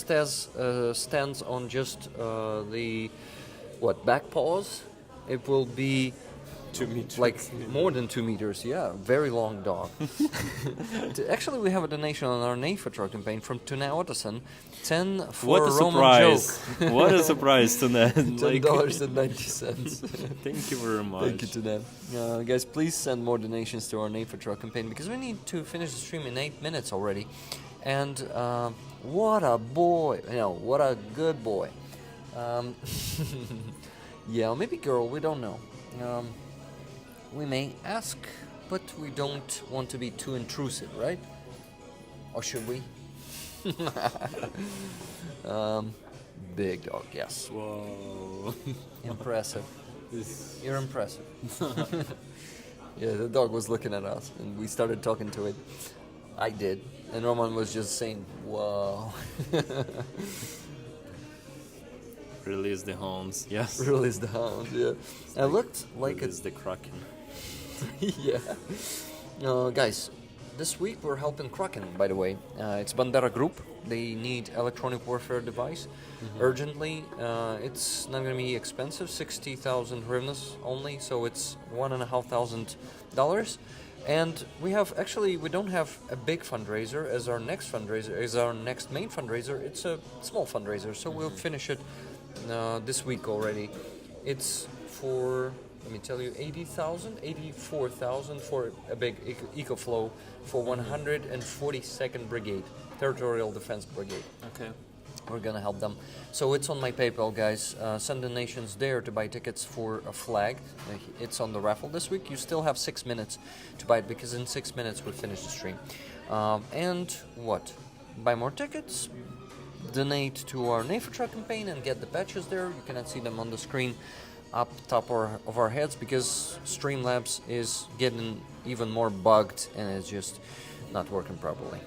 Speaker 2: stands on just the back paws, it will be
Speaker 1: 2 meters.
Speaker 2: like more than 2 meters. Yeah, very long dog. Actually, we have a donation on our NAFA campaign from Tuna Otterson. 10 for
Speaker 1: What a
Speaker 2: Roman
Speaker 1: surprise! What a surprise to that.
Speaker 2: $10.90.
Speaker 1: Thank you very much.
Speaker 2: Thank you to them. Guys, please send more donations to our Name for Truck campaign because we need to finish the stream in 8 minutes already. And what a boy. What a good boy. Yeah, maybe girl, we don't know. We may ask, but we don't want to be too intrusive, right? Or should we? Big dog, yes.
Speaker 1: Whoa.
Speaker 2: Impressive. You're impressive. Yeah, the dog was looking at us, and we started talking to it. I did, and Roman was just saying, "Wow."
Speaker 1: Release the hounds. Yes.
Speaker 2: Release the hound. Yeah, I looked like
Speaker 1: Release the kraken.
Speaker 2: Yeah. Guys, this week we're helping Kraken, by the way. It's Bandera Group. They need electronic warfare device urgently. It's not going to be expensive, 60,000 hryvnias only, so it's $1,500. And we don't have a big fundraiser as our next main fundraiser. It's a small fundraiser, so we'll finish it this week already. It's for, let me tell you, 84,000 for a big EcoFlow for 142nd Brigade, Territorial Defense Brigade.
Speaker 1: Okay.
Speaker 2: We're gonna help them. So it's on my PayPal, guys. Send donations there to buy tickets for a flag. It's on the raffle this week. You still have 6 minutes to buy it because in 6 minutes we finish the stream. And what? Buy more tickets. Donate to our NAFA truck campaign and get the patches there. You cannot see them on the screen up top of our heads because Streamlabs is getting even more bugged and it's just not working properly.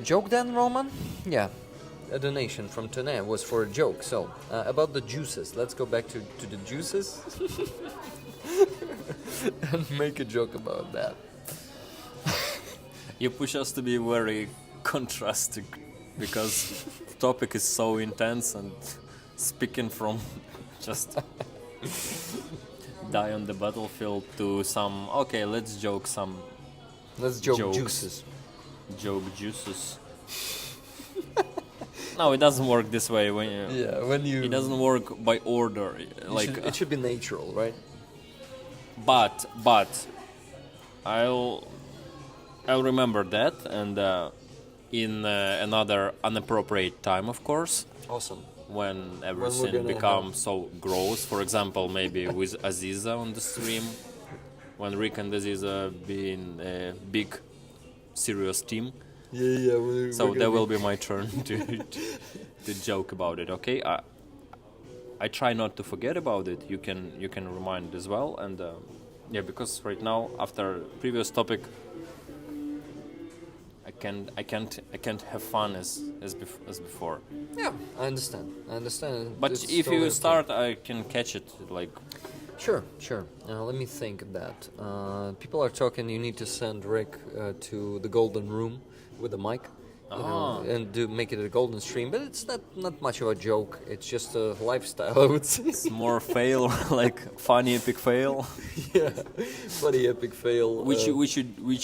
Speaker 2: Joke then, Roman? Yeah, a donation from Tane was for a joke. So, about the juices. Let's go back to the juices and make a joke about that.
Speaker 1: You push us to be very contrasting because the topic is so intense and speaking from just die on the battlefield to some, okay, let's joke some
Speaker 2: Let's joke
Speaker 1: jokes.
Speaker 2: juices.
Speaker 1: Joke juices. No, it doesn't work this way. When you, it doesn't work by order.
Speaker 2: It should be natural, right?
Speaker 1: But I'll remember that, and in another unappropriate time, of course,
Speaker 2: Awesome.
Speaker 1: when everything
Speaker 2: gonna
Speaker 1: becomes so gross. For example, maybe with Aziza on the stream, when Rick and Aziza being a big, serious team.
Speaker 2: Yeah.
Speaker 1: So that will be my turn to joke about it. Okay, I try not to forget about it. You can remind as well, and yeah, because right now after previous topic, I can't have fun as before.
Speaker 2: Yeah, I understand.
Speaker 1: But
Speaker 2: It's
Speaker 1: if
Speaker 2: totally
Speaker 1: you
Speaker 2: okay.
Speaker 1: start, I can catch it. Like,
Speaker 2: Sure. Let me think of that. People are talking. You need to send Rick to the golden room with a mic, and make it a golden stream. But it's not much of a joke. It's just a lifestyle, I would say.
Speaker 1: it's more fail, like funny epic fail,
Speaker 2: Yeah, funny epic fail.
Speaker 1: which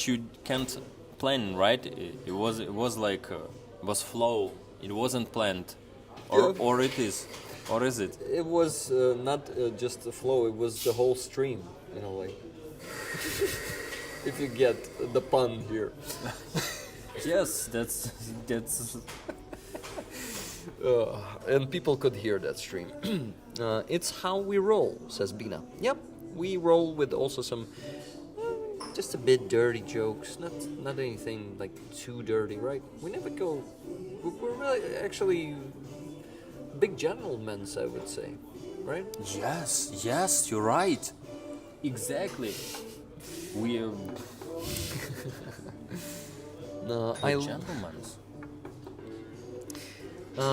Speaker 1: you can't plan, right? It was like it was flow. It wasn't planned, or it is. Or is it?
Speaker 2: It was not just the flow, it was the whole stream, like... if you get the pun here.
Speaker 1: Yes, that's
Speaker 2: And people could hear that stream. It's how we roll, says Bina. Yep, we roll with also some just a bit dirty jokes, not anything like too dirty, right? We never go... We're really actually... big gentlemen, I would say, right?
Speaker 1: yes, you're right. Exactly. We
Speaker 2: I
Speaker 1: Gentlemen.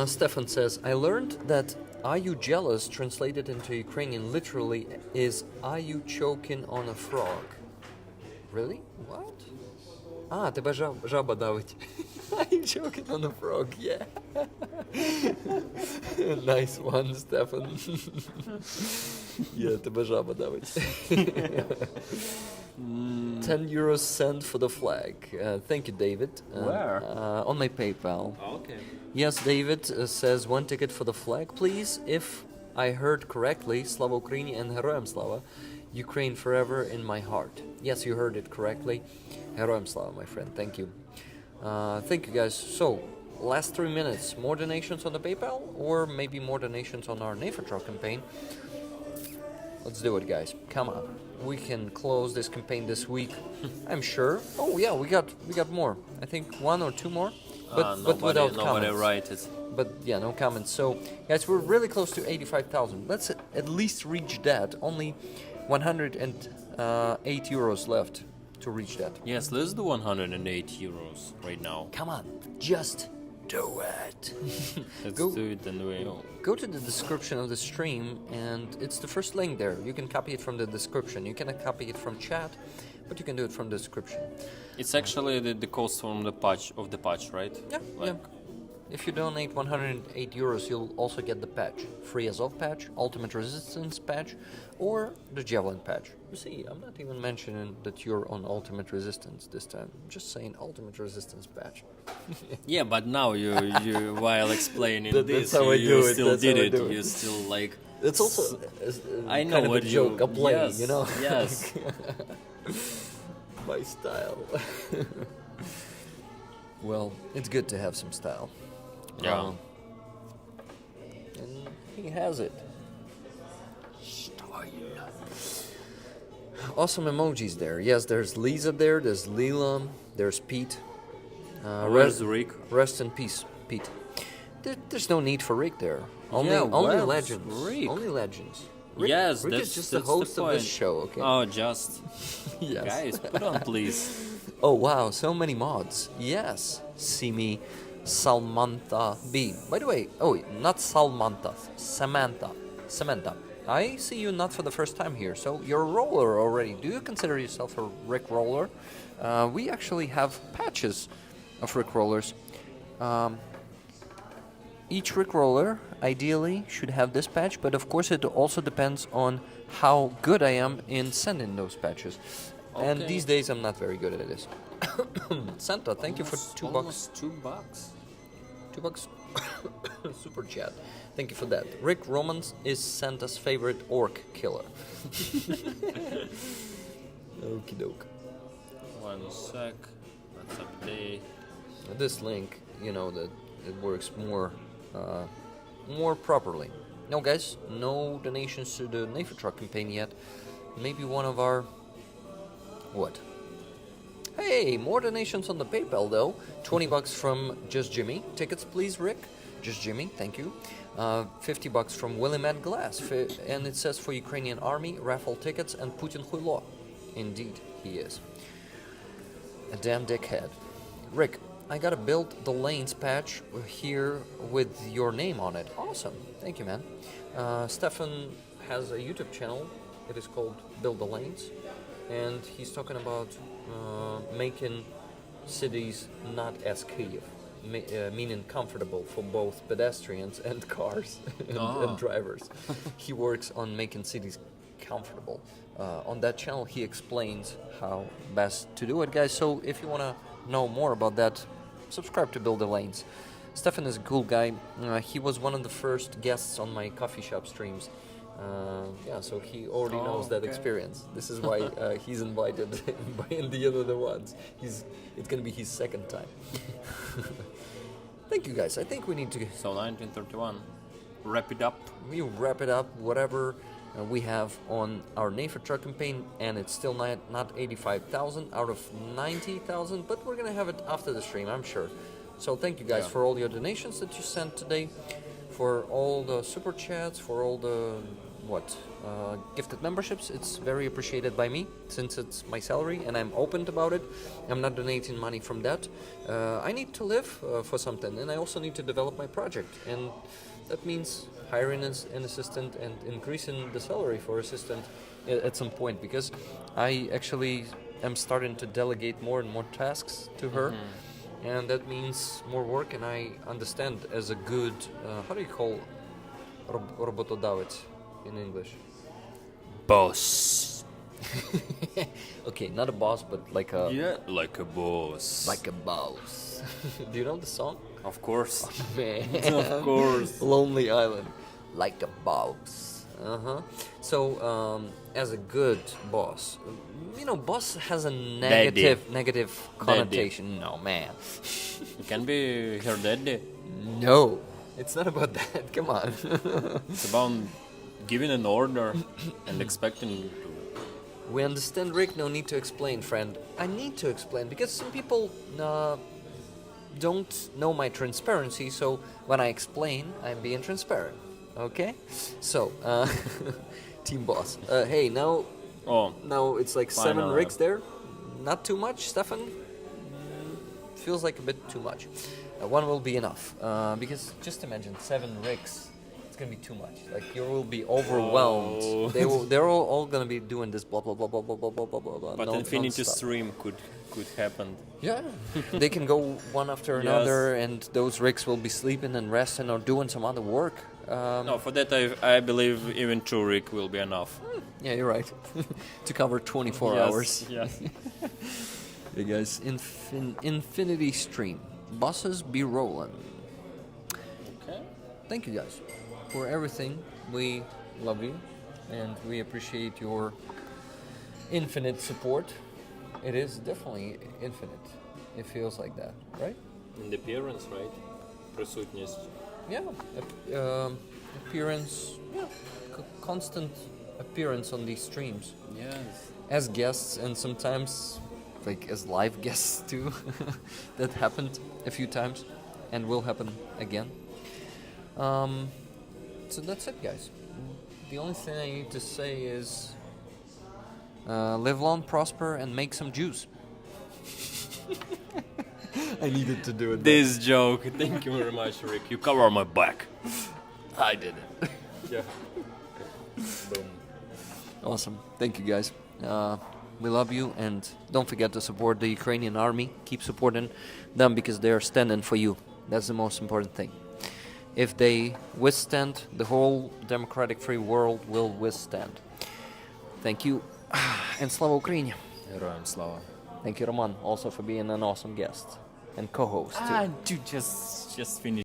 Speaker 2: Stefan says, I learned that "Are you jealous" translated into Ukrainian literally is "Are you choking on a frog?" Really? What? Тебе жаба давить. Are you choking on a frog? Yeah. Nice one, Stefan. Yeah, тебе жаба давить. 10 euros sent for the flag. Thank you, David.
Speaker 1: Where?
Speaker 2: On my PayPal.
Speaker 1: Okay.
Speaker 2: Yes, David says 1 ticket for the flag, please. If I heard correctly, Slava Ukraini and Heroyam Slava, Ukraine forever in my heart. Yes, you heard it correctly. Heroyam Slava, my friend. Thank you. Thank you, guys. So, last 3 minutes. More donations on the PayPal, or maybe more donations on our Nefertro campaign. Let's do it, guys. Come on. We can close this campaign this week, I'm sure. Oh yeah, we got more. I think 1 or 2 more, but without
Speaker 1: nobody
Speaker 2: comments.
Speaker 1: write it.
Speaker 2: But yeah, no comments. So, guys, we're really close to 85,000. Let's at least reach that. Only 108 euros left to reach that.
Speaker 1: Yes, let's do 108 euros right now.
Speaker 2: Come on, just do it.
Speaker 1: Let's
Speaker 2: Go-
Speaker 1: do it and we'll...
Speaker 2: Go to the description of the stream, and it's the first link there. You can copy it from the description. You cannot copy it from chat, but you can do it from the description.
Speaker 1: It's actually the cost from the patch, right?
Speaker 2: Yeah, yeah. If you donate 108 euros, you'll also get the patch. Free Azov patch, Ultimate Resistance patch, or the Javelin patch. You see, I'm not even mentioning that you're on Ultimate Resistance this time. I'm just saying Ultimate Resistance patch.
Speaker 1: Yeah, but now you while explaining
Speaker 2: That's how I do
Speaker 1: you
Speaker 2: it,
Speaker 1: still
Speaker 2: that's how
Speaker 1: did
Speaker 2: I
Speaker 1: it.
Speaker 2: do it.
Speaker 1: You still like...
Speaker 2: It's also
Speaker 1: I know
Speaker 2: kind of
Speaker 1: what
Speaker 2: a joke,
Speaker 1: you...
Speaker 2: a play,
Speaker 1: yes,
Speaker 2: you know?
Speaker 1: Yes.
Speaker 2: My style. Well, it's good to have some style.
Speaker 1: Yeah.
Speaker 2: And he has it. Awesome emojis there. Yes, there's Lisa there, there's Leela, there's Pete.
Speaker 1: Where's Rick?
Speaker 2: Rest in peace, Pete. There's no need for Rick there. Only
Speaker 1: Yeah, where's
Speaker 2: legends.
Speaker 1: Rick?
Speaker 2: Only legends. Rick,
Speaker 1: Yes,
Speaker 2: Rick
Speaker 1: that's
Speaker 2: is just
Speaker 1: that's
Speaker 2: the host of this
Speaker 1: point.
Speaker 2: show, okay?
Speaker 1: Oh, just...
Speaker 2: Yes.
Speaker 1: Guys, put on, please.
Speaker 2: Oh wow, so many mods. Yes. Simi Salmantha B. By the way, not Salmantha, Samantha. I see you not for the first time here, so you're a roller already. Do you consider yourself a Rick roller? We actually have patches of Rick rollers. Each Rick roller ideally should have this patch, but of course it also depends on how good I am in sending those patches. And
Speaker 1: Okay.
Speaker 2: these days I'm not very good at this. Santa, thank you for $2.
Speaker 1: Almost $2.
Speaker 2: $2 super chat. Thank you for that. Rick Romans is Santa's favorite orc killer. Okie doke.
Speaker 1: 1 sec. Let's update.
Speaker 2: This link, that it works more properly. No, guys, no donations to the Nefertro campaign yet. Maybe one of our... What? Hey, more donations on the PayPal though. $20 from Just Jimmy. Tickets, please, Rick. Just Jimmy, thank you. $50 from William Ed Glass, and it says for Ukrainian army, raffle tickets, and Putin Huilo. Indeed, he is. A damn dickhead. Rick, I gotta build the lanes patch here with your name on it. Awesome, thank you, man. Stefan has a YouTube channel. It is called Build the Lanes, and he's talking about making cities not as Kyiv. Meaning comfortable for both pedestrians and cars and drivers. He works on making cities comfortable. On that channel, he explains how best to do it, guys. So if you want to know more about that, subscribe to Build the Lanes. Stefan is a cool guy. He was one of the first guests on my coffee shop streams. So he already knows that experience. This is why he's invited in the other ones. It's gonna be his second time. Thank you, guys. I think we need to...
Speaker 1: So 1931. Wrap it up.
Speaker 2: We wrap it up, whatever we have on our Nefertro campaign, and it's still not 85,000 out of 90,000, but we're gonna have it after the stream, I'm sure. So thank you guys for all your donations that you sent today, for all the super chats, for all the gifted memberships. It's very appreciated by me since it's my salary and I'm open about it. I'm not donating money from that. I need to live for something, and I also need to develop my project, and that means hiring an assistant and increasing the salary for assistant at some point, because I actually am starting to delegate more and more tasks to her. And that means more work, and I understand as a good, how do you call robotodavec in English?
Speaker 1: Boss.
Speaker 2: Okay, not a boss, but like a...
Speaker 1: Yeah, like a boss.
Speaker 2: Like a boss. Do you know the song?
Speaker 1: Of course.
Speaker 2: Man.
Speaker 1: Of course.
Speaker 2: Lonely Island. Like a boss. So, as a good boss, boss has a negative connotation. No, man.
Speaker 1: You can be her daddy.
Speaker 2: No, it's not about that. Come on.
Speaker 1: It's about giving an order and expecting to.
Speaker 2: We understand, Rick. No need to explain, friend. I need to explain because some people don't know my transparency. So when I explain, I'm being transparent. Okay? So, team boss. Hey, now it's like 7
Speaker 1: Finally.
Speaker 2: rigs there. Not too much, Stefan? Feels like a bit too much. One will be enough. Because just imagine 7 rigs. It's gonna be too much. Like, you will be overwhelmed.
Speaker 1: Oh.
Speaker 2: They're all gonna be doing this blah blah blah blah blah blah blah blah blah.
Speaker 1: But infinity stream could happen.
Speaker 2: Yeah, they can go one after another, and those rigs will be sleeping and resting or doing some other work.
Speaker 1: No, for that I believe even 2 rig will be enough.
Speaker 2: Yeah, you're right. To cover 24 hours.
Speaker 1: Yes.
Speaker 2: Hey guys, infinity stream. Buses be rolling.
Speaker 1: Okay.
Speaker 2: Thank you guys for everything. We love you, and we appreciate your infinite support. It is definitely infinite. It feels like that, right?
Speaker 1: In the appearance, right? Присутність.
Speaker 2: Yeah, appearance, constant appearance on these streams.
Speaker 1: Yes.
Speaker 2: As guests and sometimes like as live guests too. That happened a few times and will happen again. So that's it, guys. The only thing I need to say is live long, prosper, and make some juice. I needed to do it.
Speaker 1: This joke. Thank you very much, Rick. You cover my back.
Speaker 2: I did it.
Speaker 1: Yeah. Boom.
Speaker 2: Awesome. Thank you, guys. We love you, and don't forget to support the Ukrainian army. Keep supporting them because they are standing for you. That's the most important thing. If they withstand, the whole democratic free world will withstand. Thank you, and Slava Ukraini.
Speaker 1: Героям слава.
Speaker 2: Thank you, Roman, also for being an awesome guest and co-host too.
Speaker 1: Dude, just finish.